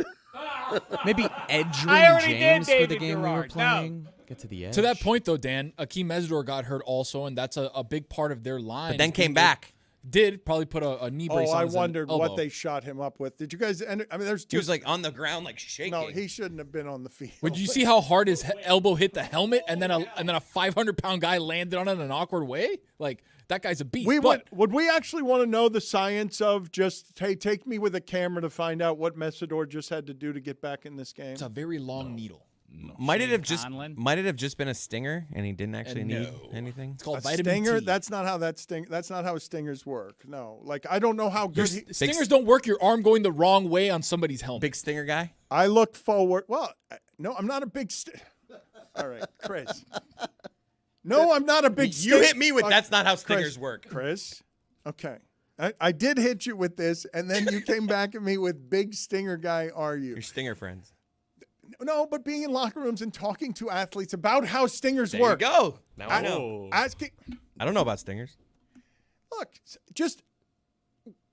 Maybe Edgerrin James for the game we were playing. No. Get to the edge. To that point, though, Dan, Akeem Mesidor got hurt also, and that's a big part of their line. But then came back. Did probably put a knee brace on his wondered elbow. what they shot him up with. Did you guys? I mean, there's. He was like on the ground, like shaking. No, he shouldn't have been on the field. Would you see how hard his elbow hit the helmet, and then a 500-pound guy landed on it in an awkward way? Like, that guy's a beast. Would we actually want to know the science of just, hey, take me with a camera to find out what Mesidor just had to do to get back in this game? It's a very long needle. No. Might it have just been a stinger, and he didn't actually need anything? It's called a vitamin stinger. T. That's not how That's not how stingers work. No, like I don't know how good stingers don't work. Your arm going the wrong way on somebody's helmet. Big stinger guy. I looked forward. Well, no, I'm not a big. All right, Chris. No, I'm not a big. You hit me with that's not how stingers work, Chris. Okay. I did hit you with this, and then you came back at me with big stinger guy. Are you? Your stinger friends. No, but being in locker rooms and talking to athletes about how stingers work. There you go. Now I know. I don't know about stingers. Look, just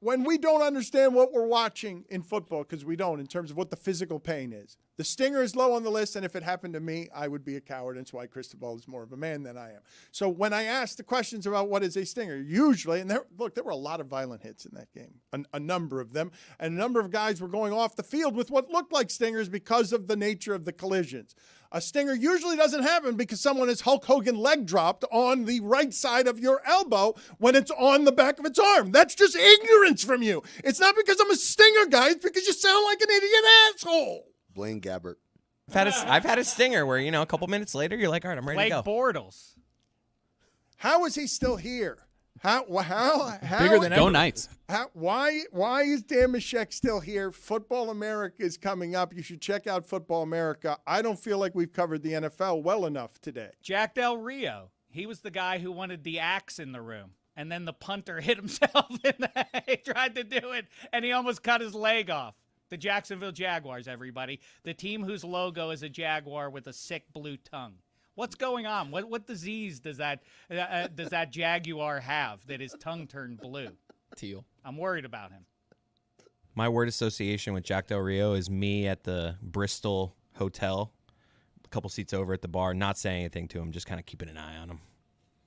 when we don't understand what we're watching in football, because we don't, in terms of what the physical pain is, The stinger is low on the list, and if it happened to me, I would be a coward. That's why Cristobal is more of a man than I am. So when I ask the questions about what is a stinger, usually, and there were a lot of violent hits in that game, a number of them, and a number of guys were going off the field with what looked like stingers because of the nature of the collisions. A stinger usually doesn't happen because someone has Hulk Hogan leg dropped on the right side of your elbow when it's on the back of its arm. That's just ignorance from you. It's not because I'm a stinger guy. It's because you sound like an idiot asshole. Blaine Gabbert. I've had a stinger where, a couple minutes later, you're like, all right, I'm ready to go. Bortles. How is he still here? How Bigger than Go ever. Knights. Why is Damashek still here? Football America is coming up. You should check out Football America. I don't feel like we've covered the NFL well enough today. Jack Del Rio. He was the guy who wanted the axe in the room. And then the punter hit himself he tried to do it, and he almost cut his leg off. The Jacksonville Jaguars, everybody. The team whose logo is a jaguar with a sick blue tongue. What's going on? What disease does that jaguar have that his tongue turned blue? Teal. I'm worried about him. My word association with Jack Del Rio is me at the Bristol Hotel, a couple seats over at the bar, not saying anything to him, just kind of keeping an eye on him,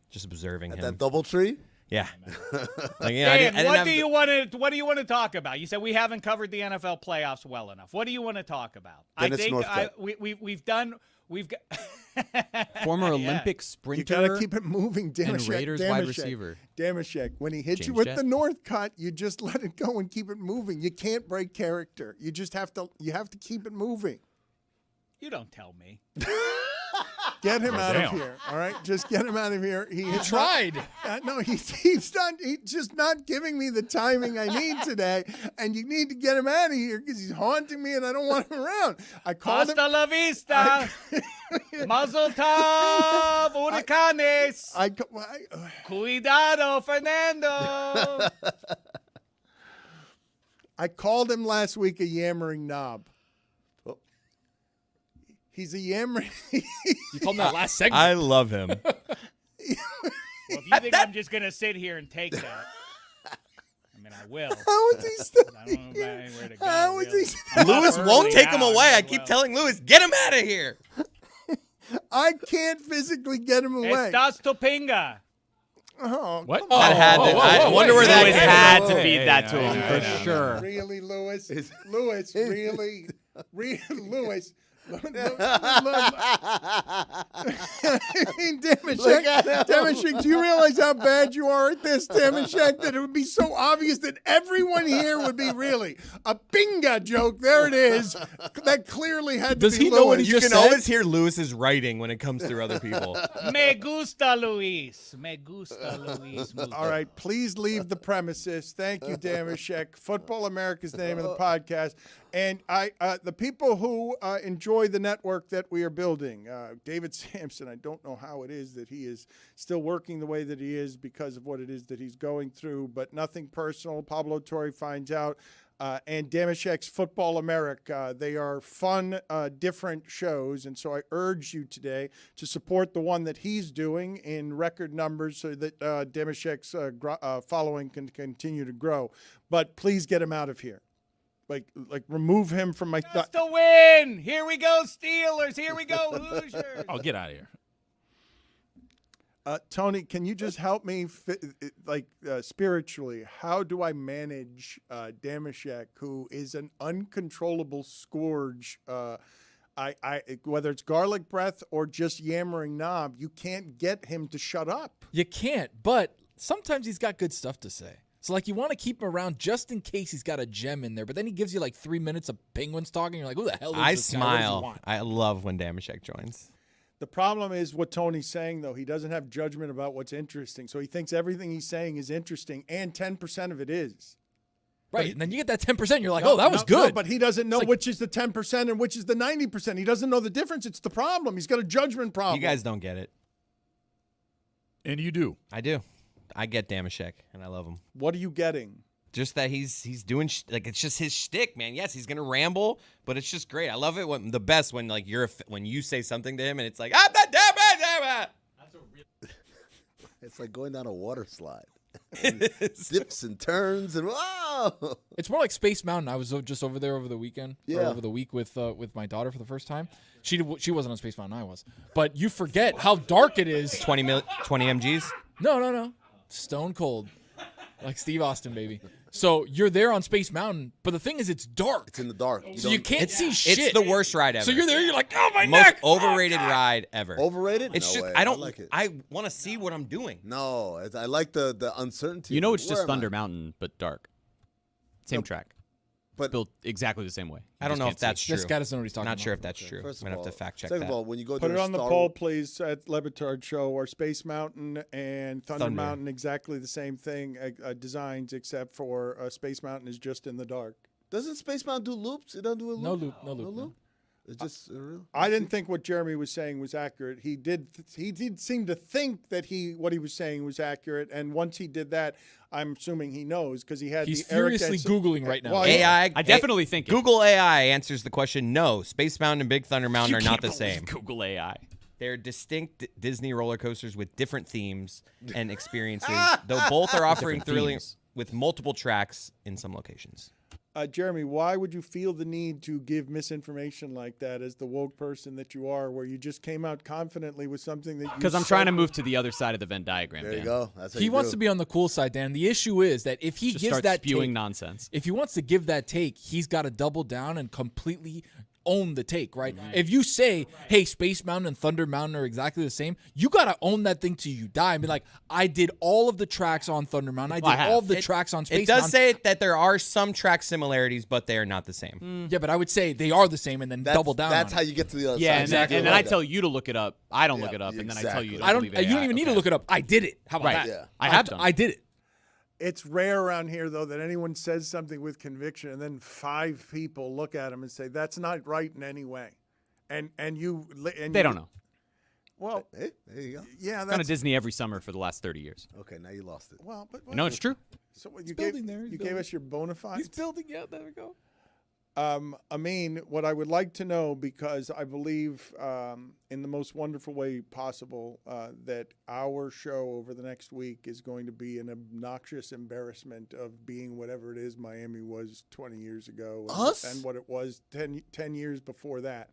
just observing him. That DoubleTree? Yeah. Dan, what do you want to talk about? You said we haven't covered the NFL playoffs well enough. What do you want to talk about? Dennis I think Northcutt. we've got Former Olympic sprinter. You got to keep it moving, Damashek. And Raiders wide receiver. Damashek, when he hits you James with Jett. the north cut, you just let it go and keep it moving. You can't break character. You just have to keep it moving. You don't tell me. Get him out of here, all right? Just get him out of here. He tried. No, he's just not giving me the timing I need today, and you need to get him out of here because he's haunting me, and I don't want him around. I called Hasta la vista. Mazel tov, huracanes. Cuidado, Fernando. I called him last week a yammering knob. He's a yammering. You called him that last segment. I love him. Well, if you think I'm just going to sit here and take that, I mean, I will. How is he still I don't know about anywhere to go. How is really. he still Lewis won't take him now, away. I well. keep telling Lewis, get him out of here. I can't physically get him away. Estás topinga. Oh, What? come on. That had to. I wonder where that Lewis came had from. to feed that to him for sure. Really, Lewis? Lewis, really? Lewis. I mean, Damashek, do you realize how bad you are at this, Damashek, that it would be so obvious that everyone here would be really a binga joke? There it is. That clearly had Does to be he know what Lewis. he You just can said? always hear Lewis's writing when it comes through other people. Me gusta, Luis. Me gusta, Luis. All right, please leave the premises. Thank you, Damashek. Football America's the name of the podcast. And the people who enjoy the network that we are building, David Sampson, I don't know how it is that he is still working the way that he is because of what it is that he's going through, but nothing personal. Pablo Torre finds out. And Damashek's Football America. They are fun, different shows. And so I urge you today to support the one that he's doing in record numbers so that Damashek's following can continue to grow. But please get him out of here. Like remove him from my Just to win. Here we go, Steelers. Here we go, Hoosiers. Oh, get out of here. Tony, can you just help me spiritually? How do I manage Damashek, who is an uncontrollable scourge? Whether it's garlic breath or just yammering knob, you can't get him to shut up. You can't, but sometimes he's got good stuff to say. So, you want to keep him around just in case he's got a gem in there. But then he gives you, 3 minutes of Penguins talking. You're like, who the hell is I this guy? What does he smile. want? I love when Damashek joins. The problem is what Tony's saying, though. He doesn't have judgment about what's interesting. So he thinks everything he's saying is interesting, and 10% of it is. Right, and then you get that 10%. You're like, that was good. No, but he doesn't know which is the 10% and which is the 90%. He doesn't know the difference. It's the problem. He's got a judgment problem. You guys don't get it. And you do. I do. I get Damashek, and I love him. What are you getting? Just that he's doing it's just his shtick, man. Yes, he's gonna ramble, but it's just great. I love it when when you say something to him and it's like It's like going down a water slide. And dips and turns and whoa. It's more like Space Mountain. I was just over there over the weekend, or Yeah. over the week with my daughter for the first time. She wasn't on Space Mountain, I was. But you forget how dark it is. 20 MGs? No. Stone cold. Like Steve Austin, baby. So you're there on Space Mountain, but the thing is, it's dark. It's in the dark. So you can't see shit. It's the worst ride ever. So you're there, you're like, oh, my Most neck. overrated ride ever. Overrated? It's No just way. I don't I like it. I want to see what I'm doing. No, I like the uncertainty. You know, it's Where just am I? Thunder Mountain, but dark. Same track. But built exactly the same way. I don't know if that's true. This guy doesn't know what he's talking Not about. sure if that's true. First I'm of gonna have all, to fact check second that. of all, when you go Put to it a on the Star poll, Wars- please, at Le Batard Show. Are Space Mountain and Thunder Mountain exactly the same thing, designs, except for Space Mountain is just in the dark? Doesn't Space Mountain do loops? It doesn't do a loop? No loop. No. It's just real. I didn't think what Jeremy was saying was accurate. He did seem to think that what he was saying was accurate, and once he did that, I'm assuming he knows because he had He's the Eric furiously Googling right now. Well, AI. I definitely think it. Google AI answers the question. No, Space Mountain and Big Thunder Mountain are not the can't same. believe Google AI. They're distinct Disney roller coasters with different themes and experiences, though both are offering Different thrilling themes. with multiple tracks in some locations. Jeremy, why would you feel the need to give misinformation like that as the woke person that you are, where you just came out confidently with something that you Because I'm trying to move to the other side of the Venn diagram. There you Dan. go. That's how He you wants do. to be on the cool side, Dan. The issue is that if he Just gives start that spewing take, nonsense. if he wants to give that take, he's got to double down and completely own the take, right? If you say, hey, Space Mountain and Thunder Mountain are exactly the same, you got to own that thing till you die and be like, I did all of the tracks on Thunder Mountain. I did all of the tracks on Space It does Mountain. say that there are some track similarities, but they are not the same. Yeah, but I would say they are the same and then double down. That's on how it. you get to the other Yeah, side. and then I tell you to look it up. I don't look it up, and then I tell you. exactly. To I don't. believe You don't AI. even need to Okay. look it up. I did it. How about Right. that? Yeah. I have done. I did it. It's rare around here, though, that anyone says something with conviction and then 5 people look at him and say, that's not right in any way. And They don't know. Well, Hey, there you go. yeah, I've gone that's to Disney every summer for the last 30 years. Okay, now you lost it. well, but No, it's true. so you He's gave building there. He's you building. gave us your bona fides. He's building. Yeah, there we go. Amin, what I would like to know, because I believe in the most wonderful way possible that our show over the next week is going to be an obnoxious embarrassment of being whatever it is Miami was 20 years ago and what it was 10 years before that.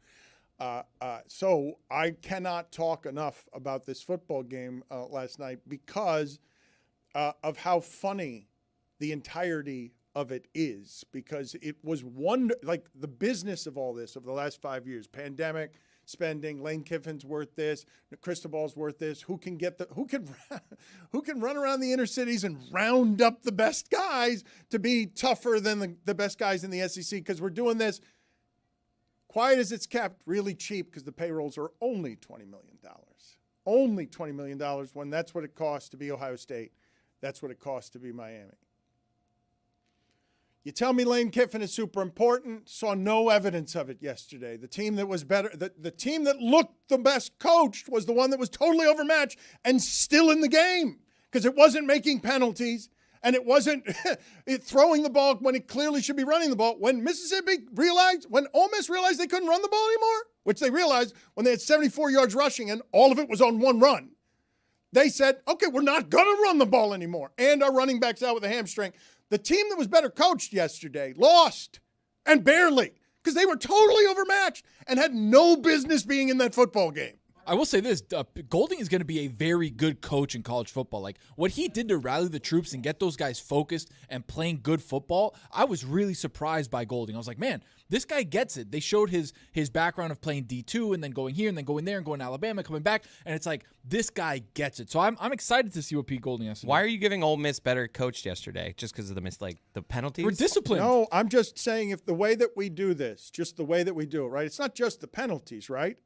So I cannot talk enough about this football game last night because of how funny the entirety of it is, because it was like the business of all this over the last 5 years, pandemic, spending, Lane Kiffin's worth this, Cristobal's worth this, who can run around the inner cities and round up the best guys to be tougher than the best guys in the SEC, because we're doing this quiet as it's kept, really cheap, because the payrolls are only $20 million. Only $20 million, when that's what it costs to be Ohio State. That's what it costs to be Miami. You tell me Lane Kiffin is super important. Saw no evidence of it yesterday. The team that was better, the team that looked the best coached was the one that was totally overmatched and still in the game, because it wasn't making penalties and it wasn't throwing the ball when it clearly should be running the ball. When when Ole Miss realized they couldn't run the ball anymore, which they realized when they had 74 yards rushing and all of it was on one run, they said, okay, we're not going to run the ball anymore. And our running back's out with a hamstring. The team that was better coached yesterday lost, and barely, because they were totally overmatched and had no business being in that football game. I will say this, Golding is going to be a very good coach in college football. Like, what he did to rally the troops and get those guys focused and playing good football, I was really surprised by Golding. I was like, man, this guy gets it. They showed his background of playing D2 and then going here and then going there and going to Alabama, coming back, and it's like, this guy gets it. So I'm excited to see what Pete Golding has to do. Why are you giving Ole Miss better coached yesterday? Just because of the penalties? We're disciplined. No, I'm just saying, if the way that we do this, just the way that we do it, right? It's not just the penalties, right?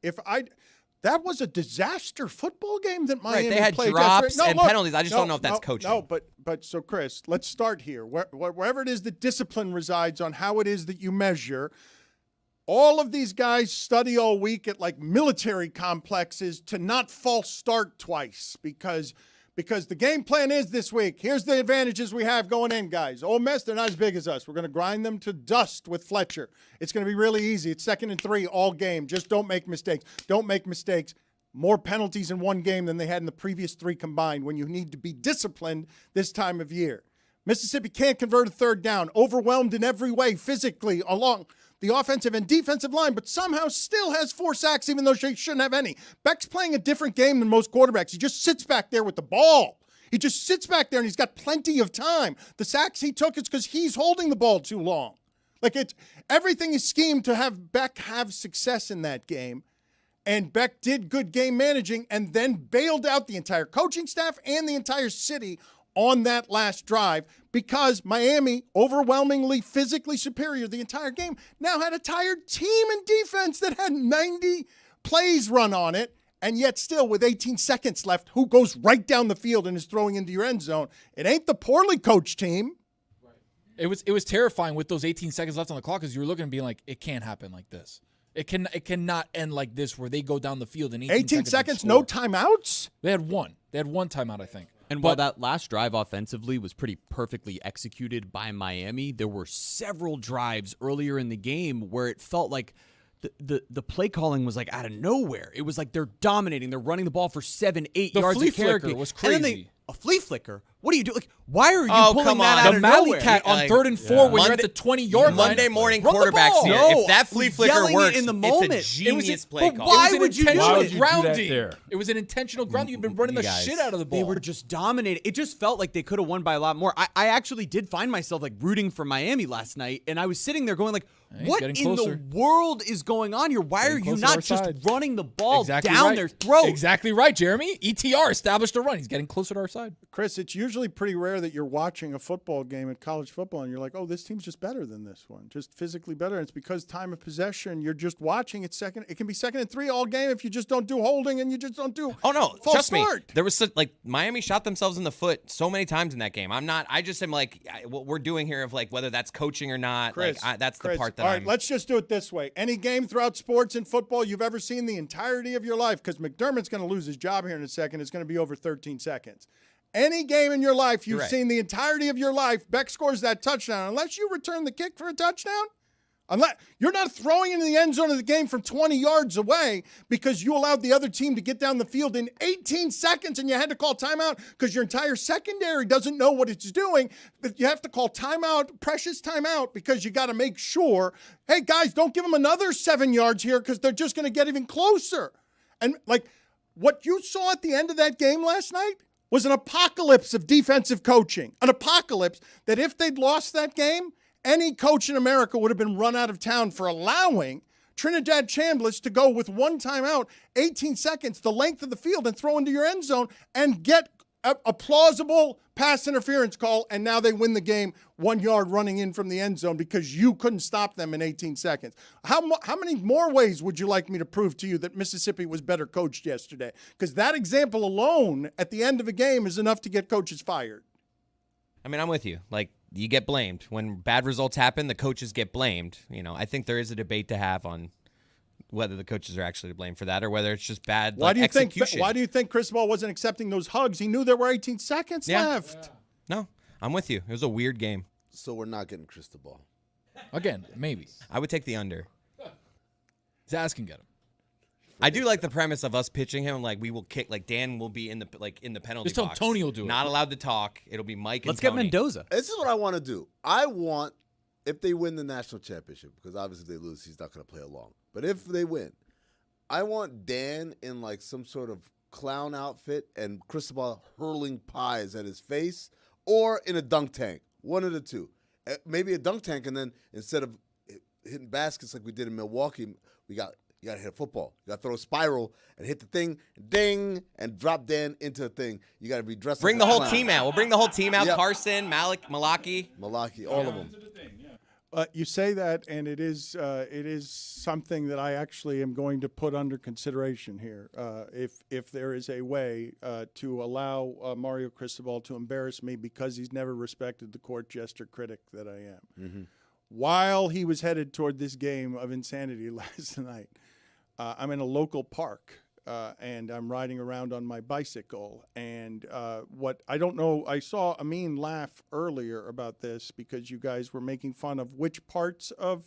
That was a disaster football game that Miami Right, they had played drops yesterday. and penalties. I just don't know if that's coaching. No, but so Chris, let's start here. Wherever it is that discipline resides on how it is that you measure, all of these guys study all week at like military complexes to not false start twice, because the game plan is this week. Here's the advantages we have going in, guys. Ole Miss, they're not as big as us. We're going to grind them to dust with Fletcher. It's going to be really easy. It's 2nd and 3 all game. Just don't make mistakes. Don't make mistakes. more penalties in one game than they had in the previous 3 combined when you need to be disciplined this time of year. Mississippi can't convert a third down, overwhelmed in every way physically along the offensive and defensive line, but somehow still has 4 sacks even though she shouldn't have any. Beck's playing a different game than most quarterbacks. He just sits back there with the ball. He just sits back there and he's got plenty of time. The sacks he took is because he's holding the ball too long. Like everything is schemed to have Beck have success in that game. And Beck did good game managing and then bailed out the entire coaching staff and the entire city on that last drive because Miami, overwhelmingly physically superior the entire game, now had a tired team in defense that had 90 plays run on it, and yet still with 18 seconds left, who goes right down the field and is throwing into your end zone? It ain't the poorly coached team. It was terrifying with those 18 seconds left on the clock because you were looking and being like, it can't happen like this. It cannot end like this where they go down the field in 18 seconds, no timeouts? They had one. They had one timeout, I think. And while that last drive offensively was pretty perfectly executed by Miami, there were several drives earlier in the game where it felt like the play calling was like out of nowhere. It was like they're dominating. They're running the ball for 7-8 yards. The flea a carry. flicker was crazy. And then a flea flicker? What do you do? Like, why are you pulling that out the of Mally nowhere? cat on 3rd and 4 when you're at the 20-yard line. Monday morning Run the quarterbacks ball. here. No, if that flea flicker yelling works, in the moment. it's a genius play call. Why would you do it? Grounding. It was an intentional grounding. You've been running the shit out of the ball. They were just dominating. It just felt like they could have won by a lot more. I actually did find myself like rooting for Miami last night, and I was sitting there going like, what in the world is going on here? Why are you not just running the ball down their throat? Exactly right, Jeremy. ETR established a run. He's getting closer to our side. Chris, it's usually pretty rare that you're watching a football game at college football and you're like, oh, this team's just better than this one, just physically better. And it's because time of possession, you're just watching it second. It can be 2nd and 3 all game if you just don't do holding and you just don't do Trust me. There was Miami shot themselves in the foot so many times in that game. I just am like, what we're doing here of like whether that's coaching or not, Chris, that's the part that all right, let's just do it this way. Any game throughout sports and football you've ever seen the entirety of your life, because McDermott's going to lose his job here in a second, it's going to be over 13 seconds. Any game in your life you've seen the entirety of your life, Beck scores that touchdown. Unless you return the kick for a touchdown, unless you're not throwing into the end zone of the game from 20 yards away because you allowed the other team to get down the field in 18 seconds and you had to call timeout because your entire secondary doesn't know what it's doing. But you have to call timeout, precious timeout, because you got to make sure, hey, guys, don't give them another 7 yards here because they're just going to get even closer. And like what you saw at the end of that game last night was an apocalypse of defensive coaching, an apocalypse that if they'd lost that game, any coach in America would have been run out of town for allowing Trinidad Chambliss to go with one timeout, 18 seconds, the length of the field, and throw into your end zone and get a plausible pass interference call, and now they win the game 1 yard running in from the end zone because you couldn't stop them in 18 seconds. How many more ways would you like me to prove to you that Mississippi was better coached yesterday? Because that example alone at the end of a game is enough to get coaches fired. I mean, I'm with you. Like, you get blamed. When bad results happen, the coaches get blamed. You know, I think there is a debate to have on whether the coaches are actually to blame for that or whether it's just bad execution. Why do you think Cristobal wasn't accepting those hugs? He knew there were 18 seconds left. No, I'm with you. It was a weird game. So we're not getting Cristobal. Again, maybe. I would take the under. Zaz can get him. I do like the premise of us pitching him like we will kick, like Dan will be in the penalty Just tell box. Tony will do it. Not allowed to talk. It'll be Mike and Let's get Tony. Mendoza. This is what I want to do. I want, if they win the national championship, because obviously if they lose, he's not going to play along. But if they win, I want Dan in like some sort of clown outfit and Cristobal hurling pies at his face, or in a dunk tank. One of the two. Maybe a dunk tank, and then instead of hitting baskets like we did in Milwaukee, you got to hit a football. You got to throw a spiral and hit the thing, ding, and drop Dan into a thing. You got to be dressed. Bring like the a whole clown. team out. We'll bring the whole team out. Yep. Carson, Malachi, all of them. You say that, and it is something that I actually am going to put under consideration here. If there is a way to allow Mario Cristobal to embarrass me because he's never respected the court jester critic that I am. Mm-hmm. While he was headed toward this game of insanity last night, I'm in a local park. And I'm riding around on my bicycle. And I don't know, I saw Amin laugh earlier about this because you guys were making fun of which parts of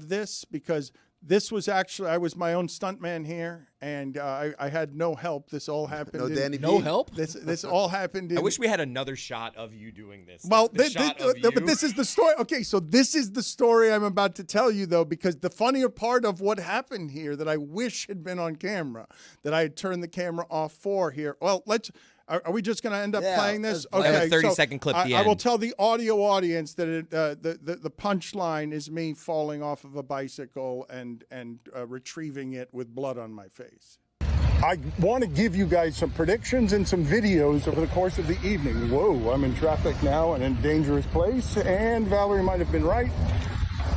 this, because This was actually, I was my own stuntman here, and I had no help. This all happened. No Danny No B? help? This all happened in. I wish we had another shot of you doing this. Well, But but this is the story. Okay, so this is the story I'm about to tell you, though, because the funnier part of what happened here that I wish had been on camera, that I had turned the cammer off for here. Well, are we just going to end up playing this? play it. A 30-second clip at the I will end. tell the audio audience that the punchline is me falling off of a bicycle and retrieving it with blood on my face. I want to give you guys some predictions and some videos over the course of the evening. Whoa, I'm in traffic now and in a dangerous place, and Valerie might have been right.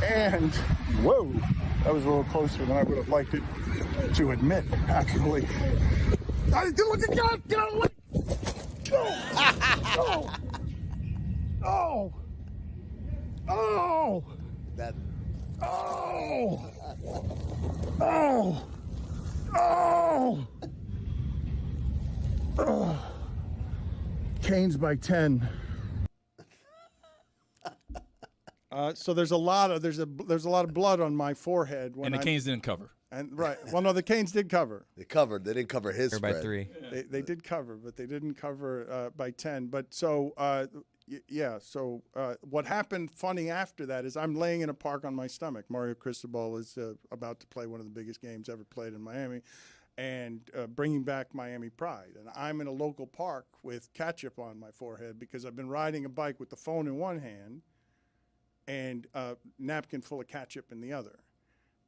And whoa, that was a little closer than I would have liked it to admit, actually. Look at God, get out of the way! Oh! Oh! Oh! That. Oh! Oh! Oh! Oh! Canes by 10. So there's a lot of blood on my forehead. And the Canes didn't cover. And right. Well, no, the Canes did cover. They covered. They didn't cover his by spread. 3. They did cover, but they didn't cover by 10. But so, yeah. So what happened funny after that is I'm laying in a park on my stomach. Mario Cristobal is about to play one of the biggest games ever played in Miami and bringing back Miami pride. And I'm in a local park with ketchup on my forehead because I've been riding a bike with the phone in one hand and a napkin full of ketchup in the other.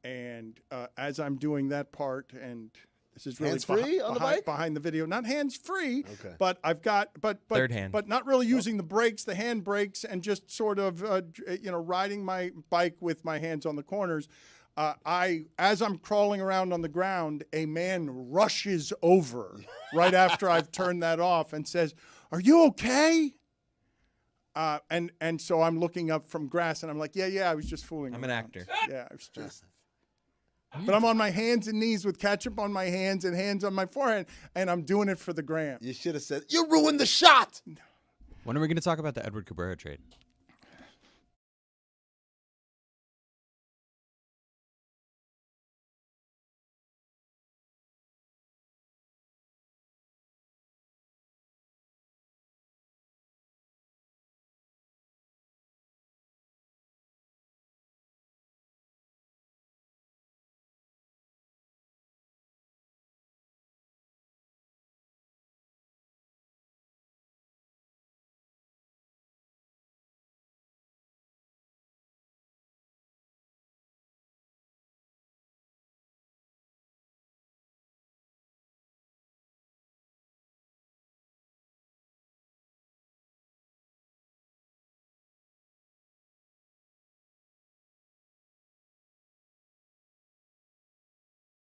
And as I'm doing that part, and this is really hands-free on the bike? behind the video, not hands-free, Okay. but I've got Third hand. but not really using the brakes, the hand brakes, and just sort of riding my bike with my hands on the corners. As I'm crawling around on the ground, a man rushes over right after I've turned that off and says, "Are you okay?" And so I'm looking up from grass, and I'm like, yeah, I was just fooling I'm an around. actor. Yeah, I was just. But I'm on my hands and knees with ketchup on my hands and hands on my forehead, and I'm doing it for the gram. You should have said, "You ruined the shot." When are we going to talk about the Edward Cabrera trade?